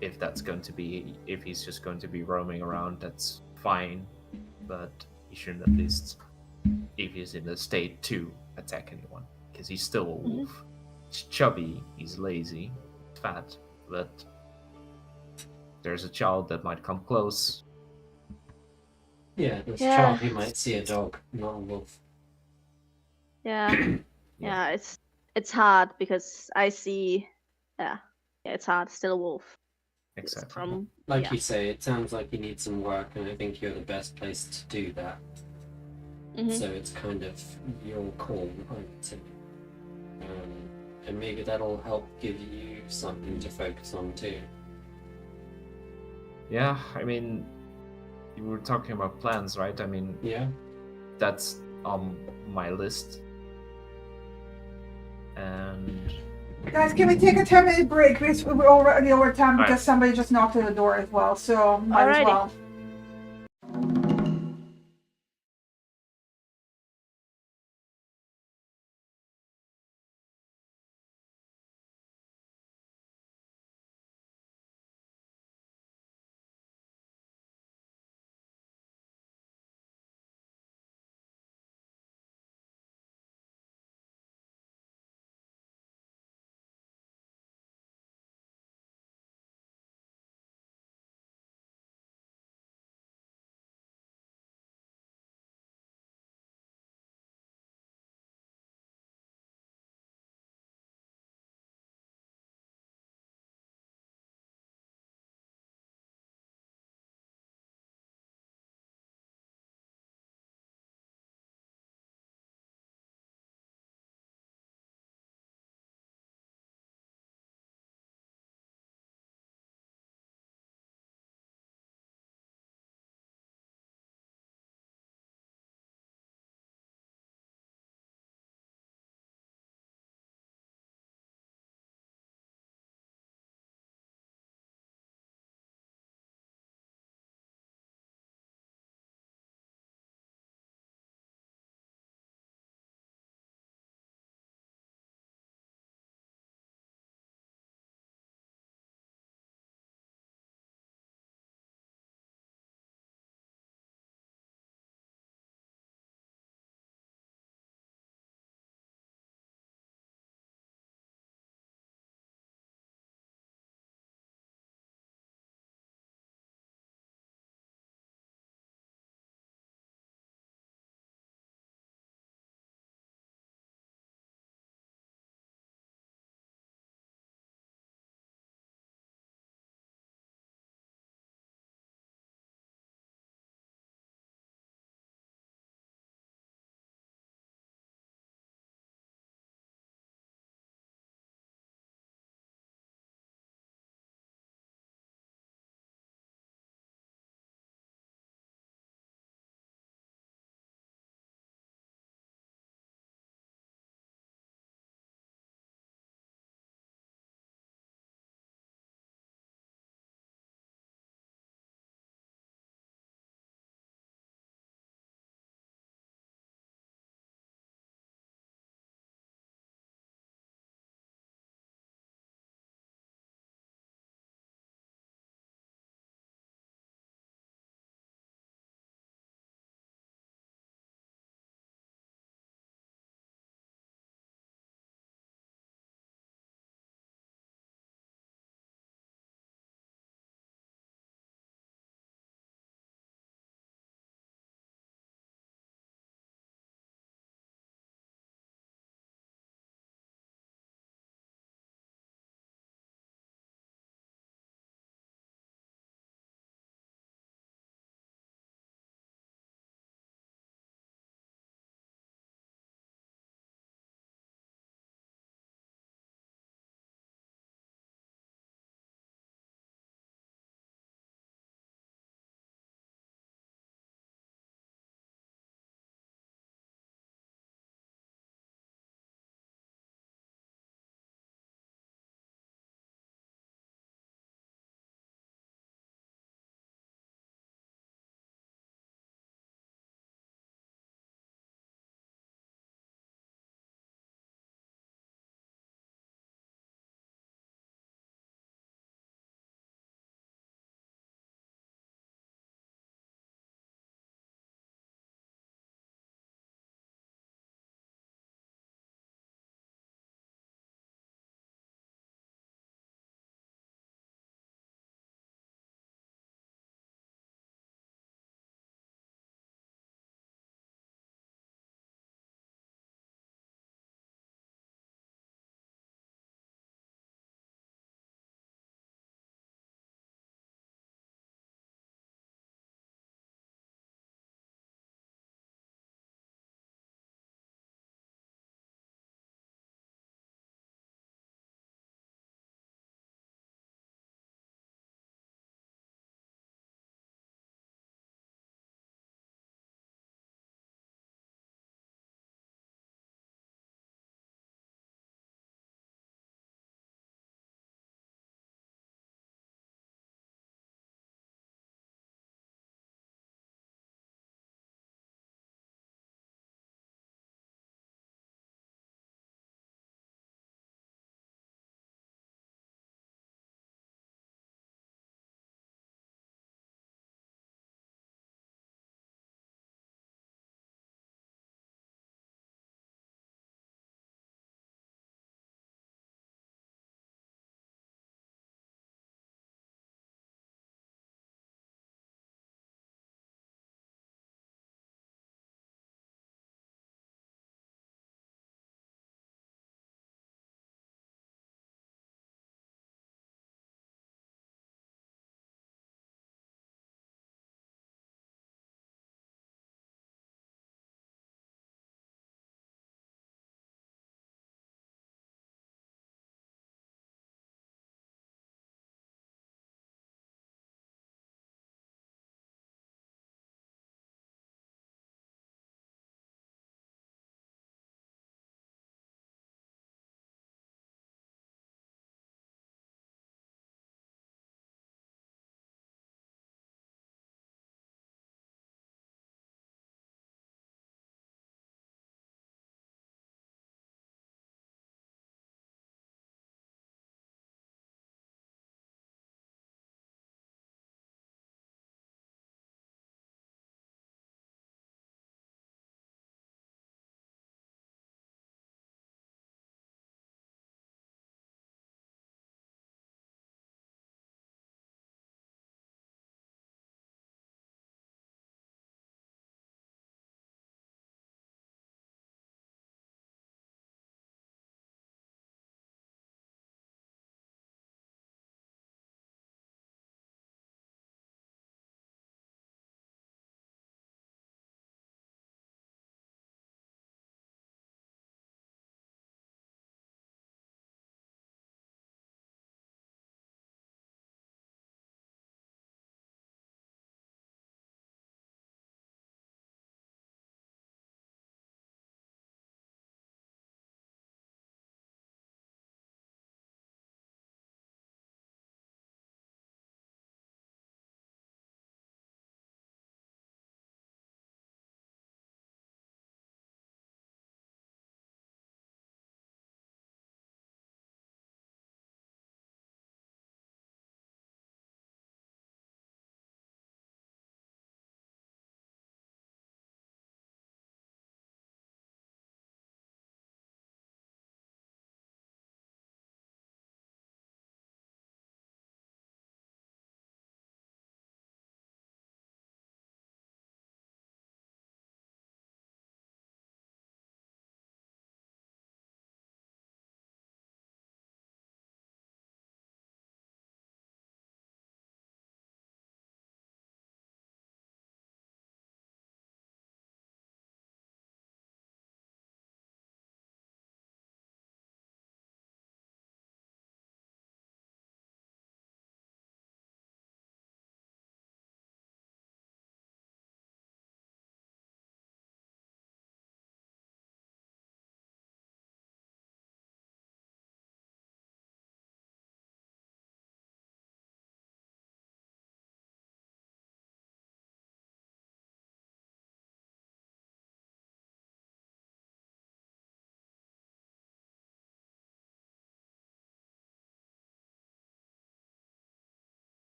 If he's just going to be roaming around, that's fine. But he shouldn't at least, if he's in a state to attack anyone, because he's still a wolf. He's chubby, he's lazy, he's fat, but there's a child that might come close. Yeah, there's a child who might see a dog, not a wolf. Yeah. Yeah, it's hard because I see. Yeah, it's hard. Still a wolf. Exactly. Like you say, it sounds like you need some work, and I think you're the best place to do that. So it's kind of your call, I would say. And maybe that'll help give you something to focus on too. Yeah, I mean, you were talking about plans, right? I mean, yeah, that's on my list. And guys, can we take a 10-minute break? We're already over time because right. somebody just knocked at the door as well, so might as well.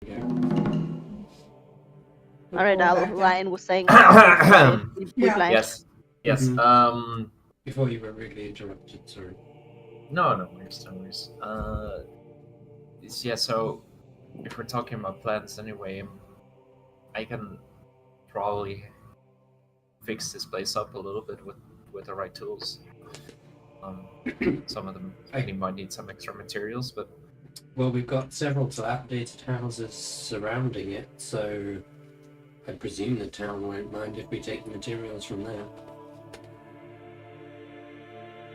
Yeah. All right, Before now that, Ryan was saying we Yeah. blind. Yes. Yes. Mhm. Before you were rudely interrupted, sorry. No worries, no worries. Yeah. So, if we're talking about plans anyway, I can probably fix this place up a little bit with the right tools. Some of them might need some extra materials, but Well, we've got several dilapidated houses surrounding it, so I presume the town won't mind if we take the materials from there.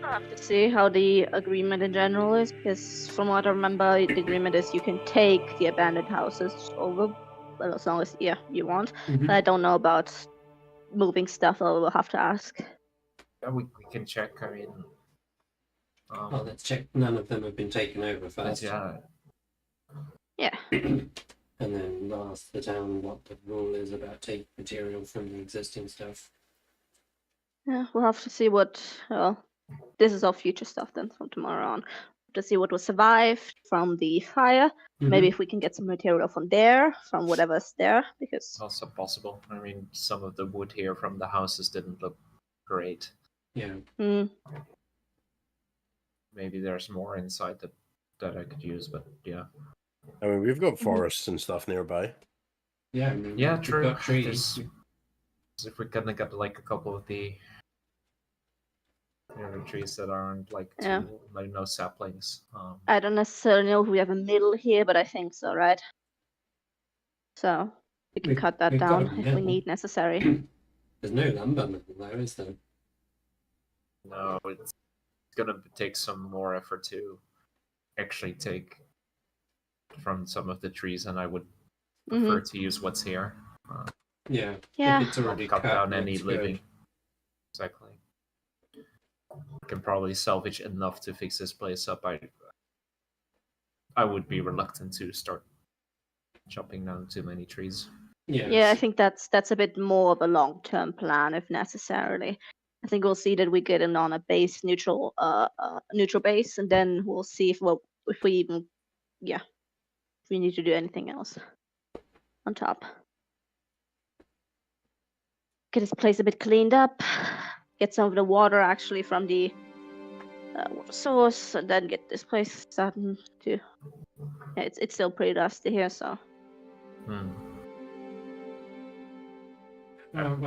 I'll have to see how the agreement in general is, because from what I remember, the agreement is you can take the abandoned houses over, well, as long as you want. Mm-hmm. But I don't know about moving stuff. I'll have to ask. yeah, we can check. I mean, Well, let's check none of them have been taken over but first. yeah, Yeah. And then we'll ask the town what the rule is about taking material from the existing stuff. Yeah, we'll have to see what. Well, this is all future stuff then from tomorrow on. To see what was survived from the fire. Mm-hmm. Maybe if we can get some material from there, from whatever's there, because it's also possible. I mean, some of the wood here from the houses didn't look great. Yeah. Maybe there's more inside that I could use, but yeah. I mean, we've got forests and stuff nearby. Yeah, I mean, Yeah, we've true. got trees. If we can get like a couple of the trees that aren't like too, like no saplings. I don't necessarily know if we have a middle here, but I think so, right? So we can cut that we've got down a if we mill. need necessary. There's no lumber mill though, is there? No, it's gonna take some more effort to actually take from some of the trees, and I would prefer to use what's here. Yeah. Yeah. If it's already cut down looks any good. living. Exactly. I can probably salvage enough to fix this place up. I would be reluctant to start chopping down too many trees. Yeah. Yeah, I think that's a bit more of a long-term plan, if necessarily. I think we'll see that we get in on a base neutral base, and then we'll see if we even if we need to do anything else on top. Get this place a bit cleaned up, get some of the water actually from the water source, and then get this place starting to. Yeah, it's still pretty dusty here, so. Well,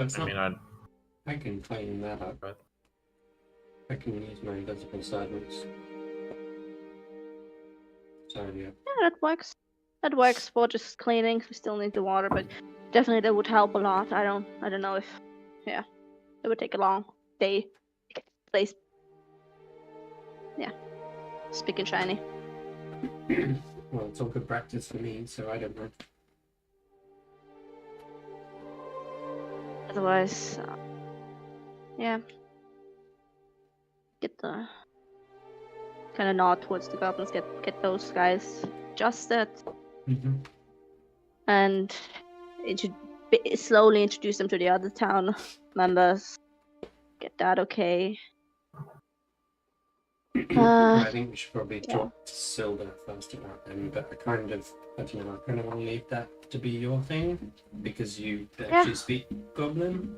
it's I not- mean, I can clean that up. Right. I can use my invisible silence. So yeah. Yeah, that works. That works for just cleaning. We still need the water, but definitely that would help a lot. I don't know if it would take a long day to get the place spick and shiny. Well, it's all good practice for me, so I don't know. Otherwise, get the kind of nod towards the goblins. Get those guys adjusted, and slowly introduce them to the other town members. Get that okay. I think we should probably talk to Silda first about them, but I kind of want to leave that to be your thing, because you actually speak Goblin.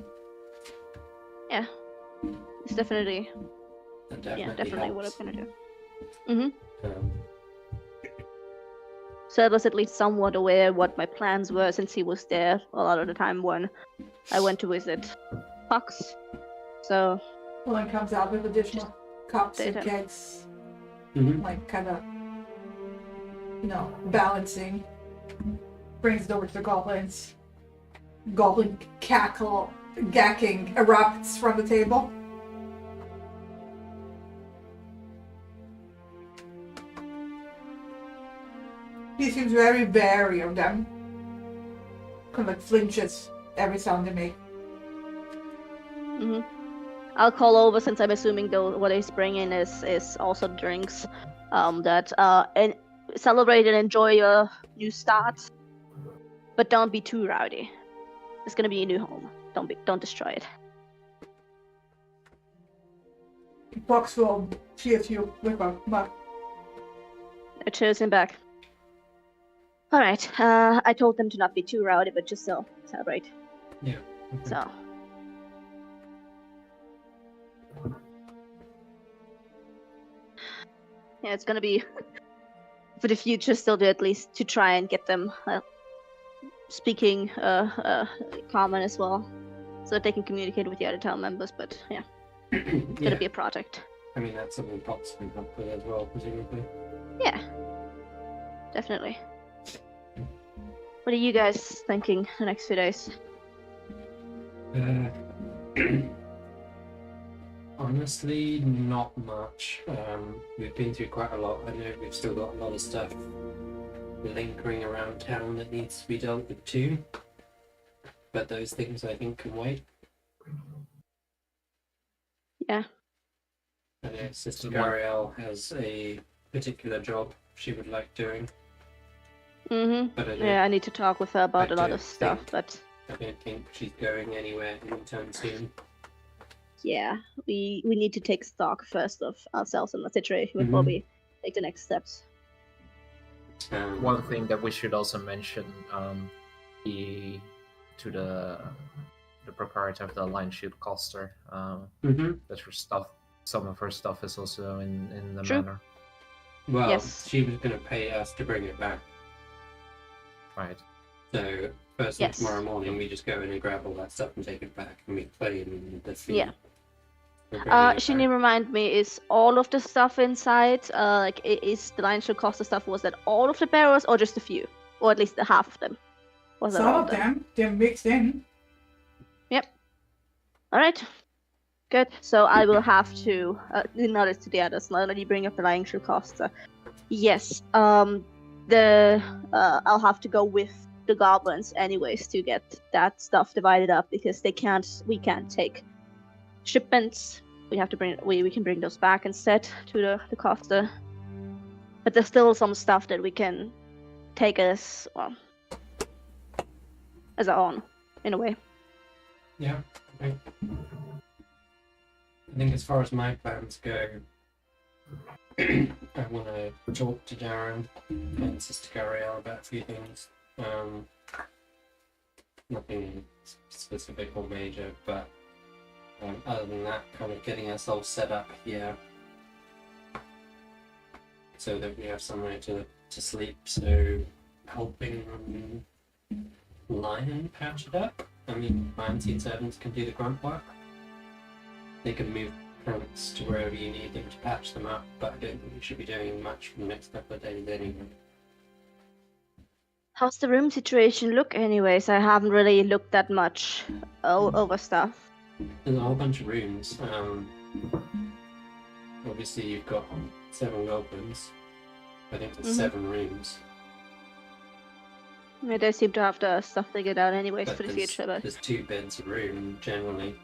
Yeah, it's definitely Definitely what I'm helps. gonna do. Um, So I was at least somewhat aware what my plans were, since he was there a lot of the time when I went to visit Fox. So Well, it comes out with additional cups and Data. kegs, mhm. like kind of, balancing. Brings it over to the goblins. Goblin gacking erupts from the table. He seems very wary of them. Kind of like flinches every sound they make. I'll call over, since I'm assuming what he's bringing is also drinks. And celebrate and enjoy your new start, but don't be too rowdy. It's gonna be a new home. Don't destroy it. Box will cheers you with a mug. I chose him back. All right. I told them to not be too rowdy, but just still celebrate. Yeah. Okay. So. Yeah, it's gonna be for the future still to at least to try and get them speaking common as well, so that they can communicate with the other town members. But yeah, it's gonna be a project. I mean, that's something Pops can help with as well, presumably. Yeah, definitely. What are you guys thinking the next few days? Honestly, not much. We've been through quite a lot. I know we've still got a lot of stuff lingering around town that needs to be dealt with too. But those things I think can wait. Yeah. I know Sister Gariel has a particular job she would like doing. Mm-hmm. But I need to talk with her about a lot of stuff, but I don't think she's going anywhere anytime soon. yeah, we need to take stock first of ourselves and the situation before we take the next steps. One thing that we should also mention, to the proprietor of the Lion Shield Coster, that her stuff, some of her stuff is also in the manor. Well, yes. She was going to pay us to bring it back. Right. So first thing tomorrow morning, we just go in and grab all that stuff and take it back, and we claim the fee. Yeah. Shini, remind me, is all of the stuff inside, is the Lion Shield Coster stuff, was that all of the barrels or just a few? Or at least half of them? Was some of them, they're mixed in. Yep. Alright. Good. So I will have to, notice to the others, now that you bring up the Lion Shield Coster. Yes, I'll have to go with the goblins anyways to get that stuff divided up, because we can't take shipments. We have to we can bring those back instead to the Costa. But there's still some stuff that we can take as our own, in a way. Yeah. Okay. I think as far as my plans go, I want to talk to Darren and Sister Gariel about a few things. Nothing specific or major, but other than that, kind of getting ourselves set up here so that we have somewhere to sleep. So helping Lion patch it up. I mean, my unseen servants can do the grunt work. They can move trunks to wherever you need them to patch them up, but I don't think we should be doing much for the next couple of days anyway. How's the room situation look anyways? I haven't really looked that much over stuff. There's a whole bunch of rooms. Obviously you've got 7 goblins. I think there's 7 rooms. Yeah, they seem to have the stuff figured out anyways But for the future, but... There's 2 beds a room, generally.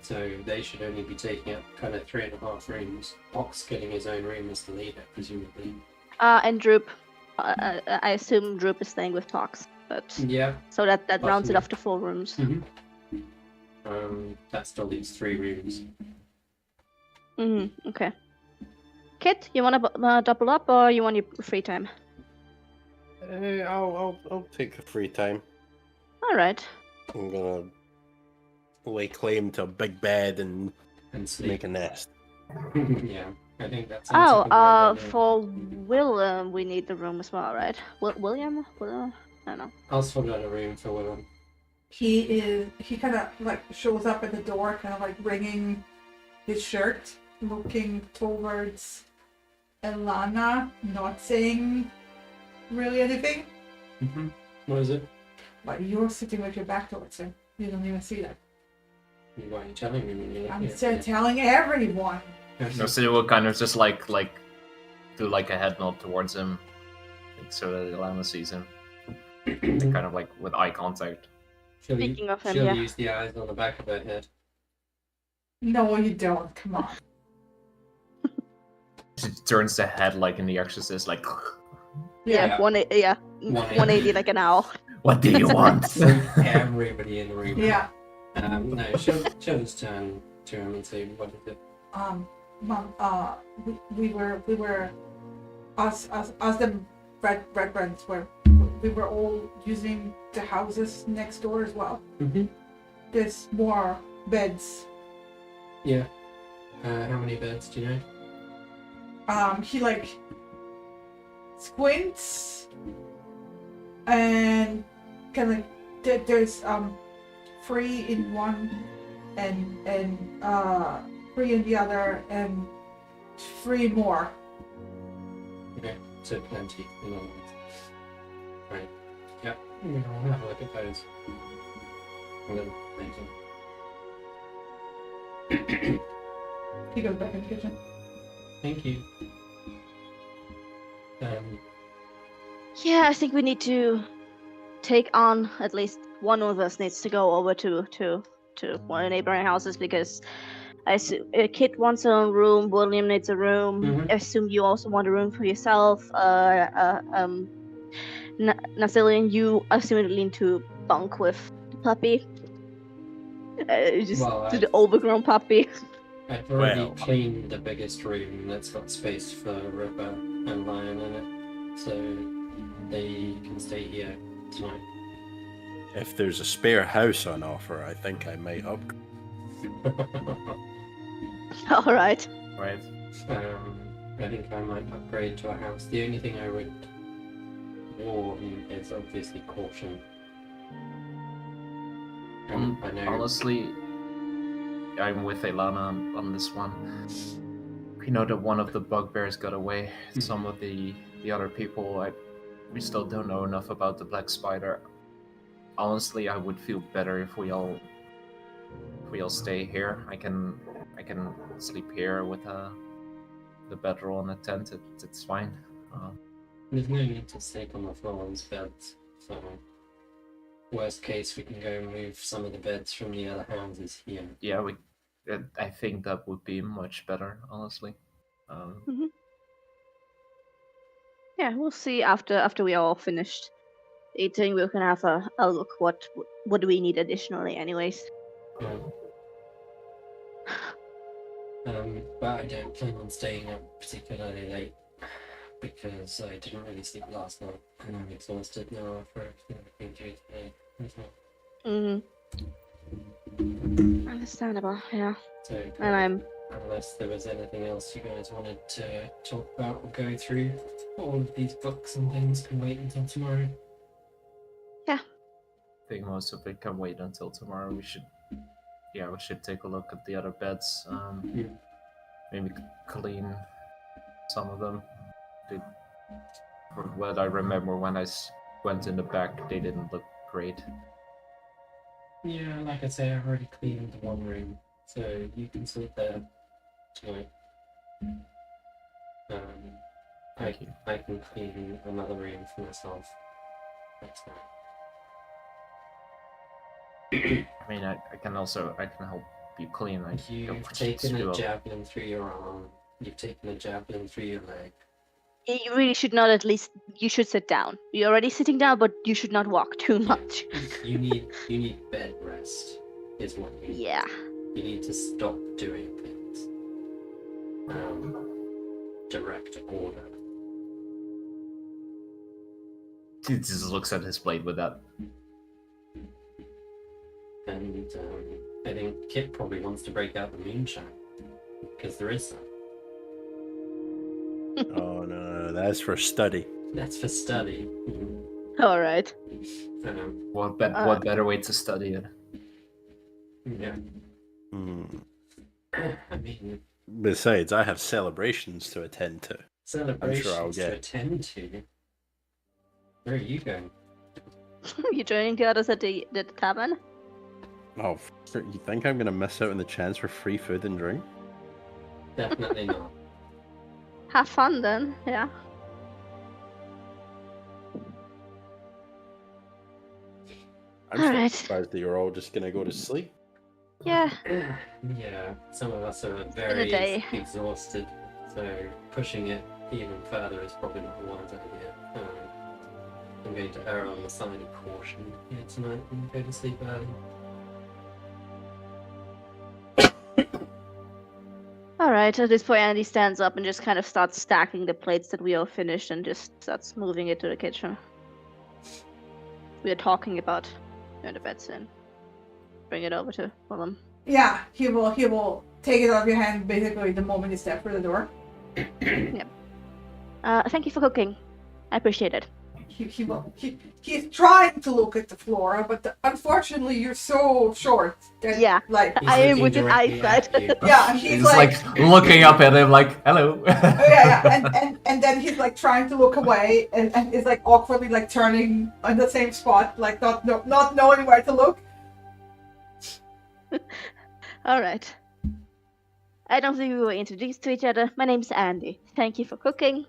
So they should only be taking up kind of 3.5 rooms. Ox getting his own room as the leader, presumably. And Droop. I assume Droop is staying with Tox, but... Yeah. So that rounds it off to 4 rooms. That still leaves 3 rooms. Okay. Kit, you want to double up, or you want your free time? I'll take the free time. All right. I'm gonna lay claim to a big bed and sleep. Make a nest. Yeah, I think that's. For Will, we need the room as well, right? William? I don't know. I'll sort out a room for Willem. He kind of like shows up at the door, kind of like wringing his shirt, looking towards Elana, not saying really anything. What is it? But you're sitting with your back towards him. You don't even see that. Why are you telling me when you're I'm telling everyone. No, so we'll kind of just like do like a head nod towards him, so that Elana sees him. And kind of like with eye contact. Speaking of him, she'll use the eyes on the back of her head. No, you don't. Come on. She turns the head like in The Exorcist, like. Yeah. 180 like an owl. What do you want? Everybody in the room. Yeah. No, she'll just turn to him and say, "What is it?" Mom, we were us the red rents where we were all using the houses next door as well. Mm-hmm. There's more beds. Yeah. How many beds do you know? He like squints and kind of there's 3 in one and 3 in the other and 3 more. Okay, so plenty. Right. Yep. I'll have a look at those. And then later. He goes back in the kitchen. Thank you. Yeah, I think we need to take on, at least one of us needs to go over to one of the neighboring houses, because I assume Kit wants her own room, William needs a room. Mhm. I assume you also want a room for yourself. Nasilian, you assumedly need to bunk with the puppy. To the overgrown puppy. I've already Well. cleaned the biggest room that's got space for Ripper and Lion in it, so they can stay here tonight. If there's a spare house on offer, I think I might upgrade. All right. Right. I think I might upgrade to a house. The only thing I would warn is obviously caution. I know. Honestly, I'm with Elana on this one. We know that one of the bugbears got away. Some of the other people, we still don't know enough about the black spider. Honestly, I would feel better if we all stay here. I can sleep here with the bedroll and a tent. It's fine. There's no need to sleep on the floor on beds, so worst case we can go and move some of the beds from the other houses here. Yeah, I think that would be much better, honestly. Yeah, we'll see after we are all finished eating. We can have a look what do we need additionally, anyways. Yeah. But I don't plan on staying up particularly late because I didn't really sleep last night and I'm exhausted now after everything I've been through today. Understandable, yeah. So, And unless there was anything else you guys wanted to talk about or go through, all of these books and things can wait until tomorrow. I think most of it can wait until tomorrow. We should take a look at the other beds. Maybe clean some of them. From what I remember when I went in the back, they didn't look great. Yeah, like I say, I've already cleaned one room, so you can sleep there tonight. Thank you. I can clean another room for myself next night. I mean, I can help you clean. You've taken a javelin through your arm. You've taken a javelin through your leg. you really should not, at least you should sit down. You're already sitting down, but you should not walk too much. You need bed rest, is what you need. Yeah. You need to stop doing things. Direct order. He just looks at his blade with that. And I think Kit probably wants to break out the moonshine, because there is some. Oh no, that's for study. That's for study. All right. What better way to study it? Yeah. I mean, Besides, I have celebrations to attend to. celebrations to attend to. Where are you going? You joining the others at the tavern? Oh, you think I'm gonna miss out on the chance for free food and drink? Definitely not. Have fun then, yeah. I'm still Alright. surprised that you're all just gonna go to sleep. Yeah. Yeah, some of us are been a very day. exhausted, so pushing it even further is probably not a wise idea. I'm going to err on the side of caution here tonight and go to sleep early. Alright, at this point Andy stands up and just kind of starts stacking the plates that we all finished and just starts moving it to the kitchen. We are talking about the bed soon. Bring it over to Willem. Yeah, he will take it out of your hand basically the moment you step through the door. Yep. Thank you for cooking. I appreciate it. He's trying to look at the floor, but unfortunately you're so short that like I am with his eyesight. Yeah, he's like looking up at him like, hello. and then he's like trying to look away and is like awkwardly like turning on the same spot, like not knowing where to look. Alright. I don't think we were introduced to each other. My name's Andy. Thank you for cooking.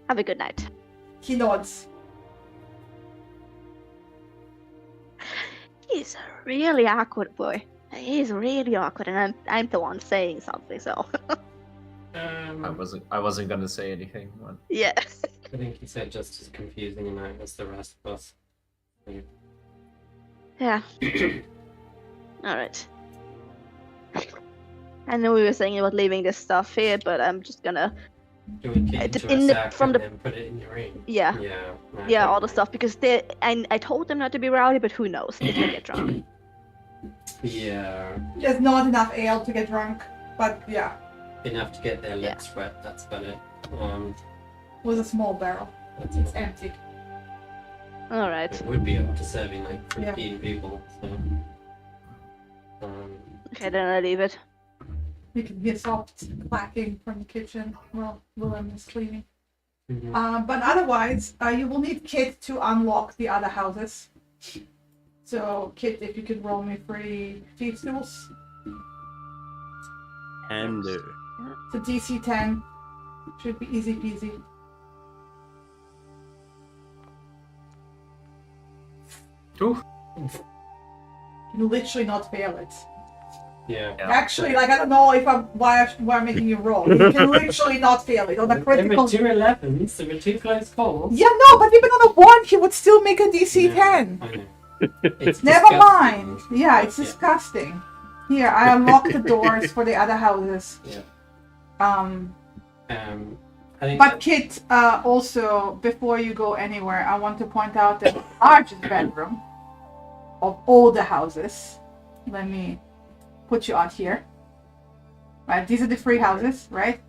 Have a good night. He nods. He's a really awkward boy. He's really awkward, and I'm the one saying something. So. I wasn't gonna say anything. But... Yeah. I think he said just as confusing a night as the rest of us. Yeah. All right. I know we were saying about leaving this stuff here, but I'm just gonna. Do we get into a sack and then put it in your ring? Yeah. Yeah, all the stuff because I told them not to be rowdy, but who knows? They can get drunk. Yeah. There's not enough ale to get drunk, but yeah. Enough to get their lips wet. That's about it. With a small barrel. It's empty. All right. It would be up to serving like 15 people. So. Okay, then I leave it. You can hear soft clacking from the kitchen while Willem is cleaning. Mm-hmm. But otherwise, you will need Kit to unlock the other houses. So, Kit, if you could roll me 3 thieves' tools. Can do. So DC 10 should be easy peasy. Ooh. You literally not fail it. Yeah. Actually, like I don't know if why I'm making you roll. You can literally not fail it on a critical. There were 2 11s. There were 2 close calls. Yeah, no, but even on a 1, he would still make a DC 10. I know. It's Never disgusting. mind. Yeah, it's disgusting. Here, I unlock the doors for the other houses. Yeah. I think But Kit, also before you go anywhere, I want to point out that the largest bedroom of all the houses. Let me put you out here. Right, these are the 3 houses, right?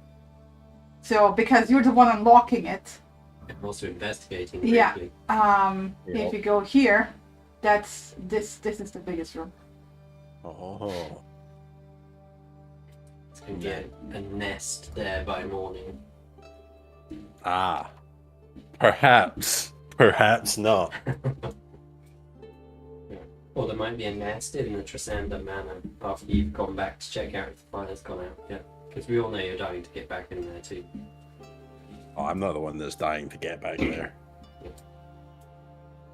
So because you're the one unlocking it. I'm also investigating. Yeah. Briefly. If you go here, that's this is the biggest room. Oh. It's gonna be a nest there by morning. Ah. Perhaps. Perhaps not. Or there might be a nest in the Trisanda Manor after you've gone back to check out if the fire's gone out. Yeah, because we all know you're dying to get back in there too. Oh, I'm not the one that's dying to get back there.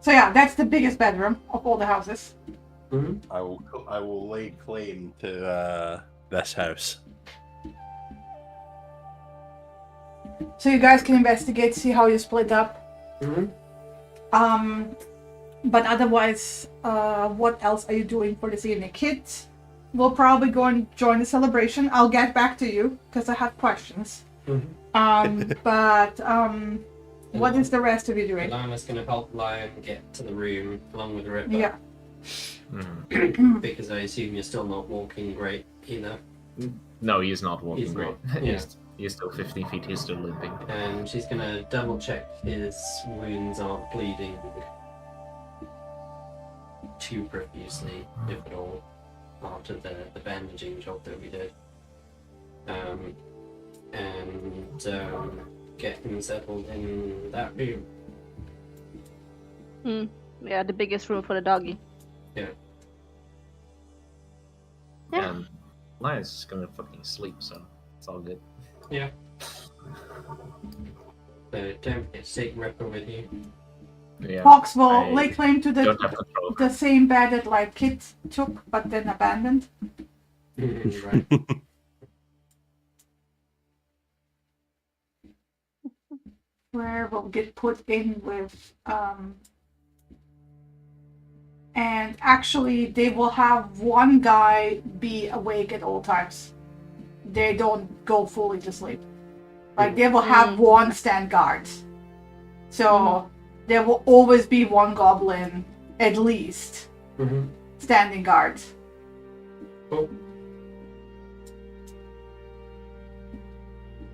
So yeah, that's the biggest bedroom of all the houses. Mm-hmm. I will lay claim to this house. So you guys can investigate, see how you split up. Mm-hmm. But otherwise, what else are you doing for this evening? Kit will probably go and join the celebration. I'll get back to you because I have questions. Mm-hmm. What is the rest of you doing? Lana's gonna help Lion get to the room along with Ripper. Yeah. Because I assume you're still not walking great either. No, he's not walking He's great. not, yeah. He's still 15 feet, he's still limping. And she's gonna double check his wounds aren't bleeding too profusely, if at all, after the bandaging job that we did. And get him settled in that room. Yeah, the biggest room for the doggy. Yeah. Yeah. And Lion's just gonna fucking sleep, so it's all good. Yeah. So don't forget to take Ripper with you. Yeah, Fox will I lay claim to don't have control. the same bed that like Kit took, but then abandoned. Right. Where will get put in with and actually they will have one guy be awake at all times. they don't go fully to sleep. Like they will have one stand guard. So there will always be one goblin at least standing guard. Cool.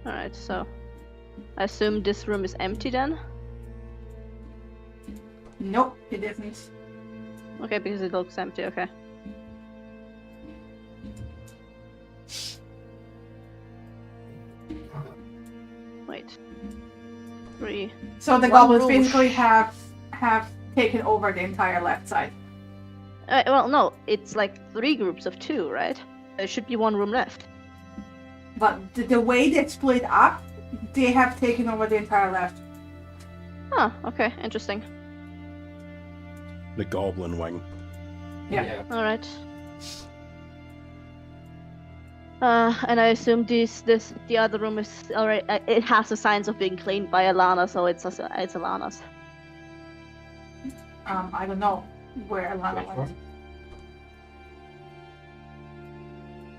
Alright, so I assume this room is empty then? Nope, it isn't. Okay, because it looks empty, okay. Wait. 3. So the One goblins room. basically have taken over the entire left side. Well, no, it's like 3 groups of 2, right? There should be 1 room left. But the way they split up, they have taken over the entire left. Huh, okay, interesting. The goblin wing. Yeah. Alright. And I assume the other room is already. It has the signs of being cleaned by Alana, so it's Alana's. I don't know where Alana Which went. one?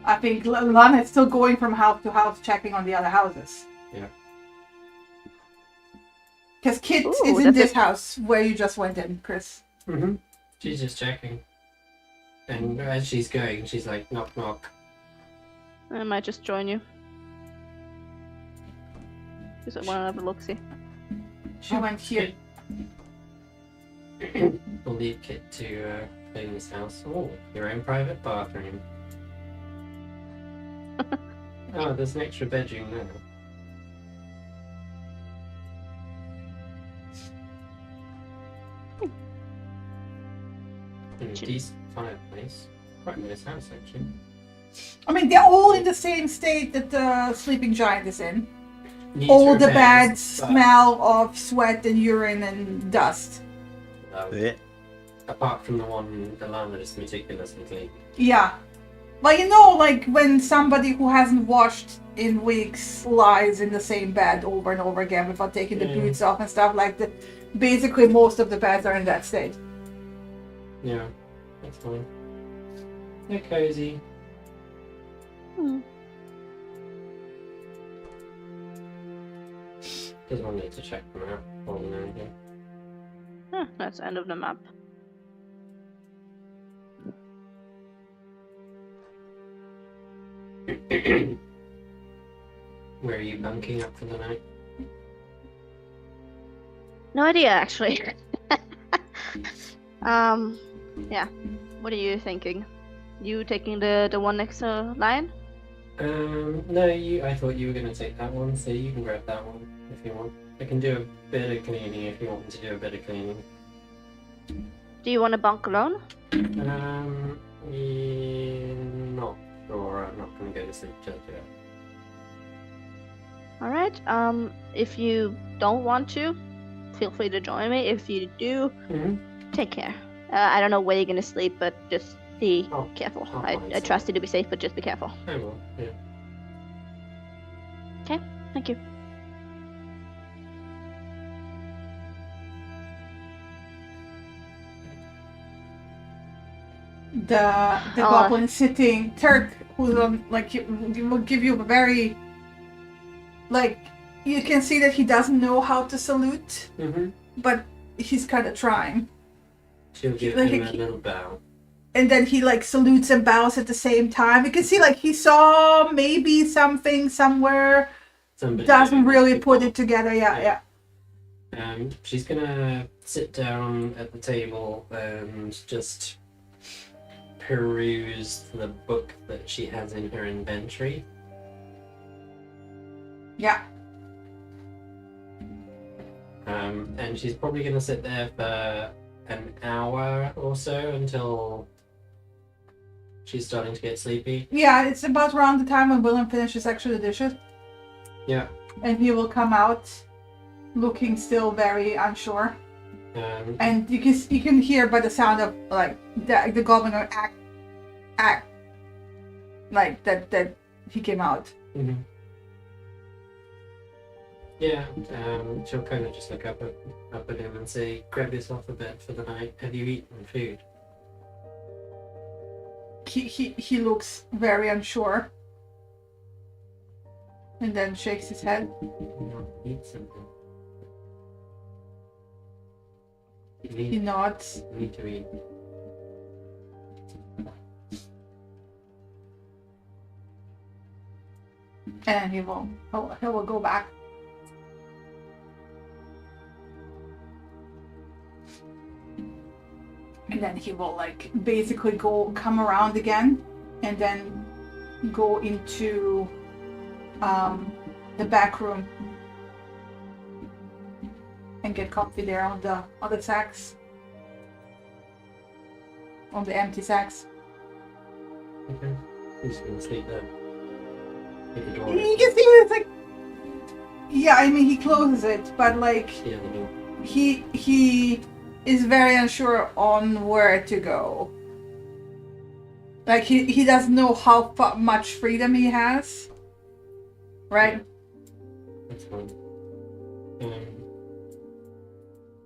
I think Alana is still going from house to house checking on the other houses. Yeah. Because Kit Ooh, is in that's this it. house where you just went in, Chris. She's just checking. And as she's going, she's like, knock, knock. I might just join you. Because I want to have a look-see. She went here. We'll leave Kit to clean this house. Oh, your own private bathroom. Oh, there's an extra bedroom there. And a decent fireplace. Quite a nice house, actually. I mean, they're all in the same state that the sleeping giant is in. Needs All the bad repairs, but, smell of sweat and urine and dust. Yeah. apart from the one Alana just meticulously clean. Yeah. But you know, like when somebody who hasn't washed in weeks lies in the same bed over and over again without taking the boots off and stuff like that. Basically, most of the beds are in that state. Yeah, that's fine. They're cozy. Just wanted to check them out more than anything. That's the end of the map. Where are you bunking up for the night? No idea, actually. Yeah. What are you thinking? You taking the one next to Lion? No, I thought you were going to take that one, so you can grab that one if you want. I can do a bit of cleaning if you want me to do a bit of cleaning. Do you want to bunk alone? Yeah, not sure. I'm not going to go to sleep just yet. Alright, if you don't want to, feel free to join me. If you do, take care. I don't know where you're gonna sleep, but just be careful. I'll I find trust you to be safe, but just be careful. I will, yeah. Okay, thank you. The goblin sitting Turk, who's on like he will give you a very like you can see that he doesn't know how to salute, but he's kind of trying. She'll give Like, him a little bow. And then he like salutes and bows at the same time. You can see like he saw maybe something somewhere, Somebody doesn't doing really this put before. it together. Yeah. She's gonna sit down at the table and just peruse the book that she has in her inventory. Yeah. And she's probably gonna sit there for an hour or so until she's starting to get sleepy. Yeah, it's about around the time when William finishes actually the dishes. Yeah. And he will come out looking still very unsure. And you can hear by the sound of like the goblin going act like that he came out. Yeah, she'll kind of just look up at him and say, "Grab yourself a bed for the night. Have you eaten food?" He looks very unsure. And then shakes his head. Eat something. He nods. You need to eat. And he will go back. And then he will like basically come around again and then go into the back room and get comfy there on the sacks. On the empty sacks. Okay. He's gonna sleep there. Hit the door. You can see it's like, yeah, I mean he closes it, but like Yeah, the door. he is very unsure on where to go. Like he doesn't know how much freedom he has, right? Yeah. That's fine.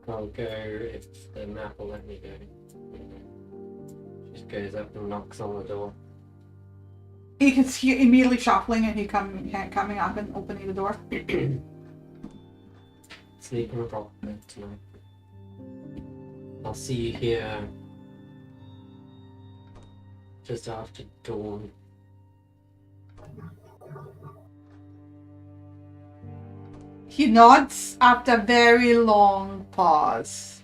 I'll go if the map will let me go. Just goes up and knocks on the door. You can see immediately shuffling and he coming up and opening the door. Sleep on a proper bed tonight. I'll see you here just after dawn. He nods after a very long pause.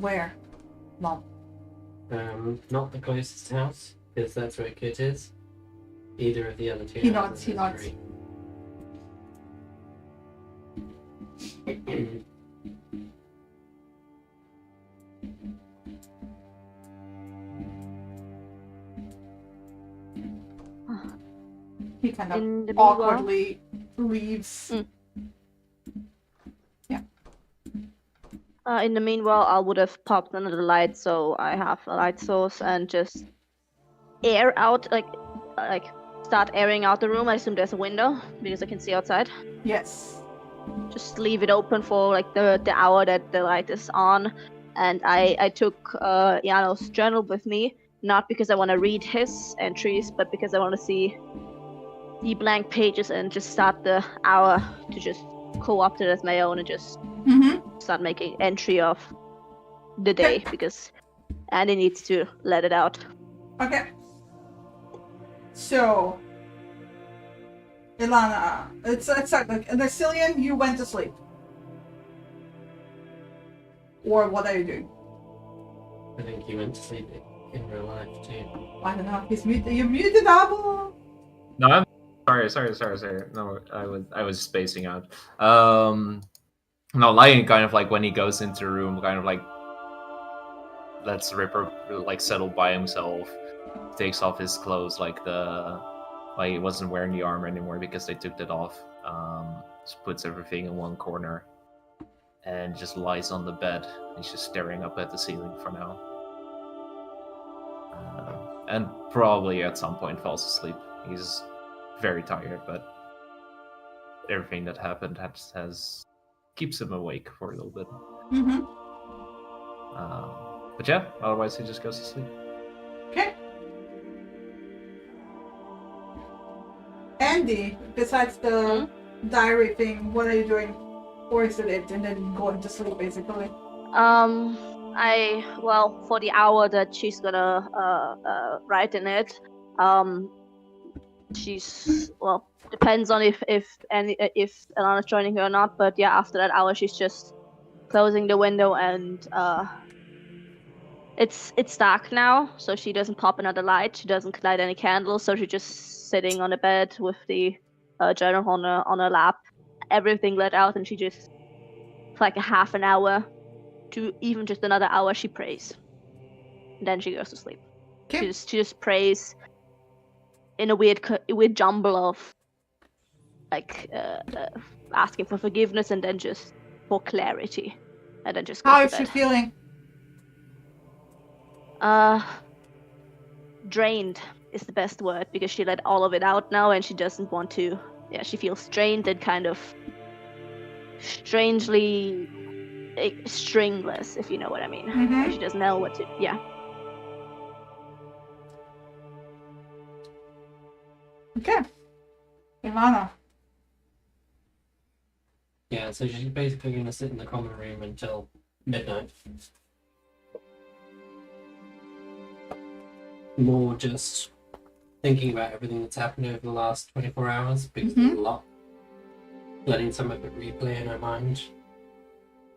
Where? Mom. Not the closest house, because that's where Kit is. Either of the other two He houses. nods, he nods. He kind of awkwardly leaves. Yeah. In the meanwhile, I would have popped another light, so I have a light source, and just air out, like start airing out the room. I assume there's a window because I can see outside. Yes. Just leave it open for like the hour that the light is on. And I took Jano's journal with me, not because I want to read his entries, but because I want to see the blank pages and just start the hour to just co-opt it as my own and just start making entry of the day, because Andy needs to let it out. Okay. So, Ilana, it's like Cillian, you went to sleep. Or what are you doing? I think he went to sleep in real life too. I don't know. He's muted. You muted, Abu. No, I'm sorry. No, I was spacing out. No, Lion kind of like when he goes into the room, kind of like lets Ripper like settle by himself, takes off his clothes, like he wasn't wearing the armor anymore because they took that off. Just puts everything in one corner and just lies on the bed. He's just staring up at the ceiling for now. And probably at some point falls asleep. He's very tired, but everything that happened has keeps him awake for a little bit. But yeah, otherwise he just goes to sleep. Okay. Andy, besides the diary thing, what are you doing? Or is it and then going to sleep basically? For the hour that she's gonna write in it, she's depends on if Alana's joining her or not, but yeah, after that hour she's just closing the window, and it's dark now, so she doesn't pop another light, she doesn't light any candles, so she's just sitting on the bed with the journal on her lap, everything let out, and she just for like a half an hour to even just another hour she prays, and then she goes to sleep. Okay. She just prays in a weird jumble of like asking for forgiveness and then just for clarity, and then just goes How to is she bed. feeling? Drained is the best word, because she let all of it out now and she doesn't want to. Yeah, she feels drained and kind of strangely stringless, if you know what I mean. She doesn't know what to. Yeah. Okay. Ivana. Yeah, so she's basically going to sit in the common room until midnight. More just thinking about everything that's happened over the last 24 hours, because there's a lot. Letting some of it replay in her mind.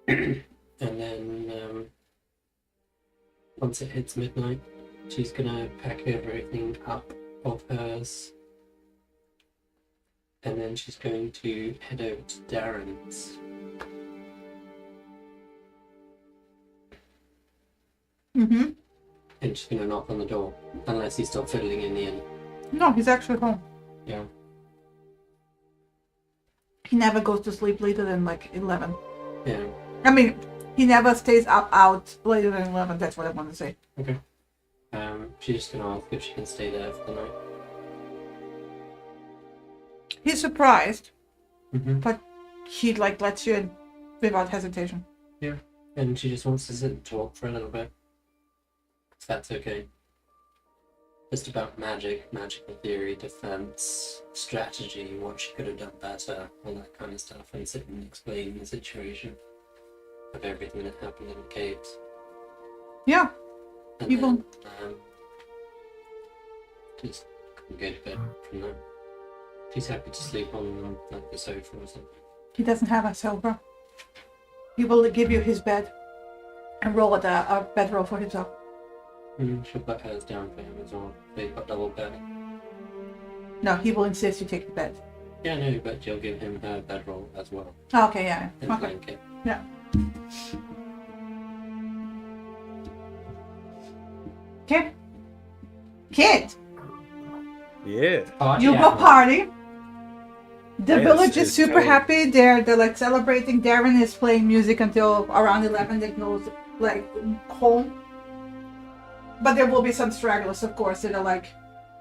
And then, once it hits midnight, she's going to pack everything up of hers. And then she's going to head over to Darren's. Mm-hmm. And she's going to knock on the door, unless he's still fiddling in the inn. No, he's actually home. Yeah. He never goes to sleep later than like 11. Yeah. I mean, he never stays up out later than 11. That's what I want to say. Okay. She's just going to ask if she can stay there for the night. He's surprised, Mm-hmm. but he like lets you in without hesitation. Yeah. And she just wants to sit and talk for a little bit. If that's okay. Just about magic, magical theory, defense, strategy, what she could have done better, all that kind of stuff, and sit and explain the situation of everything that happened in the caves. Yeah. And People- then, just go to bed from there. She's happy to sleep on like the sofa or something. He doesn't have a sofa. He will give you his bed and roll it a bedroll for himself. She'll put hers down for him as well. They've got double bed. No, he will insist you take the bed. Yeah, no, but she'll give him her bedroll as well. Okay, yeah. And Okay. blanket. Yeah. Okay. Kid, Yeah. Party you go animal. party. The Yes, village is it's super totally- happy. They're like celebrating. Darren is playing music until around 11. They goes like home. But there will be some stragglers, of course, that are like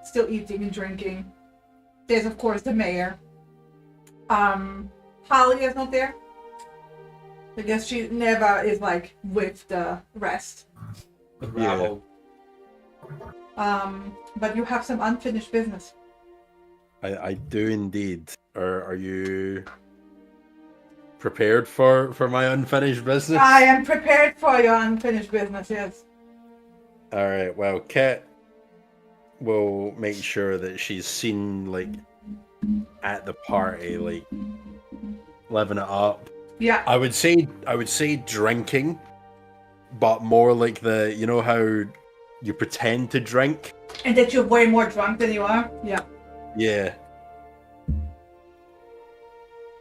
still eating and drinking. There's of course the mayor. Holly is not there. I guess she never is like with the rest. The Yeah. rabble. But you have some unfinished business. I do indeed. Are you prepared for my unfinished business? I am prepared for your unfinished business, yes. All right. Well, Kit will make sure that she's seen like at the party, like living it up. Yeah. I would say drinking, but more like the how you pretend to drink. And that you're way more drunk than you are? Yeah. Yeah.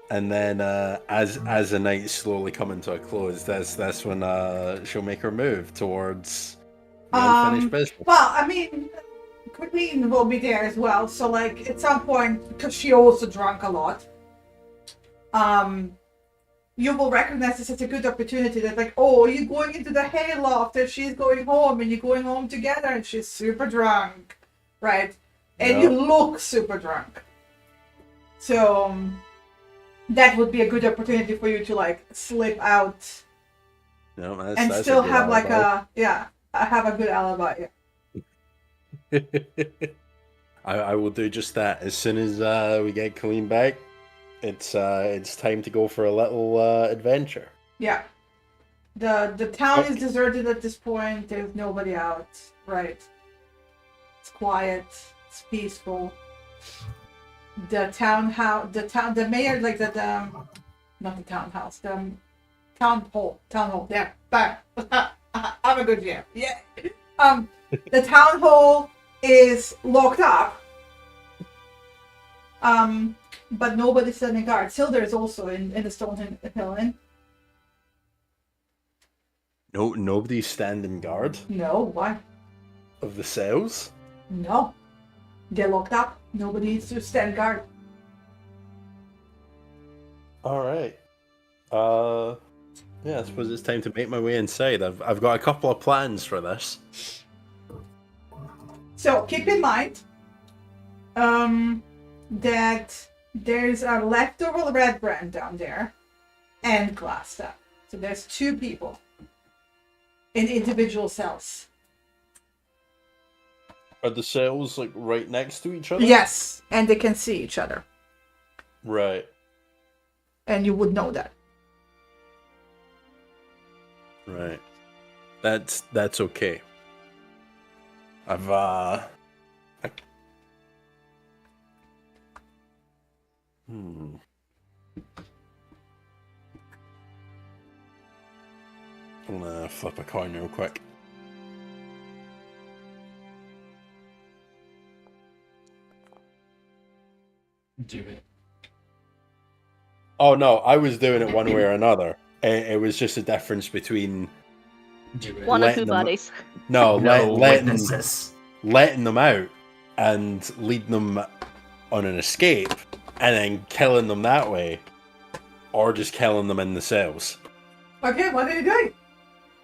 And then as the night's slowly coming to a close, that's when she'll make her move towards the unfinished business. Well, I mean, Queen will be there as well. So, like, at some point, because she also drank a lot, you will recognize this as a good opportunity. That, like, oh, you're going into the hayloft and she's going home and you're going home together and she's super drunk, right? And you look super drunk. So, that would be a good opportunity for you to, like, slip out No, and that's still a good have, like, alibi. I have a good alibi. Yeah. I will do just that as soon as we get Colleen back. It's time to go for a little adventure. Yeah. The town is deserted at this point. There's nobody out. Right. It's quiet. It's peaceful. The mayor, like not the townhouse, the town hall. There, back. I'm a good GM. Yeah. The town hall is locked up. But nobody's standing guard. Silder is also in the Stone Hill Inn. No, nobody's standing guard No, why? of the cells. No. They're locked up. Nobody needs to stand guard. All right. Yeah, I suppose it's time to make my way inside. I've got a couple of plans for this. So keep in mind that there's a leftover red brand down there and Glasta. So there's 2 people in individual cells. Are the cells like right next to each other? Yes, and they can see each other. Right. And you would know that. Right. That's okay. I've I'm gonna flip a coin real quick. Do it. Oh no, I was doing it one way or another. It was just a difference between Do it. One or letting two them- bodies. no, No letting witnesses. them out and leading them on an escape, and then killing them that way, or just killing them in the cells. Okay, what are you doing?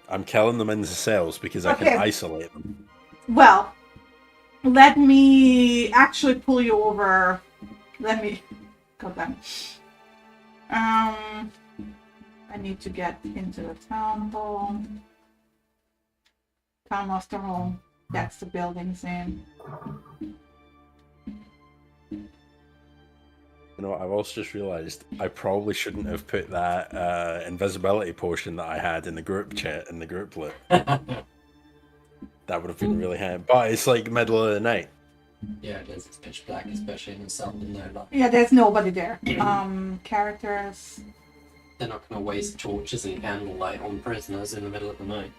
I'm killing them in the cells because I Okay. can isolate them. Well, let me actually pull you over. Let me. God damn. I need to get into the town hall. Town master hall. That's the building's name. You know, I've also just realised I probably shouldn't have put that invisibility potion that I had in the group chat, in the grouplet. That would have been really handy. But it's like middle of the night. Yeah, it is. It's pitch black, especially in the sun and no light. Yeah, there's nobody there. Characters. They're not going to waste torches and candlelight on prisoners in the middle of the night.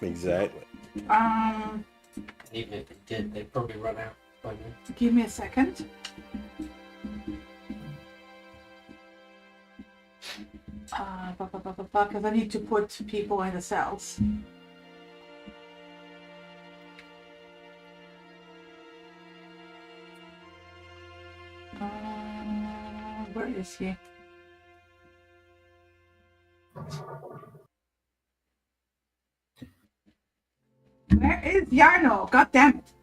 Exactly. And even if they did, they'd probably run out by now. Give me a second. Because I need to put people in the cells. Where is he? Where is Yarno? God damn it.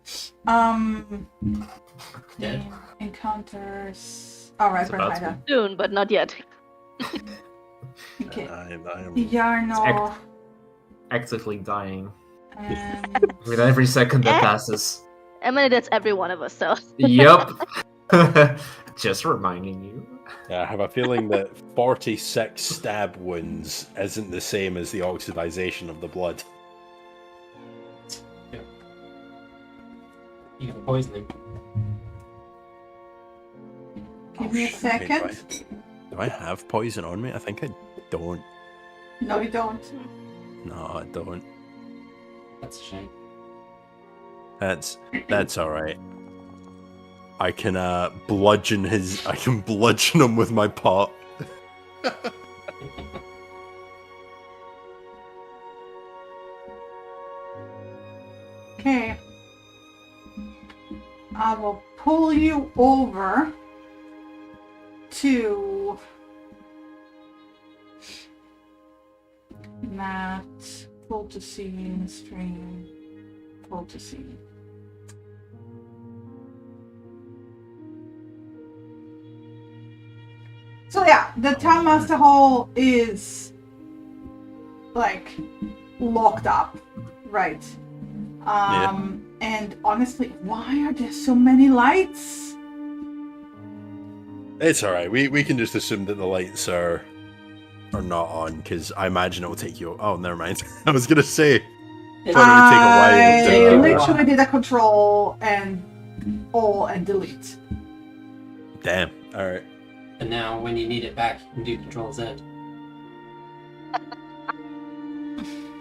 Dead. Encounters. Alright, It's about to Bernhard. Soon, but not yet. Okay. I am Yarno. Actively dying. And With every second that Eh. passes. I mean, that's every one of us, so. Yup. Just reminding you. I have a feeling that 46 stab wounds isn't the same as the oxidization of the blood. You can poison him. give me a shit, second. Do I have poison on me? I think I don't. No, you don't. No, I don't. That's a shame. That's alright. I can bludgeon him with my pot. Okay. I will pull you over to Matt, full to scene, stream, full to scene. So yeah, the Town Master Hall is like locked up, right? And honestly, why are there so many lights? It's alright. We can just assume that the lights are not on, because I imagine it will take you. Oh, never mind. I was gonna say. I thought it would take a while. I literally did a control and delete. Damn. Alright. And now, when you need it back, you can do Control Z.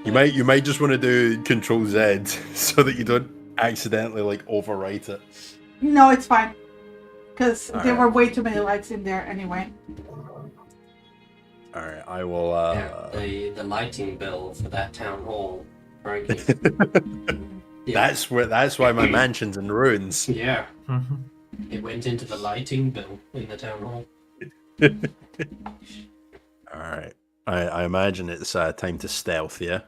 You might just want to do Control Z so that you don't accidentally like overwrite it. No, it's fine. Because there Alright. were way too many lights in there anyway. Alright, I will Yeah, the lighting bill for that town hall broke you. Yeah. That's why my mansion's in ruins. Yeah. It went into the lighting bill in the town hall. Alright. I imagine it's time to stealth, yeah?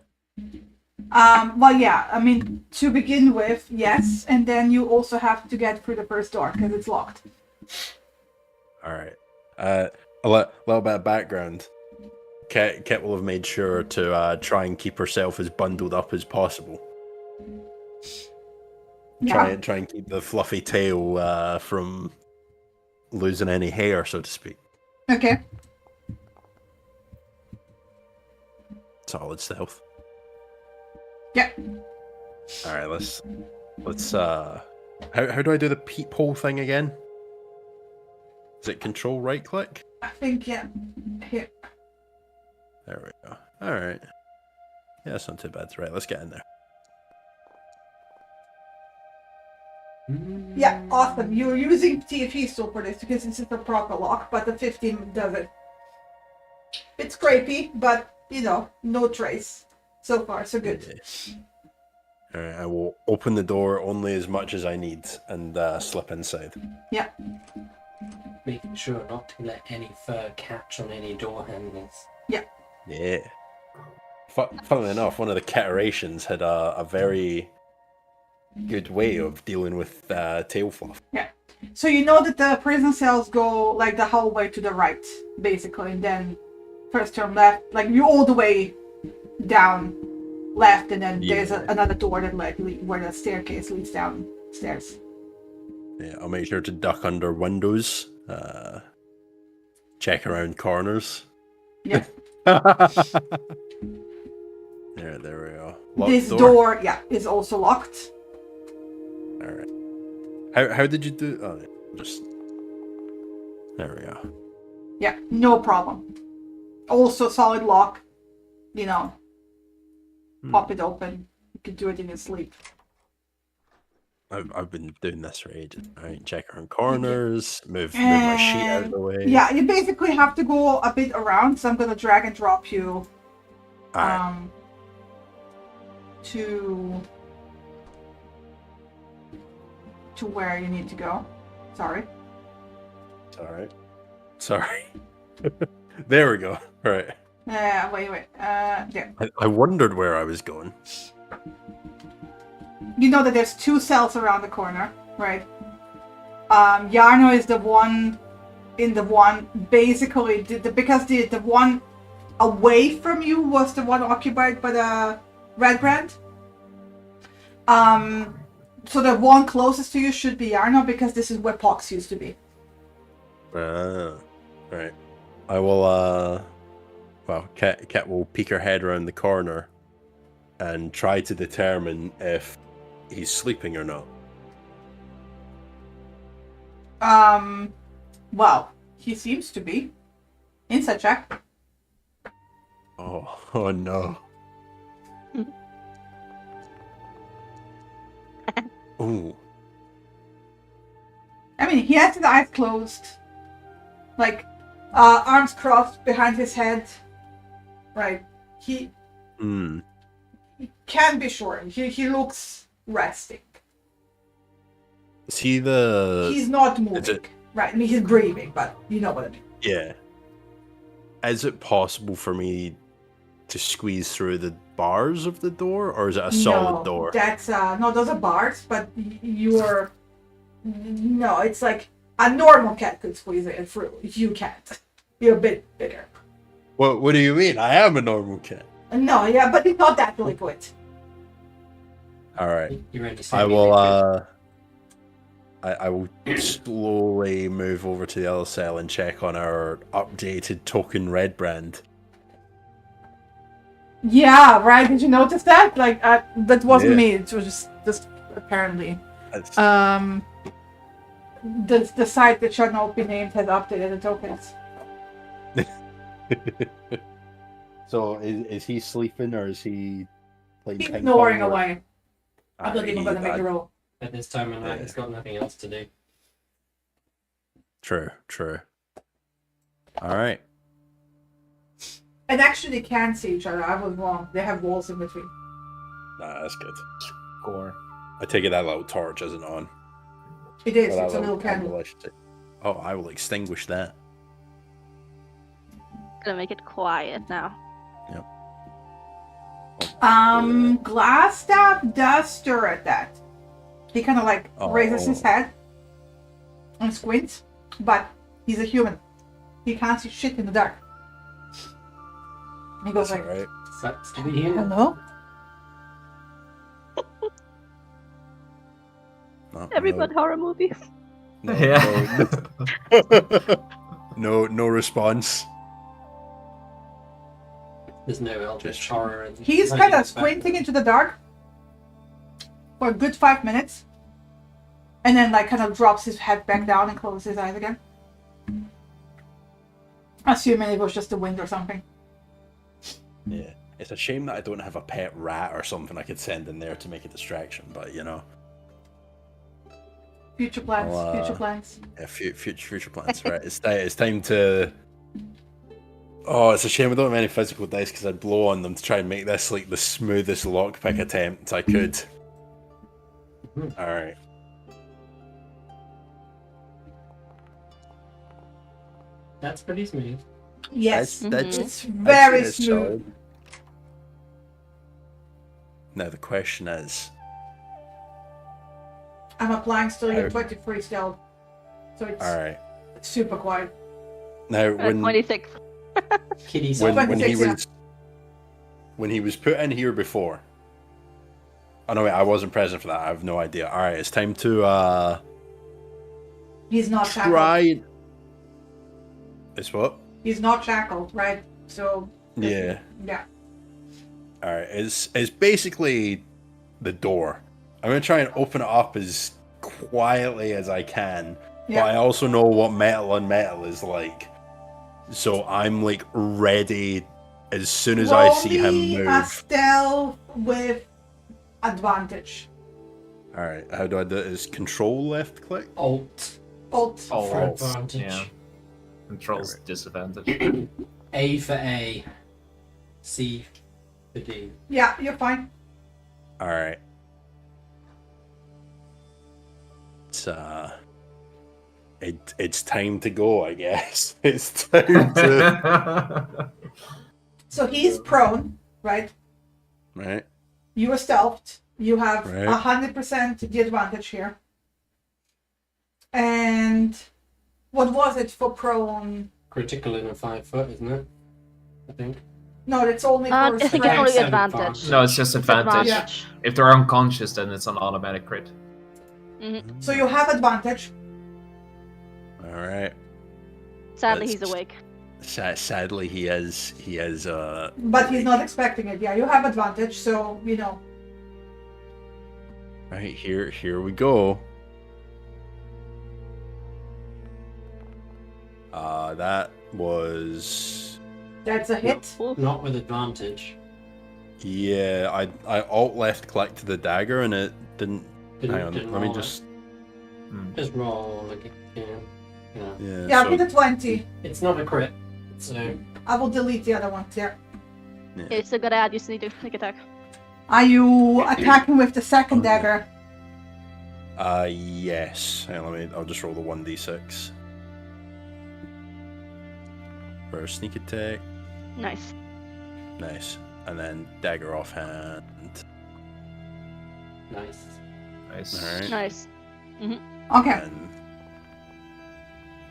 Well, yeah, I mean, to begin with, yes, and then you also have to get through the first door because it's locked. Alright. A little bit of background. Kit will have made sure to try and keep herself as bundled up as possible. Try and keep the fluffy tail from losing any hair, so to speak. Okay. Solid stealth. Yeah. All right, let's. How do I do the peephole thing again? Is it control right click? I think yeah. Here. There we go. All right. Yeah, that's not too bad. Right, let's get in there. Yeah, awesome. You're using TFE still for this because this is the proper lock, but the 15 does it. It's scrapey, but no trace. So far, so good. All right, I will open the door only as much as I need and slip inside. Yeah. Making sure not to let any fur catch on any door handles. Yeah. Yeah. Funnily enough, one of the Keterations had a very good way of dealing with tail fluff. Yeah. So you know that the prison cells go like the whole way to the right, basically, and then first turn left, like you all the way down left, and then there's another door that where the staircase leads downstairs. Yeah, I'll make sure to duck under windows, check around corners. Yeah. There we go. This door, is also locked. All right. How did you do? Oh, just there we go. Yeah, no problem. Also solid lock. Pop it open. You can do it in your sleep. I've been doing this for ages. All right, check around corners, move my sheet out of the way. Yeah, you basically have to go a bit around. So I'm gonna drag and drop you. To where you need to go. Sorry. There we go. All right. Wait. There. I wondered where I was going. You know that there's 2 cells around the corner, right? Yarno is the one in the one, basically, because the one away from you was the one occupied by the Red Brand. So the one closest to you should be Yarno, because this is where Pox used to be. Right. I will, Cat will peek her head around the corner and try to determine if he's sleeping or not. Well, he seems to be. Insight check. Oh no. Ooh. I mean, he has his eyes closed. Like, arms crossed behind his head. Right. He can't be sure. He looks resting. Is he the... He's not moving. Right, I mean, he's breathing, but you know what I mean. Yeah. Is it possible for me to squeeze through the bars of the door, or is it a solid door? That's no, those are bars, but you're no, it's like a normal cat could squeeze it through. You can't. You're a bit bigger. What do you mean? I am a normal cat. No, yeah, but it's not that liquid. All right. You ready to I will. I will slowly move over to the other cell and check on our updated token Red Brand. Yeah, right. Did you notice that? Like, that wasn't me. It was just apparently. The site that should not be named has updated the tokens. So is he sleeping or is he playing? He's snoring away. I'm not even gonna make a roll. At this time of night, he's got nothing else to do. True. All right. And actually, they can see each other. I was wrong. They have walls in between. Nah, that's good. Score. I take it that little torch isn't on. It is. Well, It's a little candle. Oh, I will extinguish that. Gonna make it quiet now. Yep. Glassstaff does stir at that. He kind of like raises his head and squints, but he's a human. He can't see shit in the dark. He goes That's like, all right. Sucks to be human. "Hello." Every but horror movie. No, Yeah. no response. There's no eldritch horror. And He's kind of squinting into the dark for a good 5 minutes, and then like kind of drops his head back down and closes his eyes again. Assuming it was just the wind or something. Yeah, it's a shame that I don't have a pet rat or something I could send in there to make a distraction, but you know. Future plans. Future plans. Yeah, future plans. Right, it's time to. Oh, it's a shame I don't have any physical dice because I'd blow on them to try and make this like the smoothest lockpick attempt I could. All right. That's pretty smooth. Yes. That's It's very that's smooth. solid. Now the question is, I'm applying still your How- 23 stealth. So it's all right. super quiet. Now when 26. Kitty's When- on. when he 26, was when he was put in here before. Oh no, wait, I wasn't present for that. I have no idea. All right, it's time to He's not shackled. try. It's what? He's not shackled, right? So Yeah. yeah. All right, it's basically the door. I'm gonna try and open it up as quietly as I can, Yeah. but I also know what metal on metal is like, so I'm like ready as soon as I see him Roll me a move. stealth with advantage. All right, how do I do it? Is control left click? Alt. Alt. For Oh, advantage. yeah. Controls disadvantage. A for A. C for D. Yeah, you're fine. All right. It's time to go, I guess. It's time to So he's prone, right? right. You are stealthed. You have Right. 100% the advantage here. And what was it for prone? Critical in a 5 foot, isn't it? I think. No, that's only for I think it's strength. only 7 advantage. far. No, it's just advantage. Yeah. If they're unconscious, then it's an automatic crit. So you have advantage. All right. Sadly, he's That's- awake. Sadly, he is. But he's not expecting it. Yeah, you have advantage, so you know. Right here we go. That was That's a hit. Oof. Not with advantage. yeah. I alt left click to the dagger and it didn't. Hang on, Didn't let me roll it. just. Just roll again. Yeah. Yeah. Yeah, so- with a 20. It's not a crit. So I will delete the other ones. Yeah. Yeah, still gotta add your sneak attack. Are you attacking with the second dagger? Yes. Hang on, I'll just roll the 1d6. For a sneak attack. Nice. Nice. And then dagger offhand. nice. Nice. Alright. Nice. Okay. And...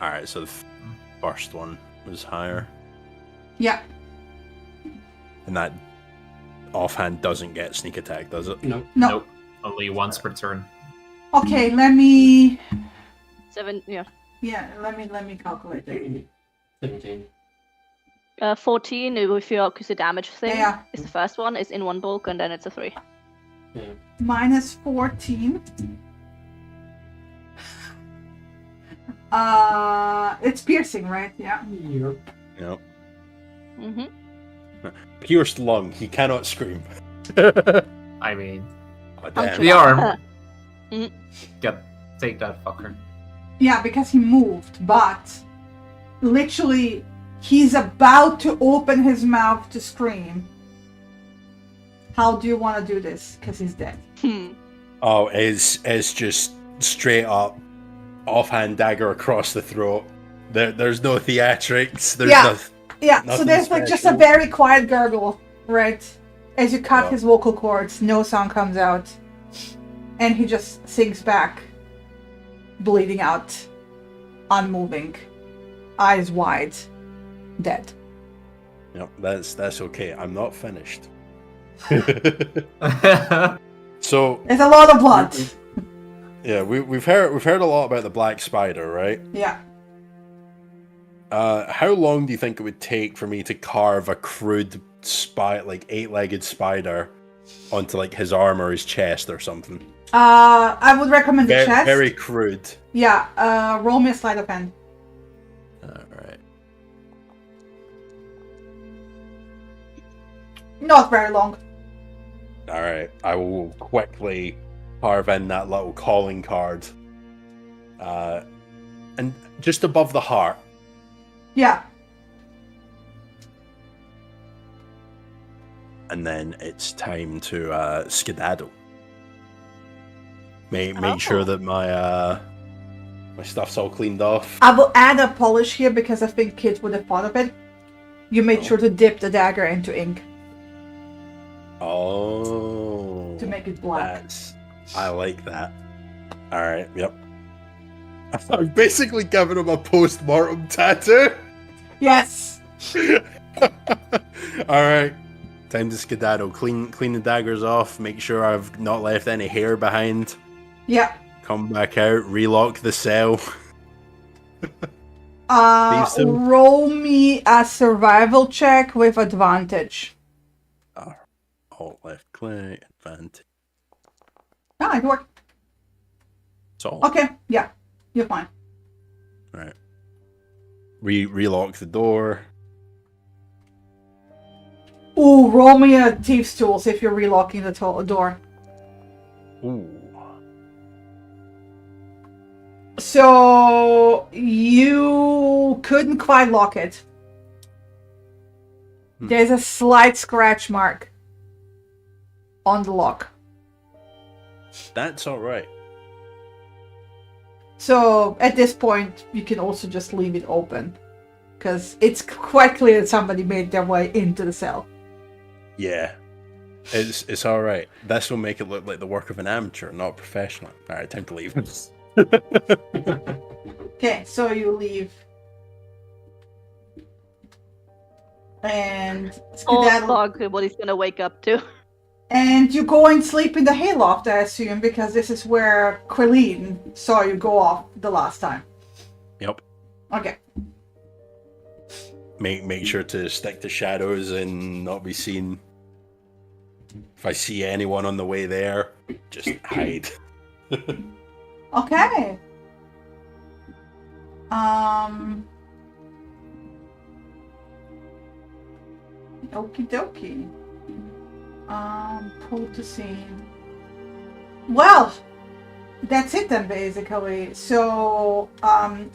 Alright, so the first one was higher. Yeah. And that offhand doesn't get sneak attack, does it? No. No. Nope. Only once per turn. Okay, let me. 7, yeah. Yeah, let me calculate it. 17. 14 with your acoustic damage thing. Yeah. Is the first one. It's in one bulk, and then it's a 3. Yeah. Minus 14. It's piercing, right? Yeah. Yep. Yep. Mm-hmm. Pierced lung, he cannot scream. I mean, Oh, damn. the arm. Mhm. Take that fucker. Yeah, because he moved, but literally he's about to open his mouth to scream. How do you want to do this? Because he's dead. Oh, it's just straight up offhand dagger across the throat. There's no theatrics. There's Yeah. nothing. Yeah, so Nothing there's like just a special. very quiet gurgle, right? As you cut Yeah. his vocal cords, no sound comes out. And he just sinks back, bleeding out, unmoving, eyes wide, dead. Yep, that's okay. I'm not finished. So There's a lot of blood. Yeah, we've heard a lot about the black spider, right? Yeah. How long do you think it would take for me to carve a crude like 8-legged spider onto like his arm or his chest or something? I would recommend the chest. Very crude. Yeah. Roll me a sleight of hand. Alright. Not very long. Alright. I will quickly carve in that little calling card. And just above the heart. Yeah. And then it's time to skedaddle. Make sure that my stuff's all cleaned off. I will add a polish here because I think kids would have thought of it. You made sure to dip the dagger into ink Oh. to make it black. I like that. Alright, yep. I've basically given him a post-mortem tattoo. Yes. Alright. Time to skedaddle. Clean the daggers off. Make sure I've not left any hair behind. Yeah. Come back out. Relock the cell. Roll me a survival check with advantage. Alt left click. Advantage. Ah, it worked. So. Okay. Yeah. You're fine. Right. Relock the door. Ooh, roll me a thieves' tools if you're relocking the door. Ooh. So you couldn't quite lock it. There's a slight scratch mark on the lock. That's alright. So at this point, you can also just leave it open. Because it's quite clear that somebody made their way into the cell. Yeah. It's alright. This will make it look like the work of an amateur, not a professional. Alright, time to leave. Okay, so you leave. And skedaddle. Everybody's gonna wake up too. And you go and sleep in the hayloft, I assume, because this is where Quilleen saw you go off the last time. Yep. Okay. Make sure to stick to shadows and not be seen. If I see anyone on the way there, just hide. Okay. Okie dokie. Pull to scene. Well, that's it then, basically. So,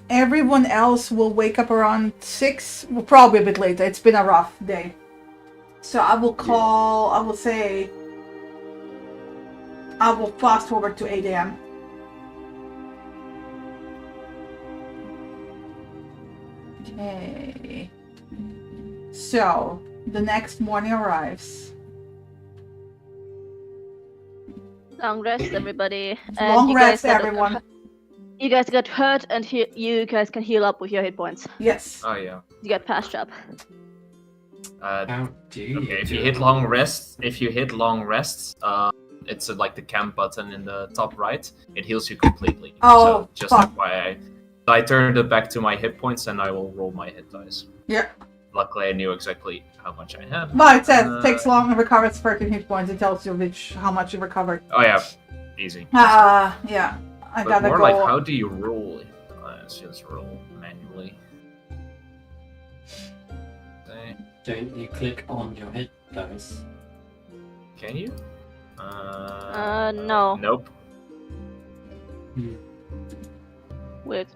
everyone else will wake up around 6, well, probably a bit later. It's been a rough day. So I will say, I will fast forward to 8 a.m. Okay. So, the next morning arrives. Long rest, everybody. Long rest, everyone. You guys got hurt, and you guys can heal up with your hit points. Yes. Oh yeah. You get patched up. How do you Okay, if do you it? hit long rests, it's like the camp button in the top right. It heals you completely. Oh, so just fuck. FYI. I turned it back to my hit points, and I will roll my hit dice. Yeah. Luckily, I knew exactly how much I had. Well, it says takes long and recovers 13 hit points. It tells you how much you recovered. Oh yeah, easy. Yeah. I But gotta more go. like, how do you roll it? Let's just roll manually. Okay. Don't you click on your hit dice? Can you? No. Nope. Weird.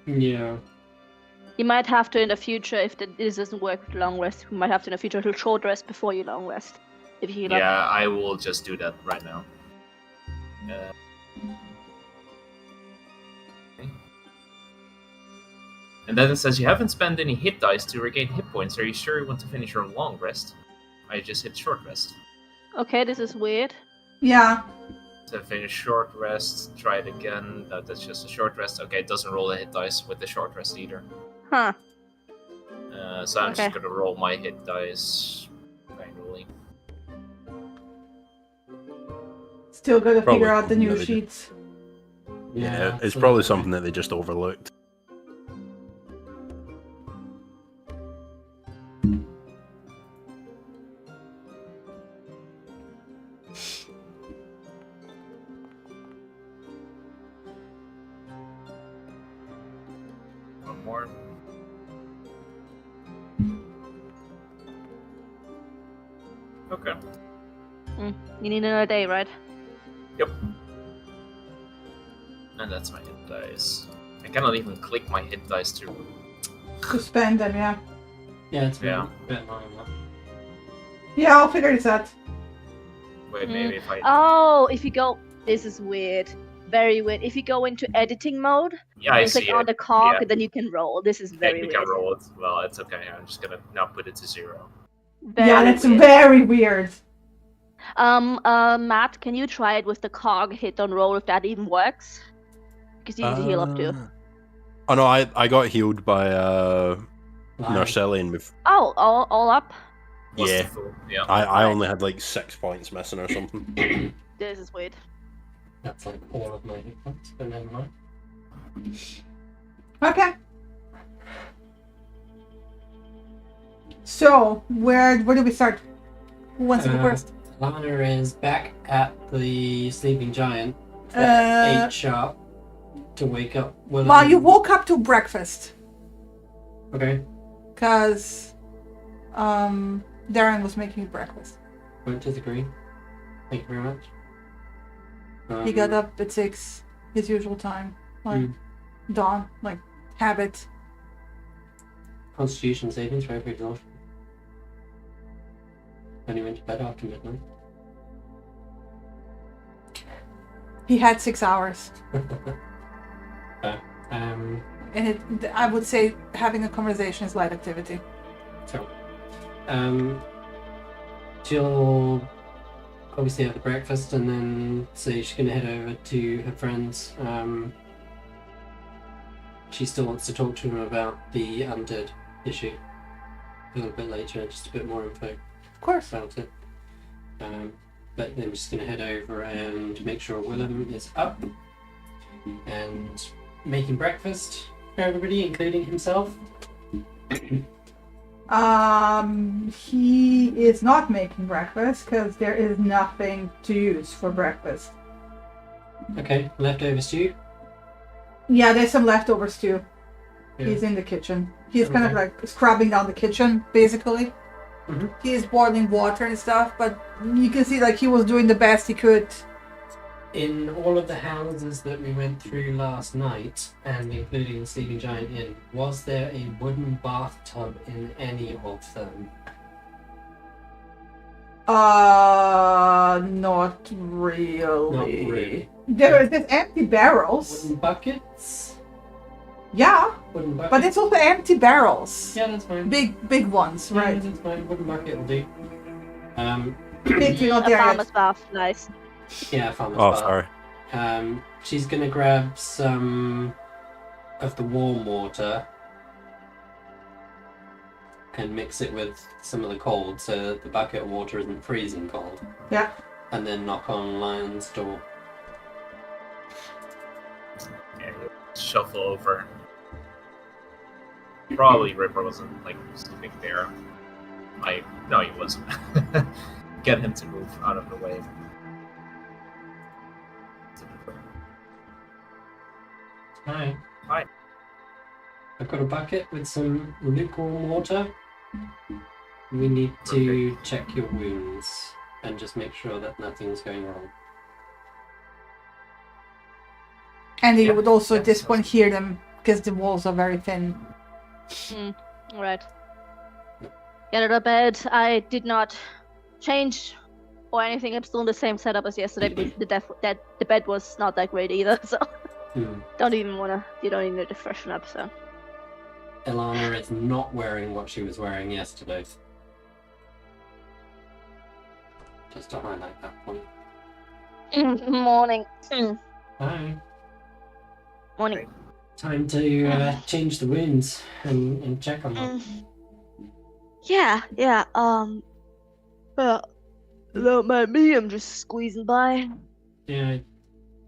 Yeah. You might have to in the future, if this doesn't work with long rest, you might have to in the future to short rest before you long rest. If you heal up. Yeah, I will just do that right now. Okay. And then it says you haven't spent any hit dice to regain hit points. Are you sure you want to finish your long rest? I just hit short rest. Okay, this is weird. Yeah. To finish short rest, try it again. No, that's just a short rest. Okay, it doesn't roll the hit dice with the short rest either. Huh. So I'm Okay. just gonna roll my hit dice manually. Still gotta Probably figure out the something new that they did. sheets. Yeah, it's absolutely. probably something that they just overlooked. One more. Okay. You need another day, right? Yep. And that's my hit dice. I cannot even click my hit dice to. To spend them, yeah. Yeah, it's Yeah. a bit annoying. That. Yeah, I'll figure this out. Wait, maybe if I. Oh, if you go, this is weird, very weird. If you go into editing mode, Yeah, I and see click on it. the cog, Yeah. then you can roll. This is Yeah, very you weird. can roll it. Well, it's okay. I'm just gonna now put it to 0. Yeah, that's weird. very weird. Matt, can you try it with the cog hit on roll if that even works? Because you need to heal up too. Oh no, I got healed by Wow. Narcelian with. Oh, all up. Plus Yeah. the full. Yeah. I only had like 6 points missing or something. This is weird. That's like all of my hit points, but never mind. Okay. So, where do we start? Who wants to go first? Lana is back at the sleeping giant Uh, at 8 sharp to wake up. Well, you woke up to breakfast. Okay, Because Darren was making you breakfast. won't disagree. Thank you very much. He got up at 6, his usual time. Like, dawn, like, habit. Constitution savings for every exhaustion. Only went to bed after midnight. He had 6 hours. um, And I would say having a conversation is light activity. so, she'll obviously have the breakfast and then say she's gonna head over to her friends. She still wants to talk to them about the undead issue a little bit later, just a bit more info Of course. about it. But then we're just going to head over and make sure Willem is up and making breakfast for everybody, including himself. He is not making breakfast because there is nothing to use for breakfast. Okay, leftover stew. Yeah, there's some leftover stew. Yeah. He's in the kitchen. He's kind of Okay. like scrubbing down the kitchen, basically. Mhm. He's boiling water and stuff, but you can see like he was doing the best he could. In all of the houses that we went through last night, and including the Sleeping Giant Inn, was there a wooden bathtub in any of them? Not really. Not really. There's empty barrels. Wooden buckets? Yeah, Wooden buckets? but it's also empty barrels. Yeah, that's fine. Big ones, Yeah, right? that's fine. Wooden bucket will do. Big, not A there yet. farmer's bath, nice. Yeah, farmer's Oh, bath. sorry. She's gonna grab some of the warm water and mix it with some of the cold so that the bucket of water isn't freezing cold. Yeah. And then knock on Lion's door. Yeah, you shuffle over. Probably Ripper wasn't like sleeping there. No, he wasn't. Get him to move out of the way. Hi. Hi. I've got a bucket with some lukewarm water. We need to check your wounds and just make sure that nothing's going wrong. And you Yeah, would also yeah, at this sounds point hear them because the walls are very thin. Alright. Get out of bed. I did not change or anything. I'm still in the same setup as yesterday because the bed was not that great either. So you don't even need to freshen up. So Ilana is not wearing what she was wearing yesterday. Just to highlight that point. morning. Hi. Morning. Time to change the wounds and check on them. Yeah. Don't mind me. I'm just squeezing by. Yeah,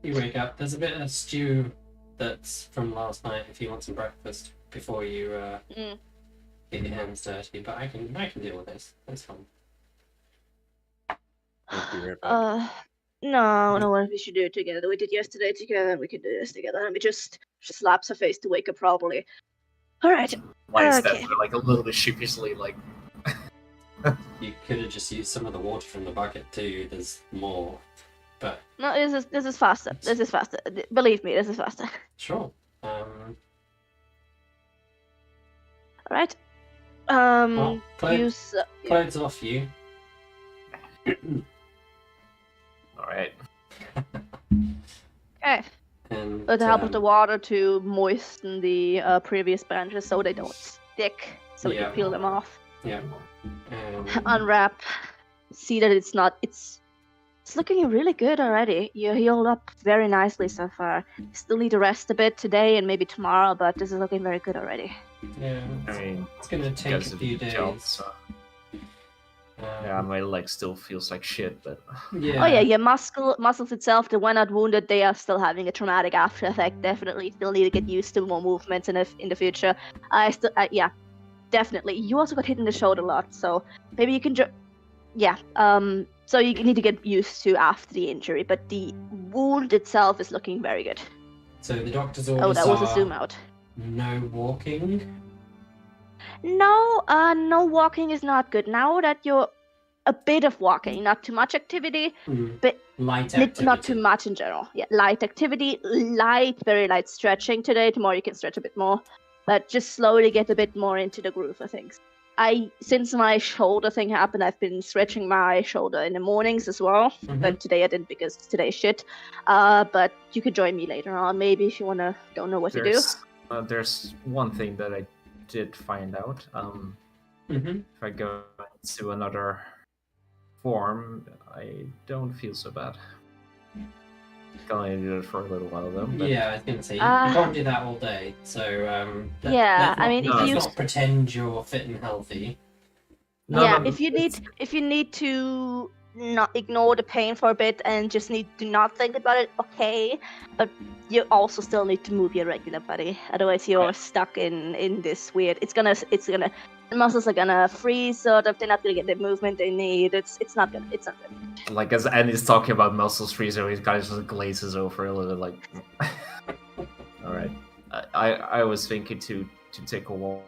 you wake up. There's a bit of stew that's from last night if you want some breakfast before you get your hands dirty. But I can deal with this. That's fine. I'll be right back. No, we should do it together. We did yesterday together, and we can do this together. And we just slaps her face to wake up properly. All right. Why is Okay. that like a little bit sheepishly like? You could have just used some of the water from the bucket too. There's more, but No, this is faster. This is faster. Believe me, this is faster. sure. All right. Well, Use. Clothes off you. All right. Okay. And With the help of the water to moisten the previous branches so they don't stick, so we Yeah. can peel them off. yeah. Unwrap. See that it's looking really good already. You healed up very nicely so far. You still need to rest a bit today and maybe tomorrow, but this is looking very good already. Yeah. I mean, It's gonna take a because of few the days. job, so yeah, my leg still feels like shit, but Yeah. Oh yeah, your muscles itself, the one not wounded, they are still having a traumatic after effect. Definitely, still need to get used to more movements in the future. Yeah, definitely. You also got hit in the shoulder a lot, so maybe you can so you need to get used to after the injury. But the wound itself is looking very good. So the doctor's Oh, orders that was a are zoom out. no walking. No, no walking is not good. Now that you're a bit of walking, not too much activity, but Light activity. not too much in general. Yeah, light activity, very light stretching today. Tomorrow you can stretch a bit more, but just slowly get a bit more into the groove of things. Since my shoulder thing happened, I've been stretching my shoulder in the mornings as well, but today I didn't because today's shit. But you could join me later on, maybe if you don't know what to do. There's one thing that I did find out. If I go to another form, I don't feel so bad. Can only do it for a little while though. But... Yeah, I was gonna say you can't do that all day. So let's not pretend you're fit and healthy. If you need to not ignore the pain for a bit and just need to not think about it, okay. But you also still need to move your regular body. Otherwise you're stuck in this weird. The muscles are gonna freeze, so they're not gonna get the movement they need. It's not good. Like as Andy's talking about muscles freezing, he kind of just glazes over a little bit like. All right, I was thinking to take a walk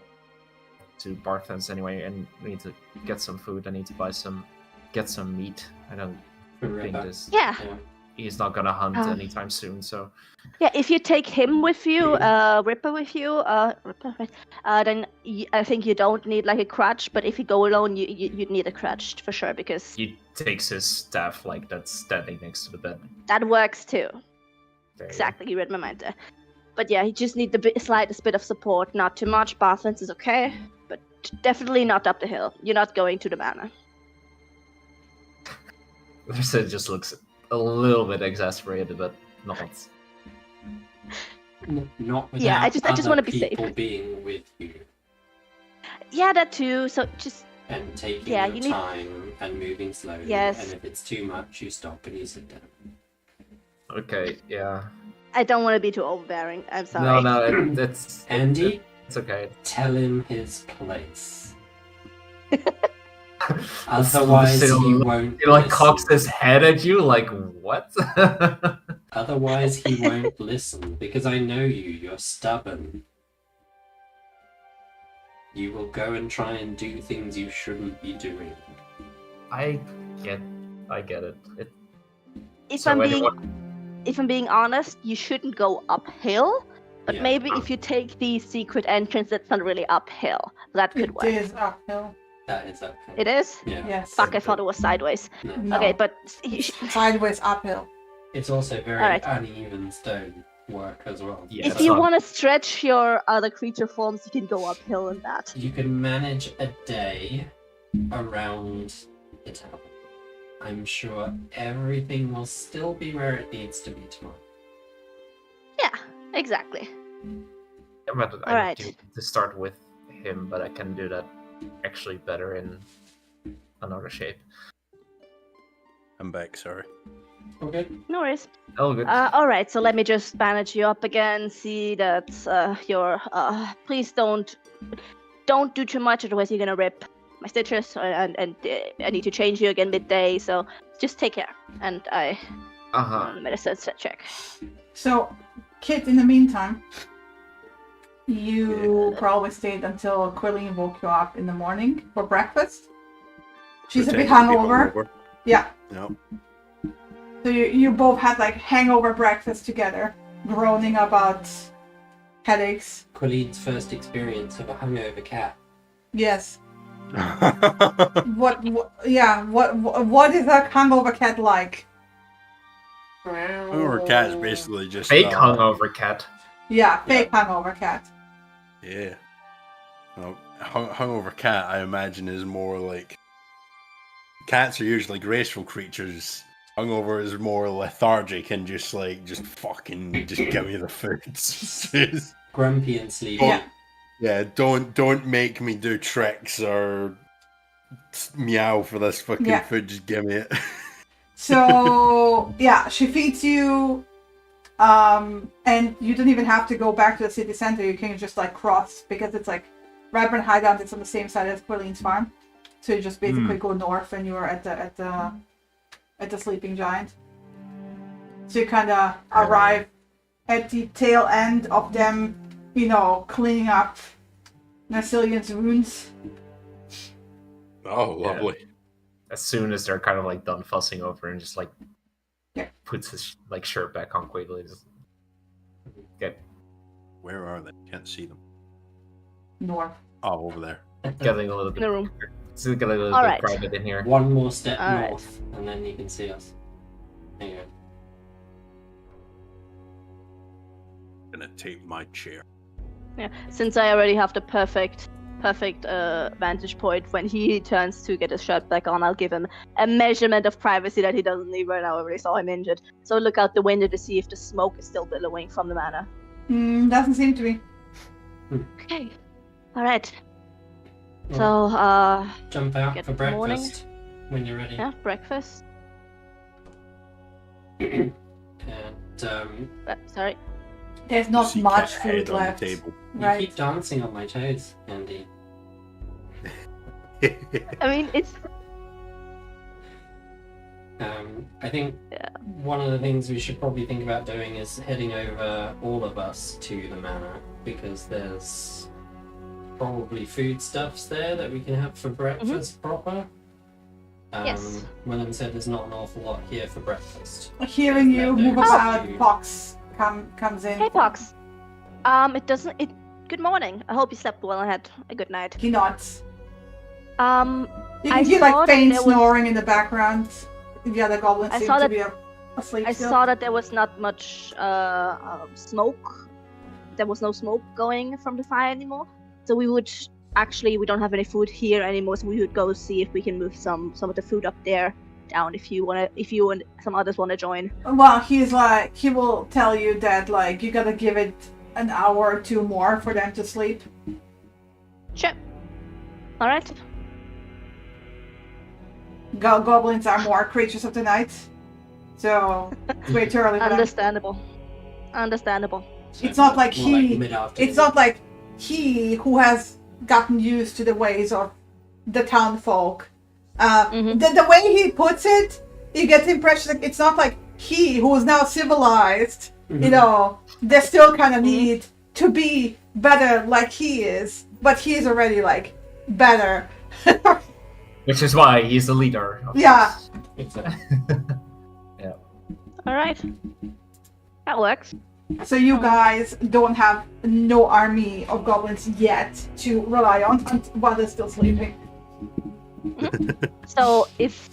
to Barthen's anyway, and we need to get some food. I need to get some meat. I don't think this. Yeah. He's not gonna hunt anytime soon, so. Yeah, if you take him with you, Ripper with you, then I think you don't need like a crutch. But if you go alone, you'd need a crutch for sure because he takes his staff like that's standing next to the bed. That works too. Exactly, you read my mind there. But yeah, you just need the slightest bit of support. Not too much. Barthen's is okay, but definitely not up the hill. You're not going to the manor. It just looks a little bit exasperated, but not. Not without I just want to be safe. People being with you. Yeah, that too. So just and taking your time and moving slowly. Yes. And if it's too much, you stop and you sit down. Okay. Yeah. I don't want to be too overbearing. I'm sorry. No, it's Andy. It's okay. Tell him his place. Otherwise, he won't. He like cocks his head at you, like what? Otherwise, he won't listen because I know you. You're stubborn. You will go and try and do things you shouldn't be doing. I get it. If I'm being honest, you shouldn't go uphill. But maybe if you take the secret entrance, that's not really uphill. That could work. It is uphill. That is uphill. It is? Yeah. Yes. Fuck, I thought it was sideways. No. Okay, but Sideways uphill. It's also very uneven stone work as well. Yeah, if you want to stretch your other creature forms, you can go uphill in that. You can manage a day around the town. I'm sure everything will still be where it needs to be tomorrow. Yeah, exactly. I do to start with him, but I can do that actually better in another shape. I'm back. Sorry. Okay. No worries. Oh, good. All right, so let me just bandage you up again. See that you're. Please don't do too much, otherwise you're gonna rip my stitches, and I need to change you again midday. So just take care, and I. Medicine check. So, Kit, in the meantime, you probably stayed until Quilleen woke you up in the morning for breakfast. She's a bit hungover. Yeah. No. So you both had like hangover breakfast together, groaning about headaches. Quilleen's first experience of a hungover cat. Yes. What is a hungover cat like? Hungover cat's basically just Fake hungover cat. Yeah, fake hungover cat. Yeah. Well, hungover cat, I imagine, is more like cats are usually graceful creatures. Hungover is more lethargic and just fucking give me the food. Grumpy and sleepy. Yeah, don't make me do tricks or meow for this fucking food. Just give me it. So yeah, she feeds you, and you don't even have to go back to the city center. You can just like cross because it's like Radburn Hideout. It's on the same side as Quilleen's farm, so you just basically go north, and you are at the Sleeping Giant. So you kind of arrive at the tail end of them, cleaning up Narcillion's wounds. Oh, lovely. Yeah. As soon as they're kind of like done fussing over and just like puts his like shirt back on quickly. Just... Okay. Where are they? Can't see them. North. Oh, over there. Getting a little bit. In the room. It's getting a little bit private in here. One more step All north, and then you can see us. There you go. I'm gonna take my chair. Yeah, since I already have the perfect vantage point when he turns to get his shirt back on, I'll give him a measurement of privacy that he doesn't need right now. I already saw him injured. So look out the window to see if the smoke is still billowing from the manor. Doesn't seem to be. Okay. Alright. So, jump out get for breakfast morning. when you're ready. Yeah, breakfast. And, sorry. There's not See much cat food head on the left. table. you Right. keep dancing on my toes, Andy. I mean, it's... I think one of the things we should probably think about doing is heading over, all of us, to the manor, because there's probably foodstuffs there that we can have for breakfast proper. Yes. Willem said there's not an awful lot here for breakfast. Hearing you move about, Pox comes in. Hey, Pox. Good morning. I hope you slept well and had a good night. He nods. You I can hear like saw that faint there was- snoring in the background. The other goblins I seem saw to that- be asleep I still. saw that there was not much smoke. There was no smoke going from the fire anymore. So we don't have any food here anymore. So we would go see if we can move some of the food up there down if you and some others want to join. Well, he will tell you that like you gotta give it an hour or two more for them to sleep. Sure. All right. Goblins are more creatures of the night, so it's way too early for them. Understandable. It's not like More like he. mid-afternoon. It's not like he who has gotten used to the ways of the town folk. The way he puts it, you get the impression that it's not like he who is now civilized. They still kind of need to be better like he is, but he is already like better. Which is why he's the leader. Yeah. Exactly. Yeah. All right. That works. So you guys don't have no army of goblins yet to rely on while they're still sleeping. So if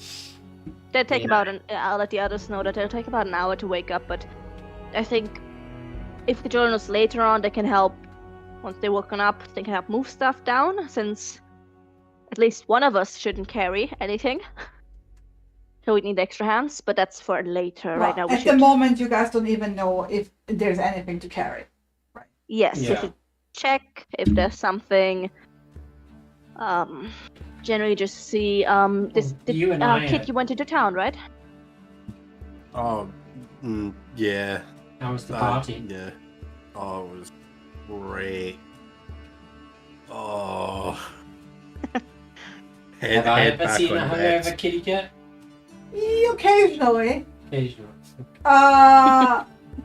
they take I'll let the others know that it'll take about an hour to wake up, but I think if they join us later on, they can help. Once they're woken up, they can help move stuff down, since at least one of us shouldn't carry anything. So we need extra hands, but that's for later. Right now, at the moment, you guys don't even know if there's anything to carry. Right. Yes, Yeah. if you check if there's something. Generally, just see. you and I Kit, you went into town, right? Oh, yeah. How was the party? Yeah. Oh, it was great. Oh. Have I ever seen a hungover kitty cat? Occasionally. Occasionally.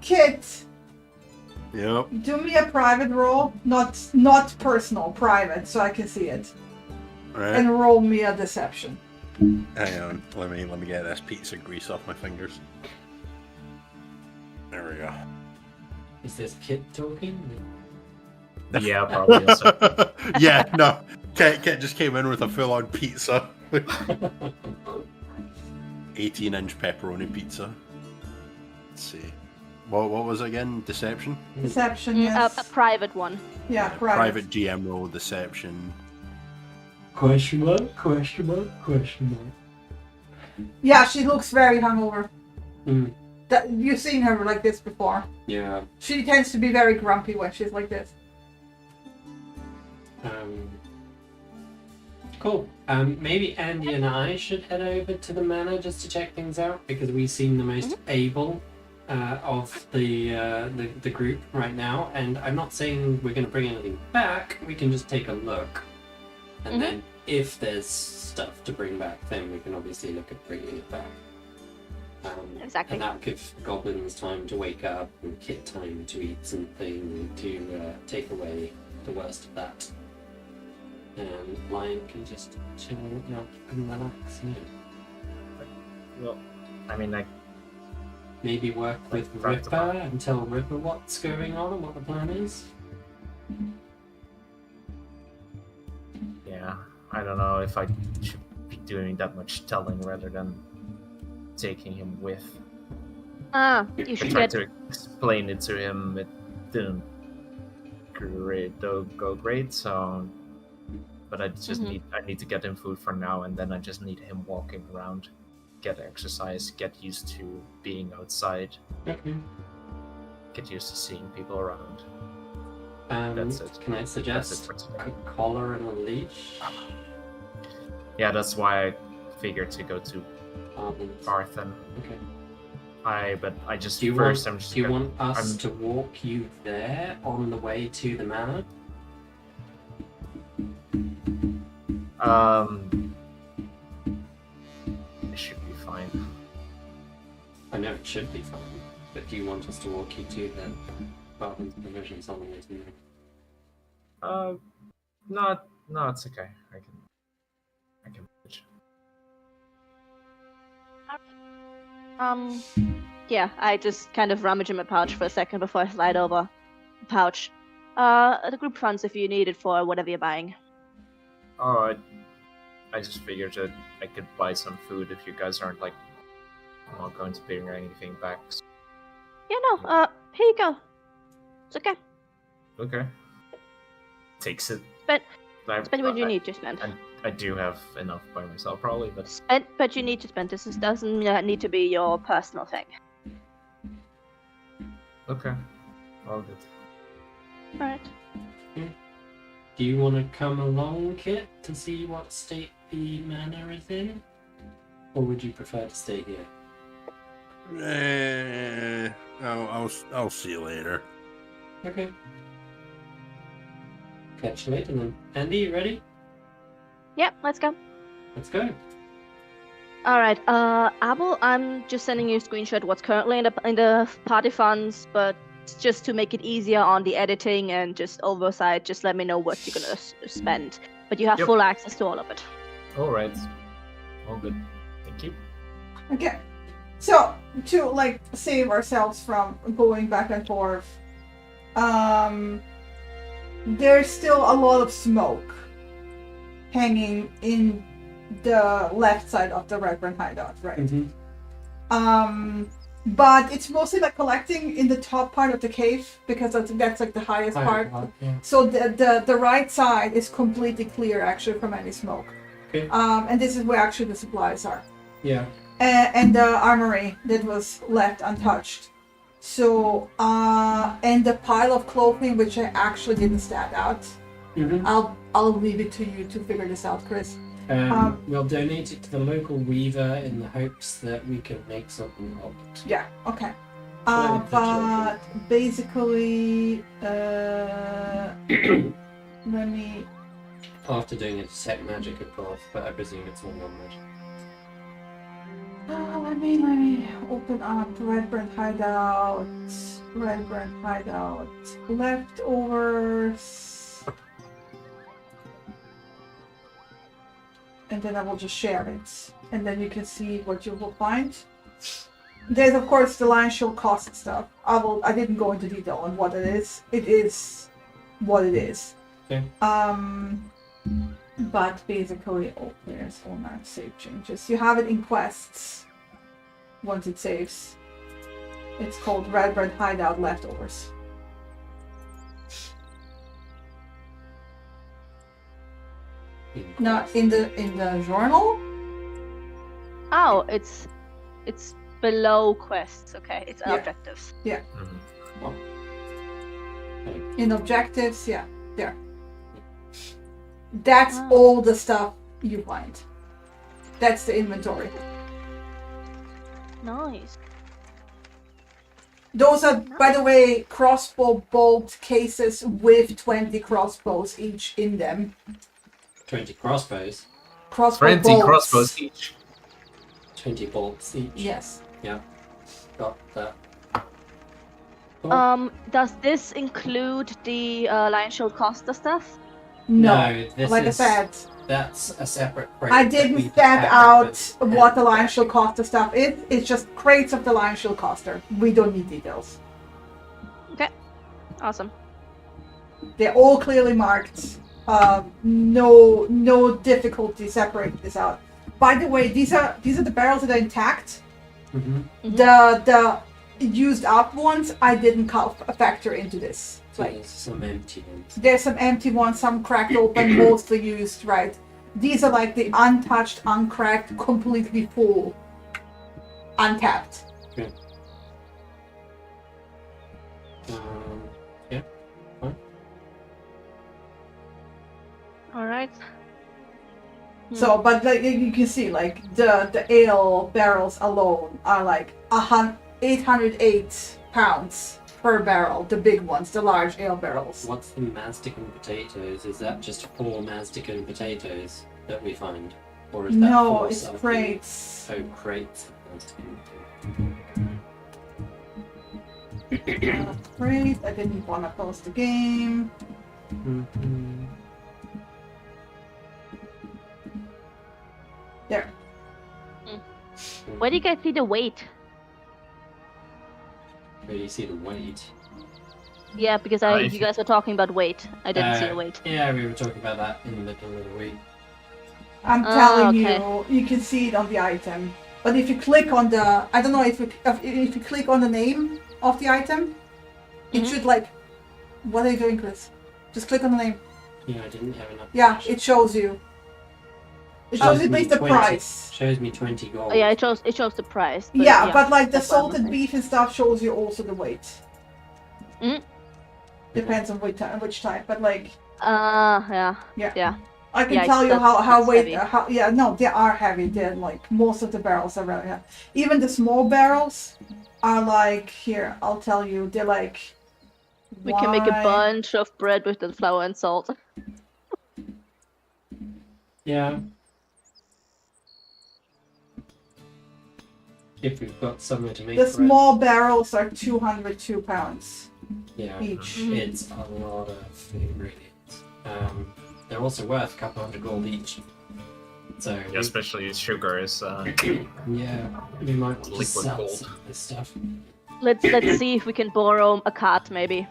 Kit, Yep. do me a private roll, not personal, private, so I can see it, Right. and roll me a deception. Hang on. Let me get this pizza grease off my fingers. There we go. Is this Kit talking? Yeah, probably. Also. Yeah, no. Kit just came in with a full-on pizza. 18-inch pepperoni pizza. Let's see. What was it again? Deception? Deception, yes. A private one. Yeah, private. Private GM roll, deception. Question mark, question mark, question mark. Yeah, she looks very hungover. Mm. You've seen her like this before. Yeah. She tends to be very grumpy when she's like this. Cool. Maybe Andy and I should head over to the manor just to check things out because we seem the most able of the group right now. And I'm not saying we're going to bring anything back. We can just take a look, and then if there's stuff to bring back, then we can obviously look at bringing it back. Exactly. And that will give goblins time to wake up and Kit time to eat something to take away the worst of that. And Lion can just chill out and relax. Well, I mean, maybe work with Ripper and tell Ripper what's going on and what the plan is. Yeah, I don't know if I should be doing that much telling rather than taking him with. You I should tried get. to explain it to him. It didn't go great. So, but I just need to get him food for now, and then I just need him walking around, get exercise, get used to being outside, get used to seeing people around. That's it. Can I suggest a collar and a leash? Yeah, that's why I figured to go to Arthen. Okay. But I just Do you first want, I'm just do you gonna, want us to walk you there on the way to the manor? It should be fine. I know it should be fine, but do you want us to walk you to the Barton's provisions on the way to the manor? No, it's okay. I can manage. Yeah, I just kind of rummage in my pouch for a second before I slide over the pouch. The group funds if you need it for whatever you're buying. Oh, I just figured that I could buy some food if you guys aren't not going to bring anything back. Yeah, no, here you go. It's okay. Okay. Takes it. Spend what you need to spend. I do have enough by myself, probably, but... Spend, but you need to spend. This doesn't need to be your personal thing. Okay. All good. Alright. Do you want to come along, Kit, to see what state the manor is in? Or would you prefer to stay here? I'll see you later. Okay. Catch you later then. Andy, you ready? Yep, let's go. Let's go. Alright, Abel, I'm just sending you a screenshot what's currently in the party funds, but just to make it easier on the editing and just oversight, just let me know what you're gonna spend. But you have full access to all of it. Alright. All good. Thank you. Okay. So, to save ourselves from going back and forth, there's still a lot of smoke hanging in the left side of the Redburn hideout, right? But it's mostly collecting in the top part of the cave because that's the highest part. Yeah. So the right side is completely clear actually from any smoke. Okay. And this is where actually the supplies are. Yeah. And the armory that was left untouched. So and the pile of clothing which I actually didn't stand out. I'll leave it to you to figure this out, Chris. We'll donate it to the local weaver in the hopes that we can make something of it. Yeah, okay. Well, But basically, let me. After doing a detect magic, of course, but I presume it's all non-magic. Let me open up Redburn Hideout. Redburn Hideout. Leftovers. And then I will just share it. And then you can see what you will find. There's of course the Lion Shield cost stuff. I didn't go into detail on what it is. It is what it is. Okay. But basically, there's all that save changes. You have it in quests once it saves. It's called Redbird Hideout Leftovers. Not in the journal. Oh, it's below quests. Okay, it's Yeah. objectives. Yeah. Mhm. In objectives, yeah, there. That's Wow. all the stuff you find. That's the inventory. Nice. Those are, by the way, crossbow bolt cases with 20 crossbows each in them. 20 crossbows, Crossbow 20 bolts. crossbows each. 20 bolts each. Yes. Got that. Cool. Does this include the Lion Shield Costa stuff? No. this Like I is, said, that's a separate crate. I that we didn't just set packed out up what the Lion Shield Costa stuff is. It's just crates of the Lion Shield Costa. We don't need details. Awesome. They're all clearly marked. No difficulty separating this out. By the way, these are the barrels that are intact. Mhm. The used up ones I didn't factor into this. So Like there's some empty ones. there's some empty ones, some cracked open, mostly used. Right. These are like the untouched, uncracked, completely full, untapped. Yeah. All right. So, but like you can see, like the ale barrels alone are like 808 pounds per barrel. The big ones, the large ale barrels. What's the Mazdican potatoes? Is that just 4 Mazdican potatoes that we find? Or is that No, 4 it's something? crates. Oh, crates. of Mazdican Great. I didn't want to post the game. potatoes. There. Where do you guys see the weight? Where do you see the weight? Yeah, because you guys were talking about weight. I didn't see the weight. Yeah, we were talking about that in the middle of the week. I'm Oh, telling okay. you can see it on the item. But if you click on the, I don't know if you click on the name of the item, it Mhm. should like, what are you doing, Chris? Just click on the name. Yeah, I didn't have enough. Yeah, it shows you. It shows you at me least the 20 price. Shows me 20 gold. Oh, yeah, it shows the price. Yeah, but like the that's what I'm salted saying. beef and stuff shows you also the weight. Mhm. Depends on which type, but like Yeah. I can Yeah, tell you that's how weight. heavy. No, they are heavy. They're like most of the barrels are really heavy. Even the small barrels are like here. I'll tell you, they're like. We can make a why- bunch of bread with the flour and salt. Yeah. If we've got somewhere to make The bread. small barrels are 202 pounds Yeah, each. Mhm. it's a lot of ingredients. They're also worth a couple hundred gold each. So Yeah, especially sugar is yeah, we might want to Liquid sell gold. some of this stuff. Let's see if we can borrow a cart, maybe.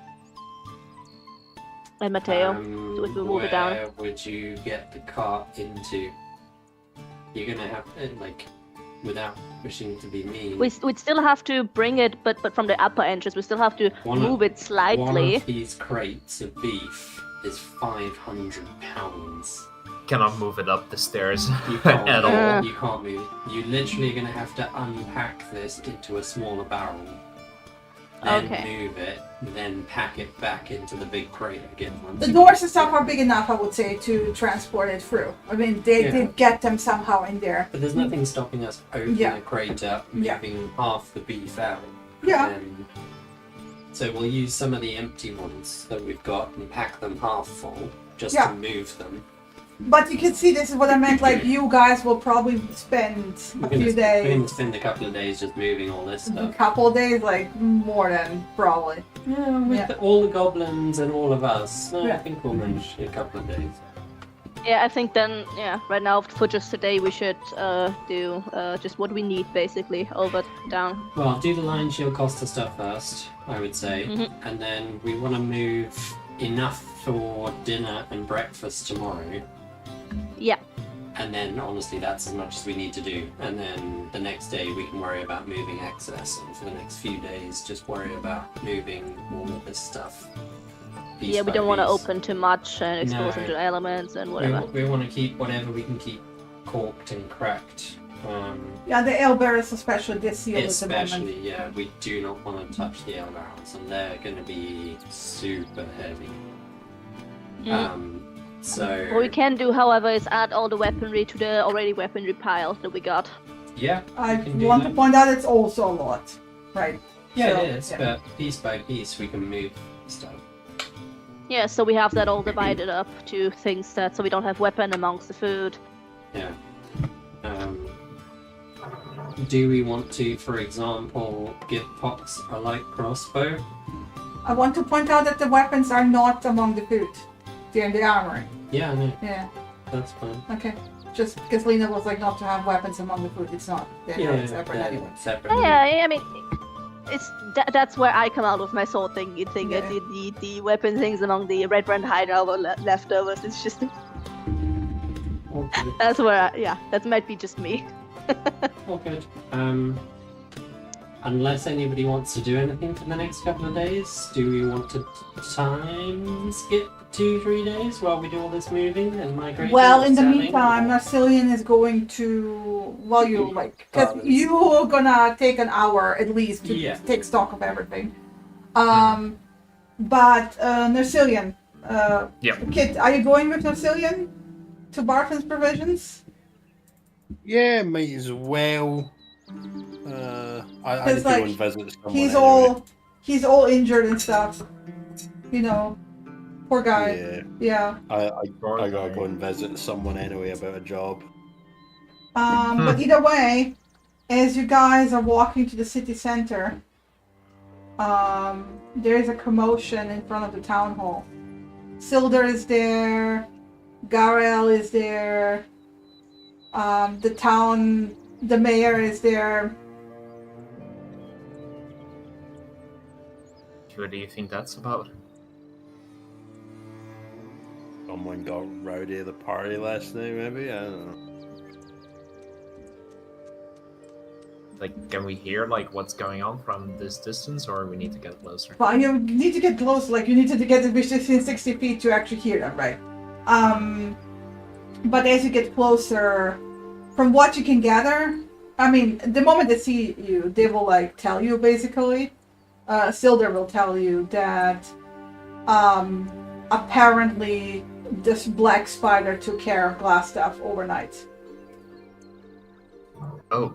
And Matteo. so we can move it down. Where would you get the cart into? You're gonna have like, without wishing to be mean. We'd still have to bring it, but from the upper entrance, we still have to One of- move it One slightly. of these crates of beef is 500 pounds. cannot move it up the stairs You can't, at all. you can't move it. You're literally gonna have to unpack this into a smaller barrel. then Okay. move it, then pack it back into the big crate again. The doors and stuff are big enough, I would say, to transport it through. I mean, they did get them somehow in there. But there's nothing stopping us opening Yeah. the crate up, Yeah. moving half the beef out. Yeah. And so we'll use some of the empty ones that we've got and pack them half full, just Yeah. to move them. But you can see this is what I meant, like, you guys will probably spend a few We're going days, to spend a couple of days just moving all this a stuff. couple of days, like, more than probably. Yeah, with Yeah. all the goblins and all of us, I Yeah. think we'll manage a couple of days. Yeah, I think then, right now for just today we should do just what we need basically, over down. Well, do the Lion Shield Costa stuff first, I would say, Mhm. and then we want to move enough for dinner and breakfast tomorrow. Yeah. And then, honestly, that's as much as we need to do. And then the next day we can worry about moving access, and for the next few days just worry about moving all of this stuff. Yeah, we don't want to piece. open too much and expose No. into elements and whatever. We want to keep whatever we can keep corked and cracked. Yeah, the ale barrels especially this sealed at the moment. Especially, yeah, we do not want to touch the ale barrels, and they're going to be super heavy. Mm. So What we can do, however, is add all the weaponry to the already weaponry pile that we got. yeah, I we can do want to that. point out it's also a lot, right? Yeah, So, it is, yeah. but piece by piece we can move stuff. Yeah, so we have that all divided up to things that so we don't have weapon amongst the food. Yeah. Do we want to, for example, give Pox a light crossbow? I want to point out that the weapons are not among the food. They're in the armory. Yeah, I know, Yeah, that's fine. okay. Just because Lena was like not to have weapons among the food, it's not. They're not separate they're anyway. separate. Yeah, I mean, it's that's where I come out with my sword thing. You think Yeah. the weapon things among the red brand hideout or leftovers. It's just Okay. that's where that might be just me. All good. Unless anybody wants to do anything for the next couple of days, do we want to time skip 2-3 days while we do all this moving and migrating? Well, and in the selling, meantime, or- Narcillion is going to, well, you like, because Province. you're gonna take an hour at least to Yeah. take stock of everything. But Narcillion, Yeah. Kit, are you going with Narcillion to Barthen's provisions? Yeah, might as well. I need to like, go and visit someone. He's all injured and stuff. You know, poor guy. Yeah, Yeah. I gotta go and visit someone anyway about a job. But either way, as you guys are walking to the city center, there is a commotion in front of the town hall. Silder is there, Garel is there, the mayor is there. What do you think that's about? Someone got rowdy at the party last night, maybe? I don't know. Like, can we hear like what's going on from this distance, or we need to get closer? Well, you need to get close, like you need to get within 60 feet to actually hear them, right? But as you get closer, from what you can gather, I mean, the moment they see you, they will like tell you basically. Silder will tell you that apparently this black spider took care of glass stuff overnight. Oh,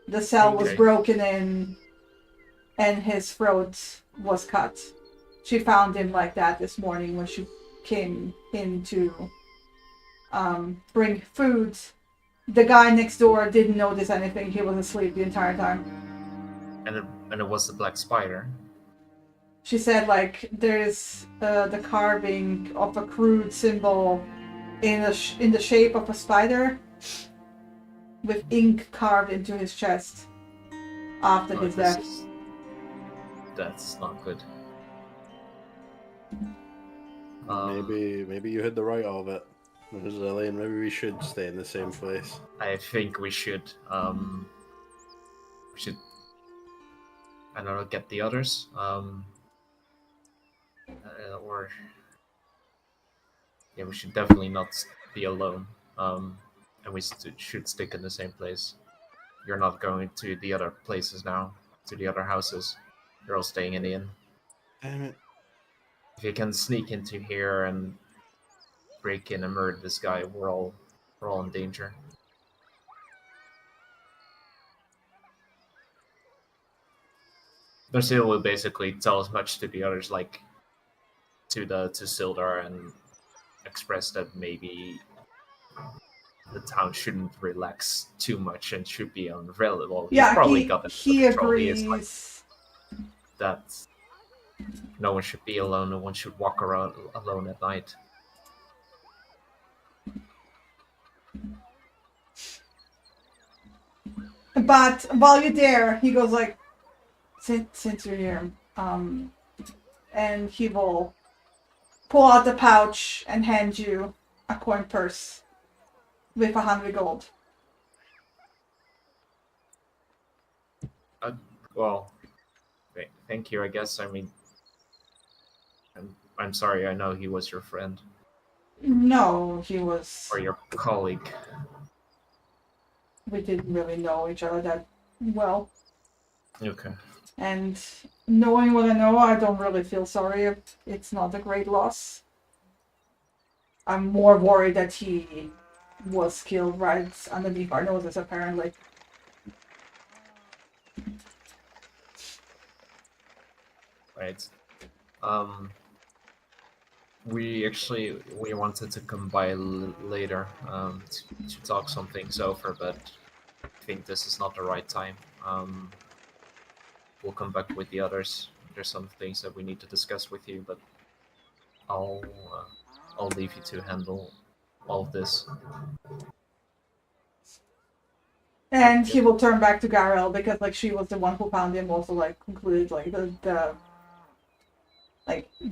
The cell was Okay. broken in and his throat was cut. She found him like that this morning when she came in to bring food. The guy next door didn't notice anything. He was asleep the entire time. and it was the black spider. She said like there's the carving of a crude symbol in the shape of a spider with ink carved into his chest after Oh, his this death. is- That's not good. Maybe you had the right of it. Zillion, maybe we should stay in the same place. I think we should. We should. I don't know. Get the others. Or. Yeah, we should definitely not be alone. And we should stick in the same place. you're not going to the other places now, to the other houses. You're all staying in the inn. Damn it. If you can sneak into here and break in and murder this guy, we're all in danger. Basil will basically tell as much to the others, like to Sildar, and express that maybe the town shouldn't relax too much and should be on relative. Well, Yeah, he's probably he, got it he under control. agrees. He is like that. No one should be alone. No one should walk around alone at night. But while you're there, he goes like, since you're here, and he will pull out the pouch and hand you a coin purse with 100 gold. Well, thank you. I guess. I mean, I'm sorry. I know he was your friend No, he was. or your colleague. We didn't really know each other that well. Okay. And knowing what I know, I don't really feel sorry. It's not a great loss. I'm more worried that he was killed right underneath our noses, apparently. Right. We wanted to come by later to talk some things over, but I think this is not the right time. We'll come back with the others. There's some things that we need to discuss with you, but I'll leave you to handle all of this. And he will turn back to Garel because like she was the one who found him. Also like concluded like the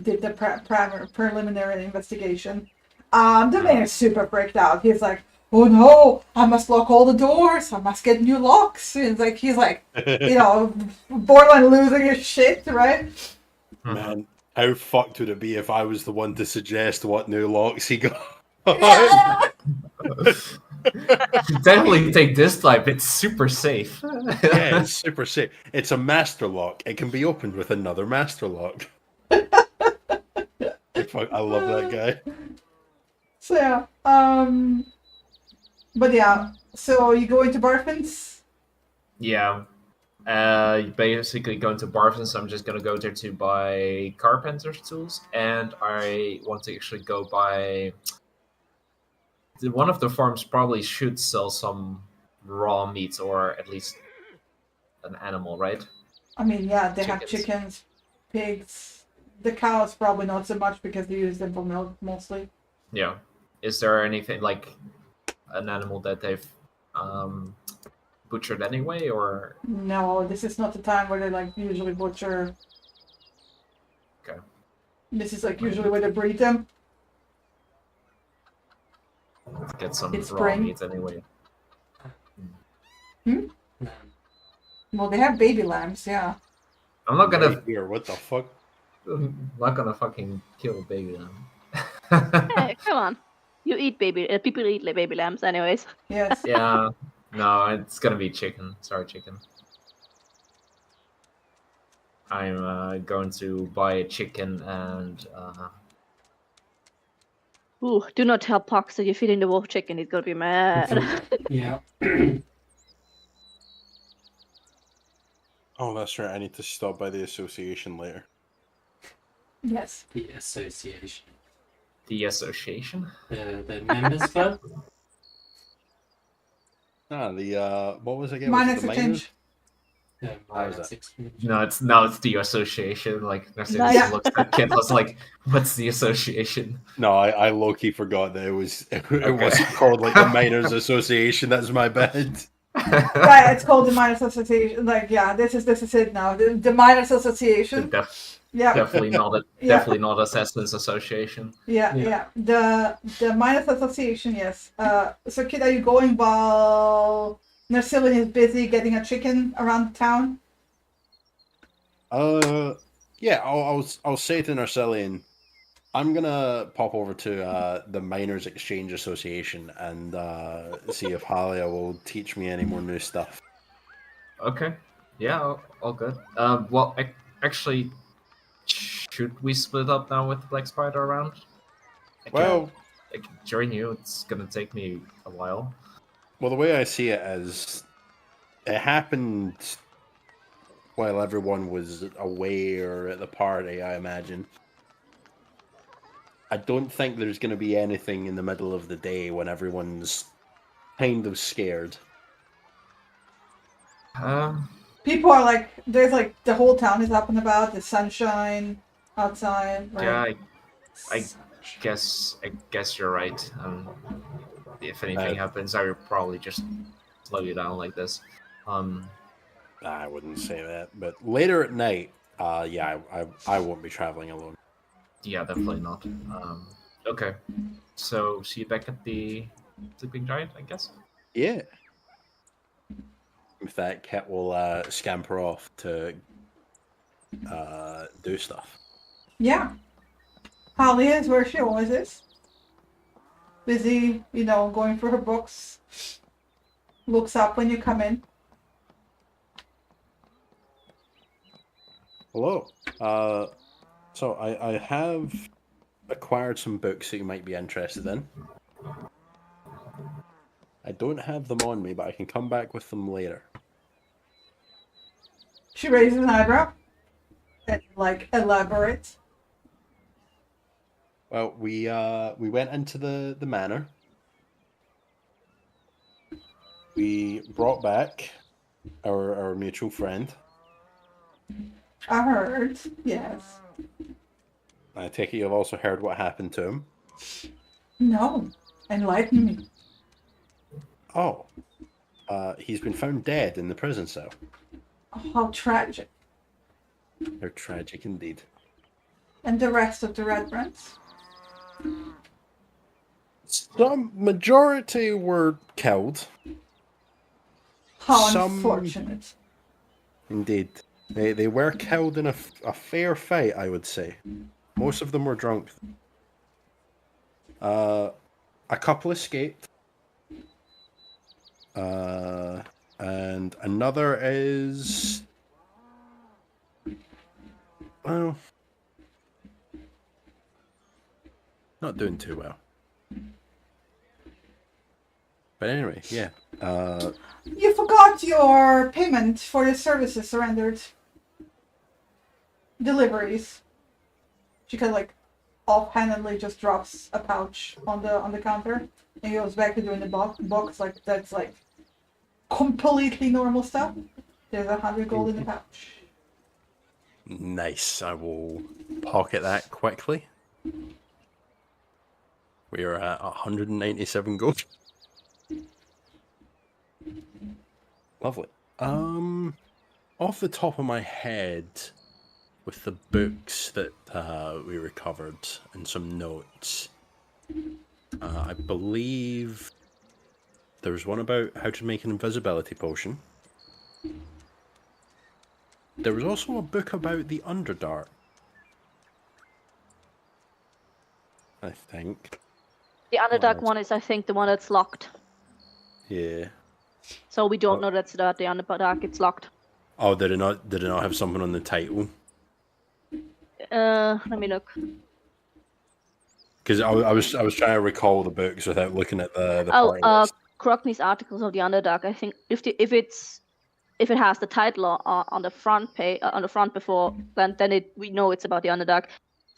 did the preliminary investigation. The man is super freaked out. He's like, oh no, I must lock all the doors. I must get new locks. And he's like, borderline losing his shit, right? Man, how fucked would it be if I was the one to suggest what new locks he got? Definitely take this type. It's super safe. Yeah, it's super safe. It's a master lock. It can be opened with another master lock. I love that guy. So yeah, but yeah, so you go into Barfin's? Yeah. Basically going to Barfin's. I'm just gonna go there to buy carpenter's tools, and I want to actually go buy. One of the farms probably should sell some raw meat, or at least an animal, right? I mean, yeah, they have chickens, pigs. The cows probably not so much because they use them for milk mostly. Yeah. Is there anything like an animal that they've butchered anyway, or? No, this is not the time where they like usually butcher. Okay. This is like usually where they breed them. Get some It's raw spring. meat anyway. Well, they have baby lambs, yeah. I'm not gonna. Here, what the fuck? I'm not gonna fucking kill a baby lamb. Hey, come on. You eat people eat baby lambs anyways. Yes. Yeah. No, it's gonna be chicken. Sorry, chicken. I'm going to buy a chicken and. Ooh, do not tell Pox that you're feeding the wolf chicken. He's gonna be mad. Yeah. Oh, that's right. I need to stop by the association later. Yes. The association. The association? The members club? What was it again? Minus Was it the exchange. How's that? No, it's the association. Like Narcissus Yeah. looks at Kit was like, "What's the association?" No, I low-key forgot that it wasn't called like the Miners Association. That's my bad. Right, it's called the Miners Association. Like, yeah, this is it now. The Miners Association. Yeah. Definitely not definitely not Assassins Association. Yeah. The Miners Association, yes. So Kid, are you going while Narcillin is busy getting a chicken around town? Yeah, I'll say to Narcillian, I'm gonna pop over to the Miners Exchange Association and see if Halia will teach me any more new stuff. Okay. Yeah, all good. Well, actually, should we split up now with the Black Spider around? Well, I can join you. It's gonna take me a while. well, the way I see it is, it happened while everyone was away or at the party, I imagine. I don't think there's going to be anything in the middle of the day when everyone's kind of scared. People are like, there's like the whole town is up and about. The sunshine outside. Right? Yeah, I guess you're right. If anything happens, I would probably just slow you down like this. I wouldn't say that, but later at night, yeah, I won't be traveling alone. Yeah, definitely not. Okay, so see you back at the Sleeping Giant, I guess. Yeah. With that, Cat will scamper off to do stuff. Yeah. Holly is where she always is. Busy, going through her books. Looks up when you come in. Hello. So I have acquired some books that you might be interested in. I don't have them on me, but I can come back with them later. She raises an eyebrow. And elaborate. Well, we went into the manor. We brought back our mutual friend. I heard, yes. I take it you've also heard what happened to him. No. Enlighten me. Oh. He's been found dead in the prison cell. Oh, how tragic. They're tragic indeed. And the rest of the Red Brands? Some majority were killed. How unfortunate. Indeed. They were killed in a fair fight, I would say. Most of them were drunk. A couple escaped. And another is... Well... Not doing too well. But anyway, yeah. You forgot your payment for your services surrendered. Deliveries. She kind of offhandedly just drops a pouch on the counter and goes back to doing the box. That's completely normal stuff. There's 100 gold in the pouch. Nice. I will pocket that quickly. We are at 197 gold. Lovely. Off the top of my head, with the books that we recovered and some notes, I believe there was one about how to make an invisibility potion. There was also a book about the Underdark, I think. The Underdark one is, I think, the one that's locked. Yeah. So we don't know that's the Underdark. It's locked. Oh, did it not have something on the title? Let me look. Because I was trying to recall the books without looking at the Crockney's Articles of the Underdark. I think if it has the title on the front page on the front before, then we know it's about the Underdark.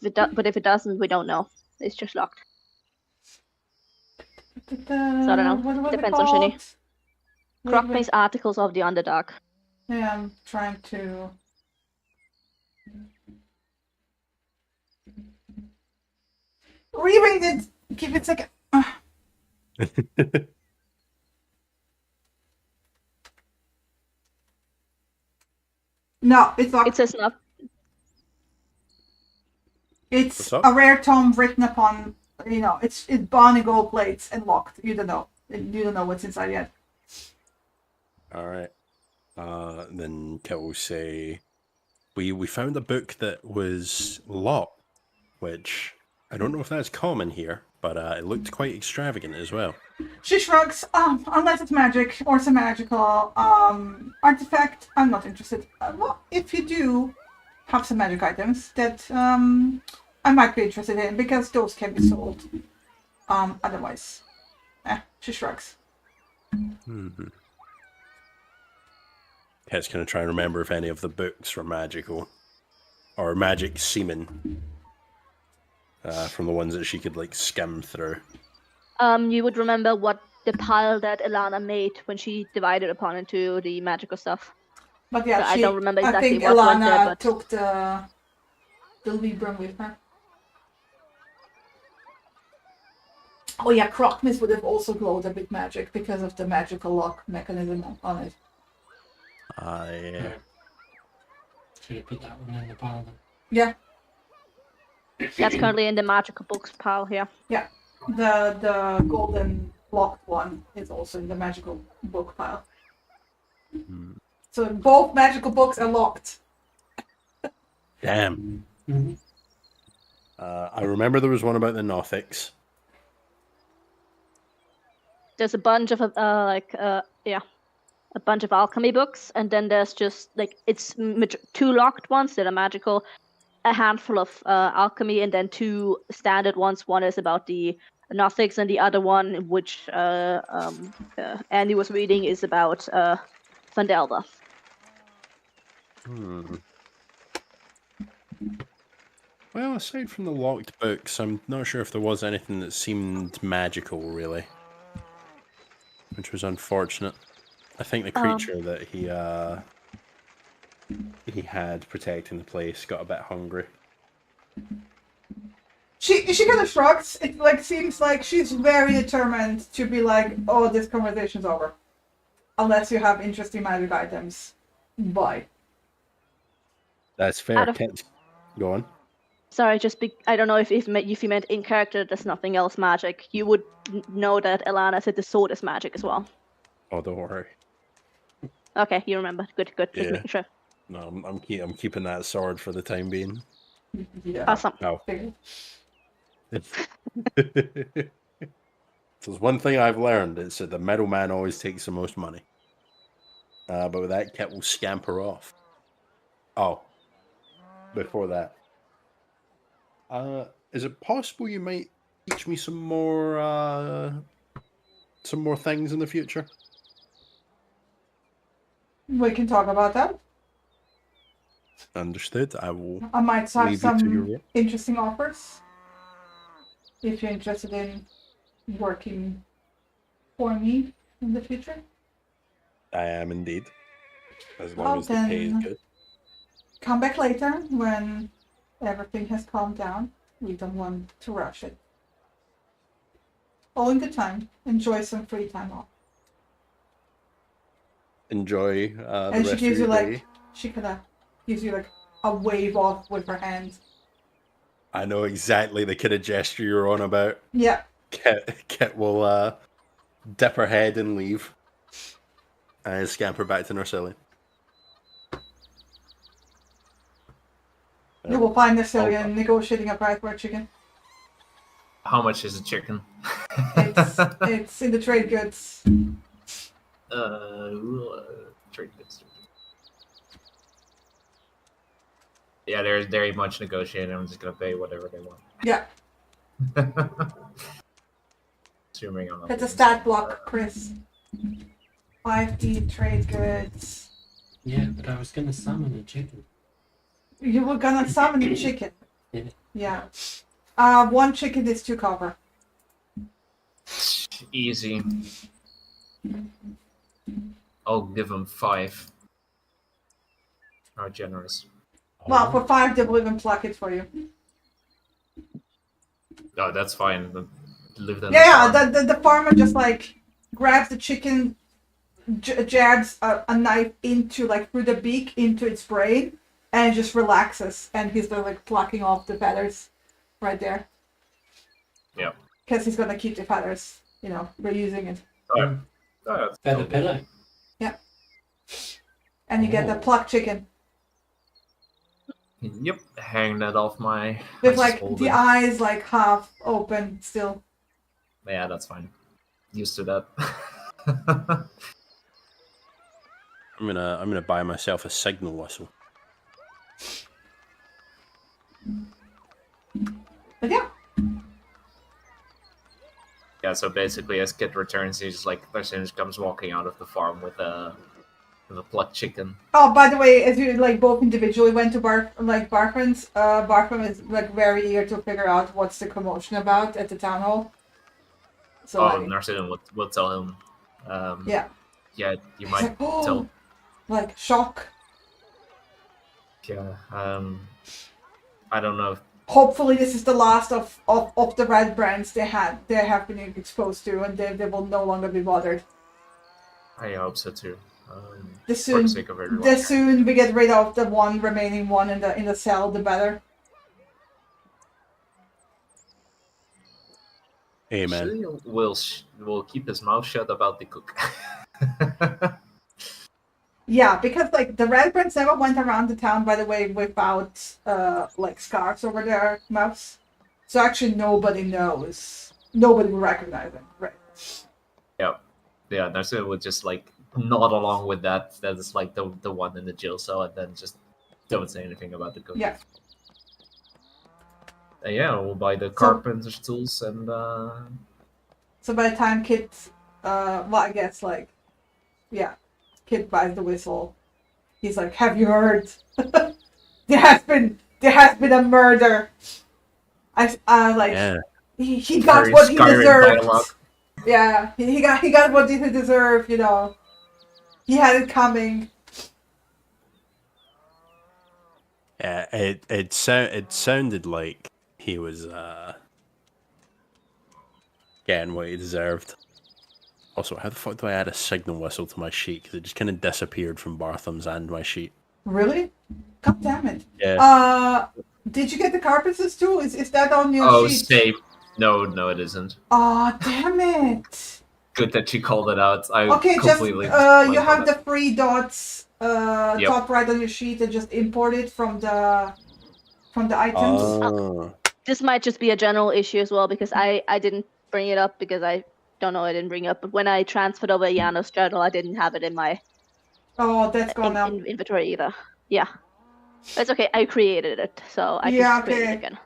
But if it doesn't, we don't know. It's just locked. So I don't know. What Depends on Shinny. Crockney's Articles of the Underdark. Yeah, I'm trying to... Reread it! Give it a second. No, it's locked. It says not. It's a rare tome written upon, it's bound in gold plates and locked. You don't know. You don't know what's inside yet. Alright. Then Kit will say, we found a book that was locked, which I don't know if that's common here, but it looked quite extravagant as well. She shrugs. Unless it's magic or some magical artifact, I'm not interested. Well, if you do have some magic items that I might be interested in, because those can be sold. Otherwise, she shrugs. Mm-hmm. Pet's gonna try and remember if any of the books were magical or magic semen from the ones that she could like skim through. You would remember what the pile that Ilana made when she divided upon into the magical stuff. But yeah, so I don't remember exactly I think what Ilana went there, but... took the Libram with her. Oh yeah, Crockmas would have also glowed a bit magic because of the magical lock mechanism on it. Yeah. Should have put that one in the pile then. Yeah. That's currently in the magical books pile here. Yeah. The golden locked one is also in the magical book pile. Mm. So both magical books are locked. Damn. Mm-hmm. I remember there was one about the Nothics. There's a bunch of a bunch of alchemy books, and then there's just like two locked ones that are magical, a handful of alchemy, and then two standard ones. One is about the Nothics, and the other one, which Andy was reading, is about Phandelver. Well, aside from the locked books, I'm not sure if there was anything that seemed magical, really. Which was unfortunate. I think the creature that he had protecting the place got a bit hungry. She kind of shrugs. It seems like she's very determined to be like, oh, this conversation's over. Unless you have interesting magic items. Bye. That's fair. Go on. Sorry, I don't know if you meant in character. There's nothing else magic. You would know that Ilana said the sword is magic as well. Oh, don't worry. Okay, you remember. Good. Just making sure. No, I'm keeping that sword for the time being. Yeah. Awesome. Oh. So there's one thing I've learned. It's that the middleman always takes the most money. But with that, Kit will scamper off. Oh. Before that. Is it possible you might teach me some more things in the future? We can talk about that. Understood. I might have leave you to your some work. interesting offers. If you're interested in working for me in the future. I am indeed. As long as the pay is good. Come back later when everything has calmed down. We don't want to rush it. All in good time. Enjoy some free time off. Enjoy the and rest she gives of you your day. She kind of gives you a wave off with her hand. I know exactly the kind of gesture you're on about. Yeah. Kit will dip her head and leave. And scamper back to Narsillian. You will find Narsillian negotiating a price for a chicken. How much is a chicken? It's in the trade goods. Trade goods. Yeah, there's very much negotiating. I'm just gonna pay whatever they want. Yeah. Assuming I'm not. It's a stat block, Chris. 5D trade goods. Yeah, but I was gonna summon a chicken. You were gonna summon a chicken. Yeah. One chicken is to cover. Easy. I'll give them 5. How generous. Well, for 5 they will even pluck it for you. Oh, that's fine. Live that. Yeah, the farmer just grabs the chicken, jabs a knife into through the beak into its brain, and just relaxes, and he's plucking off the feathers right there. Yeah. Because he's gonna keep the feathers, reusing it. Feather pillow. Yeah. And you get the plucked chicken. Yep, hang that off my. With my like shoulder. the eyes like half open still. Yeah, that's fine. Used to that. I'm gonna buy myself a signal whistle. But yeah. Yeah, so basically, as Kit returns, he's like, Tharsinus comes walking out of the farm with a plucked chicken. Oh, by the way, as you like both individually went to Barkman's, Barkman is like very eager to figure out what's the commotion about at the town hall. So Narcidon will tell him. Yeah. Yeah, you He's might like, oh, tell. like shock. Yeah. I don't know. Hopefully, this is the last of the red brands they have been exposed to, and they will no longer be bothered. I hope so too. The For the sake of everyone. the soon we get rid of the one remaining one in the cell, the better. Amen. Actually, we'll keep his mouth shut about the cook. Yeah, because like the red brands never went around the town, by the way, without like scarves over their mouths. So actually, nobody knows. Nobody will recognize them, right? Yeah, Narcissus would just like nod along with that. That is like the one in the jail cell, and then just don't say anything about the cook. Yeah. Yeah, we'll buy the carpenter's tools and. So by the time Kit, well, I guess like, yeah, Kit buys the whistle. He's like, "Have you heard? there has been a murder." He got Very what he Skyrim deserved. dialogue. Yeah, he got what he deserved. You know, he had it coming. Yeah, it sounded like he was getting what he deserved. Also, how the fuck do I add a signal whistle to my sheet? Because it just kind of disappeared from Bartham's and my sheet. Really? God damn it. Yeah. Did you get the carpenters too? Is that on your sheet? Save. No, it isn't. Oh, damn it. Good that you called it out. Okay, just completely you have the 3 dots top right on your sheet and just import it from the items. Oh. This might just be a general issue as well, because I didn't bring it up because I don't know, I didn't bring it up, but when I transferred over Janos' journal, I didn't have it in my That's gone up. inventory either. Yeah. It's okay, I created it, so I can create it again.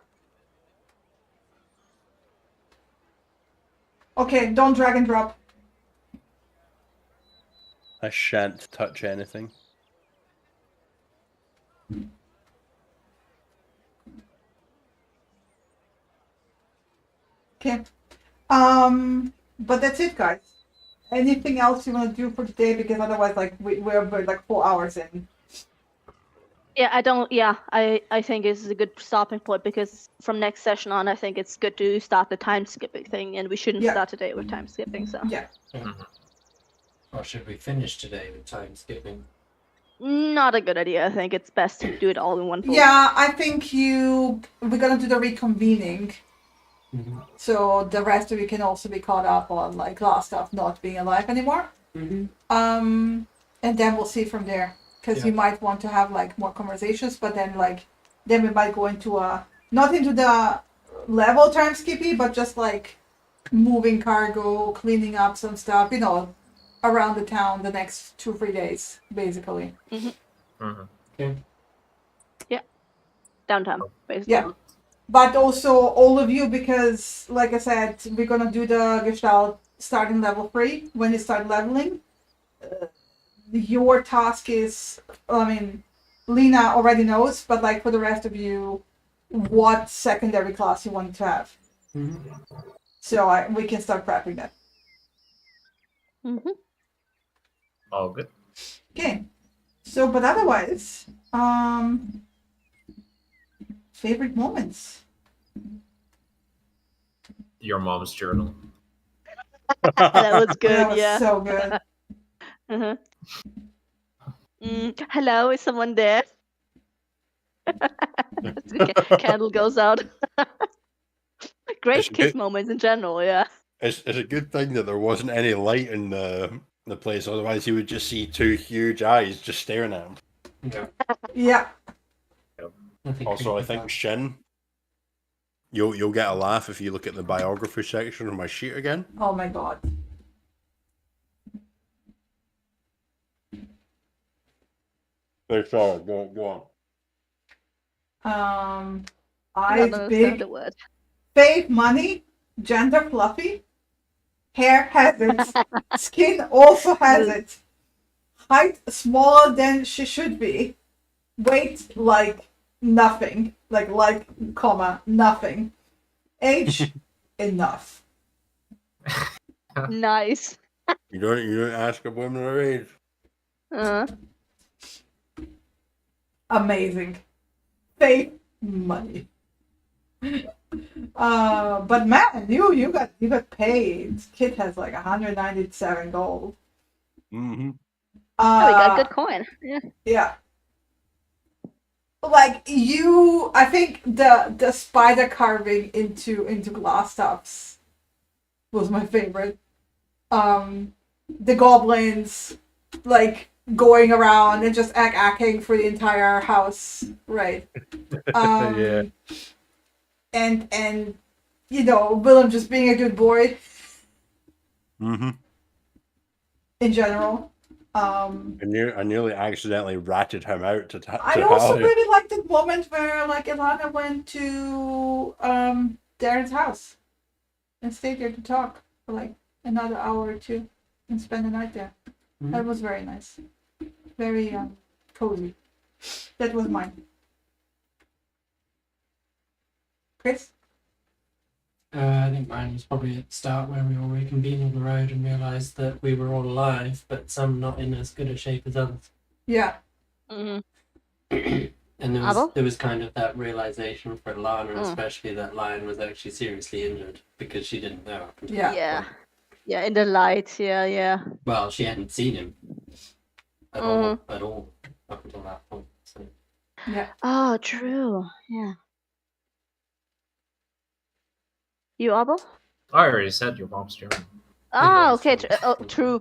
Okay, don't drag and drop. I shan't touch anything. Okay. But that's it, guys. Anything else you want to do for today? Because otherwise, like we're like 4 hours in. Yeah, I think this is a good stopping point, because from next session on, I think it's good to start the time skipping thing, and we shouldn't start today with time skipping. So yeah. Or should we finish today with time skipping? Not a good idea. I think it's best to do it all in one. Yeah, I think we're gonna do the reconvening. Mm-hmm. So the rest of you can also be caught up on like last stuff not being alive anymore. Mm-hmm. And then we'll see from there, because you might want to have like more conversations, but then we might go into not into the level time skippy, but just like moving cargo, cleaning up some stuff, you know, around the town the next 2-3 days, basically. Okay. Yeah. Downtime, basically. Yeah. But also all of you, because like I said, we're gonna do the Gestalt starting level 3 when you start leveling. Your task is, I mean, Lena already knows, but like for the rest of you, what secondary class you want to have. Mm-hmm. So we can start prepping that. All good. Okay. So, but otherwise, favorite moments. Your mom's journal. That was good. That was Yeah. so good. Hello, is someone there? Candle goes out. Great kiss moments in general, yeah. It's a good thing that there wasn't any light in the place, otherwise you would just see 2 huge eyes just staring at him. Yeah. Yeah. Also, I think Shin, you'll get a laugh if you look at the biography section of my sheet again. Oh my god. Hey, sorry, go on. I Eyes don't understand big, the word. fake money, gender fluffy, hair has it, skin also has it, height smaller than she should be, weight like nothing, like comma nothing, age enough. Nice. You don't ask a woman her age. Amazing. Fake money. But man, you got paid. Kid has like 197 gold. Mm-hmm. Oh, we got good coin. Yeah. Yeah. Like I think the spider carving into glass tops was my favorite. The goblins like going around and just acting for the entire house, right? Yeah. And Willem just being a good boy. Mm-hmm. In general. I nearly accidentally ratted him out to I also really liked the moment where like Ilana went to Darren's house and stayed there to talk for like another hour or two and spend the night there. Mm-hmm. That was very nice. Very cozy. That was mine. Chris? I think mine was probably at the start where we all reconvened on the road and realised that we were all alive, but some not in as good a shape as others. Yeah. Mm-hmm. And there was kind of that realisation for Lana, especially that Lion was actually seriously injured because she didn't know up until that point. Yeah, in the light, yeah. Well, she hadn't seen him at all up until that point. So. Yeah. Oh, true. Yeah. You, Abel? I already said your mom's German. Oh, okay. True.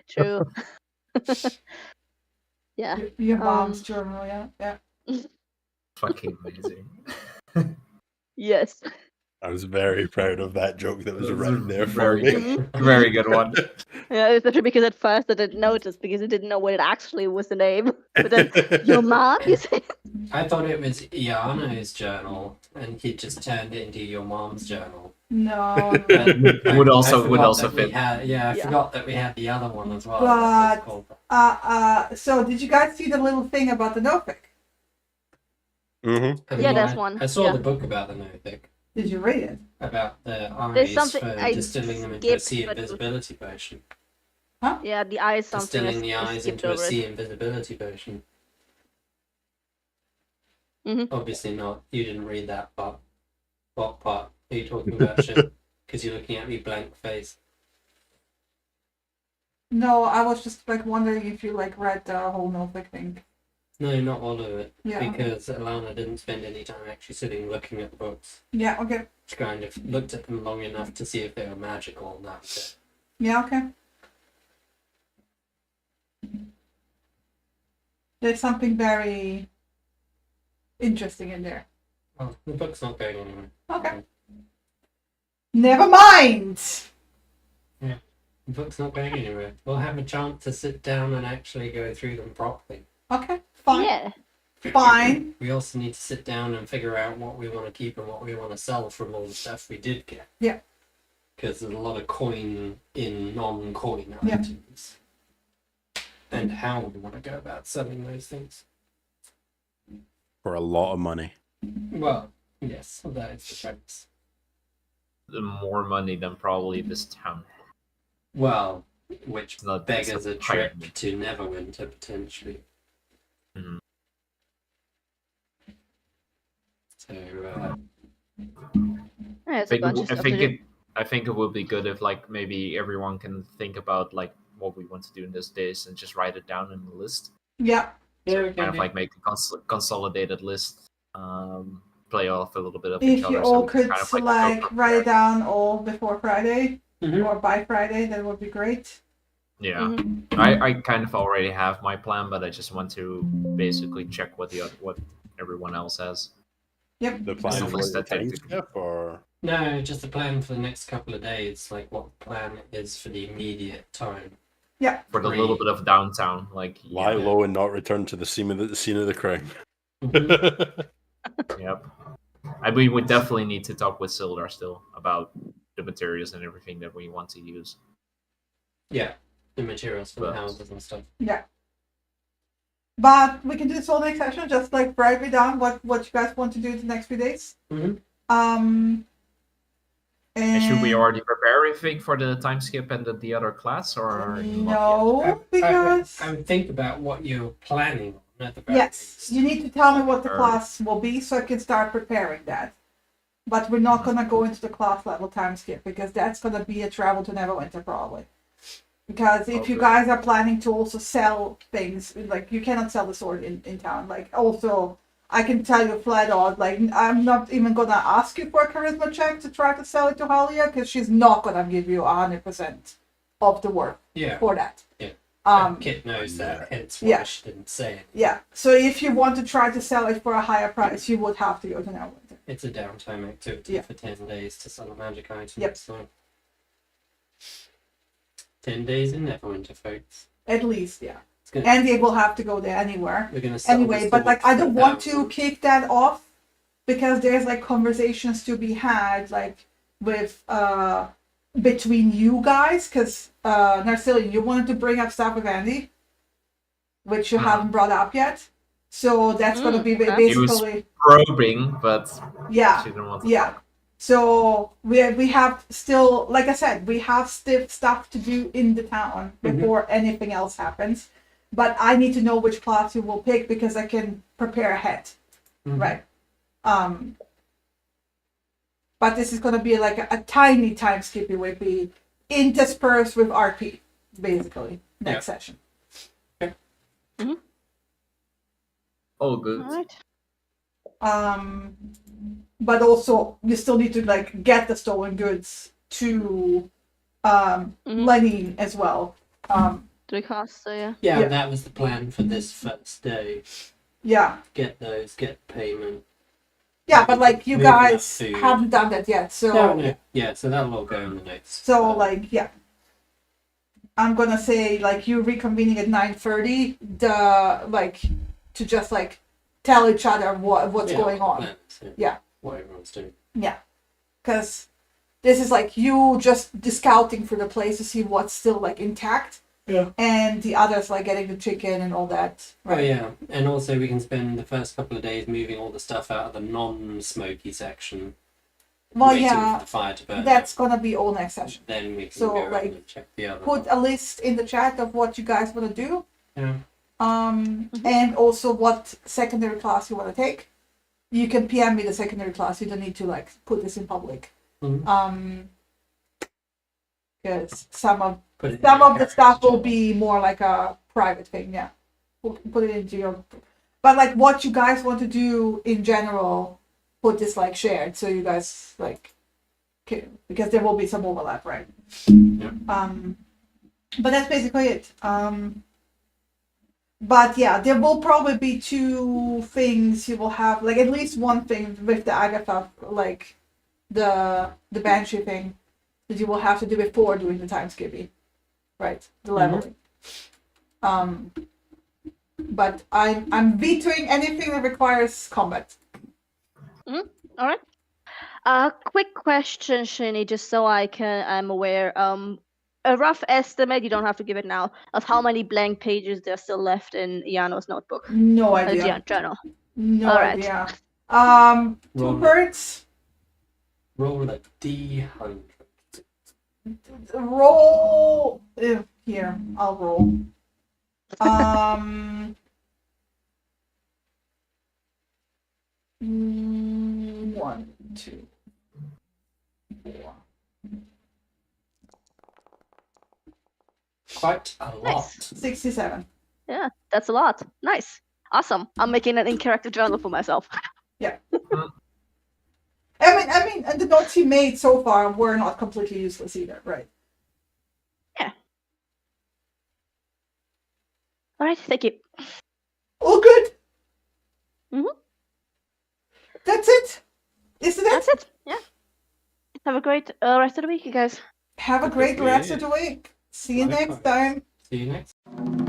True. Yeah. Your mom's German, yeah. Fucking amazing. Yes. I was very proud of that joke that was right there for me. Very good one. Yeah, especially because at first I didn't notice because I didn't know what it actually was the name. But then, your mom, you say? I thought it was Iano's journal, and he just turned it into your mom's journal. No. would also fit. I forgot that we had the other one as well. But so did you guys see the little thing about the Nothic? Mm-hmm. Yeah, that's one. I saw the book about the Nothic. Did you read it? About the There's eyes something for I distilling them into a sea skipped, invisibility potion. Huh? Yeah, the eyes something. Distilling the eyes into a over sea invisibility potion. Mm-hmm. Obviously not. You didn't read that part. What part are you talking about, shit? Because you're looking at me blank face. No, I was just like wondering if you like read the whole Nothic thing. No, not all of it. Yeah. Because Alana didn't spend any time actually sitting looking at the books. Yeah, okay. She kind of looked at them long enough to see if they were magical, and that's it. Yeah, okay. There's something very interesting in there. Well, the book's not going anywhere. Okay. Never mind! Yeah, the book's not going anywhere. We'll have a chance to sit down and actually go through them properly. Okay, fine. Yeah. Fine. We also need to sit down and figure out what we want to keep and what we want to sell from all the stuff we did get. Yeah. Because there's a lot of coin in non-coin Yeah. items. And how we want to go about selling those things. For a lot of money. Well, yes, that is the case. More money than probably this town. Well, which Not beggars a trip requirement. to Neverwinter, potentially. Mhm. So, Yeah, it's a bunch of stuff to do. I think it would be good if like maybe everyone can think about like what we want to do in these days and just write it down in the list. Yeah. yeah, we Kind can of do. like make a consolidated list. Play off a little bit of If each you other. all we could kind of, like go from write there. it down all before Friday Mhm. or by Friday, that would be great. Yeah, Mhm. I kind of already have my plan, but I just want to basically check what what everyone else has. Yep. The plan Stuff for like the that time tactically. skip, or No, just the plan for the next couple of days, like what the plan is for the immediate time. Yeah. For the little bit of downtown, like lie yeah, low and not return to the scene of the crime. Mhm. yep. We would definitely need to talk with Sildar still about the materials and everything that we want to use. Yeah, the materials for the But- houses and stuff. Yeah. But we can do this all next session, just like write me down what you guys want to do the next few days. Mhm. And should we And already prepare everything for the time skip and the other class, or not no, because I would think about what you're planning on at the very yes, least. you need to tell me what the Alright. class will be so I can start preparing that. But we're not gonna go into the class level time skip because that's gonna be a travel to Neverwinter probably. Because if you Okay. guys are planning to also sell things, like you cannot sell the sword in town. Like also, I can tell you flat out, like I'm not even gonna ask you for a charisma check to try to sell it to Halia because she's not gonna give you 100% of the work Yeah. for that. Yeah. Um. Kit knows that, hence why Yeah. she didn't say it. Yeah. So if you want to try to sell it for a higher price, you would have to go to Neverwinter. It's a downtime activity Yeah. for 10 days to sell a magic item. Yep. So 10 days in Neverwinter, folks. At least, yeah. It's gonna, And they will have to go there anywhere. we're gonna sell Anyway, this but sword like I for don't want to 1,000. kick that off because there's like conversations to be had like with between you guys because Narcillian, you wanted to bring up stuff with Andy, which you haven't brought up yet. So that's gonna be okay. basically probing, but yeah. she didn't want to Yeah. talk. So we have still, like I said, we have stiff stuff to do in the town before anything else happens. But I need to know which class you will pick because I can prepare ahead, Mhm. right? But this is gonna be like a tiny time skip. It will be interspersed with RP, basically next session. Oh, good. Alright. But also you still need to like get the stolen goods to Lenny as well. Three costs, so yeah. Yeah, Yeah. that was the plan for this first day. Yeah. Get those, get payment. Yeah, but like you Move that guys food. haven't done that yet, so No. Yeah, so that'll all go in the notes. so like yeah. I'm gonna say like you reconvening at 9:30. The like to just like tell each other what's Yeah, going on. plans, Yeah. What everyone's doing. Yeah, because this is like you just scouting for the place to see what's still like intact. Yeah. And the others like getting the chicken and all that. Oh yeah, and also we can spend the first couple of days moving all the stuff out of the non-smoky section. Well, waiting yeah, for the fire to burn. that's gonna be all next session. Then we can so, go around like, and check the other. Put a list in the chat of what you guys want to do. Yeah. And also what secondary class you want to take. You can PM me the secondary class. You don't need to like put this in public. Mhm. Because some of Put it in some your of the character stuff will chart. be more like a private thing. Yeah, put it into your. But like what you guys want to do in general, put this like shared so you guys like, because there will be some overlap, right? Yeah. But that's basically it. But yeah, there will probably be two things you will have, like at least one thing with the Agatha, like the Banshee thing that you will have to do before doing the time skipping, right? The leveling. But I'm vetoing anything that requires combat. All right. Quick question, Shinny, just so I'm aware. A rough estimate, you don't have to give it now, of how many blank pages there are still left in Iano's notebook. No idea. Journal. No All right. idea. Roll. 2/3. Roll a D100. Roll. Here, I'll roll. 1, 2, 4. Quite a lot. 67. Yeah, that's a lot. Nice. Awesome. I'm making an interactive journal for myself. I mean, and the notes he made so far were not completely useless either, right? Yeah. right, thank you. All good. Mhm. That's it. Isn't it? That's it. Yeah. Have a great rest of the week, you guys. Have a great rest of the week. See you next time. See you next.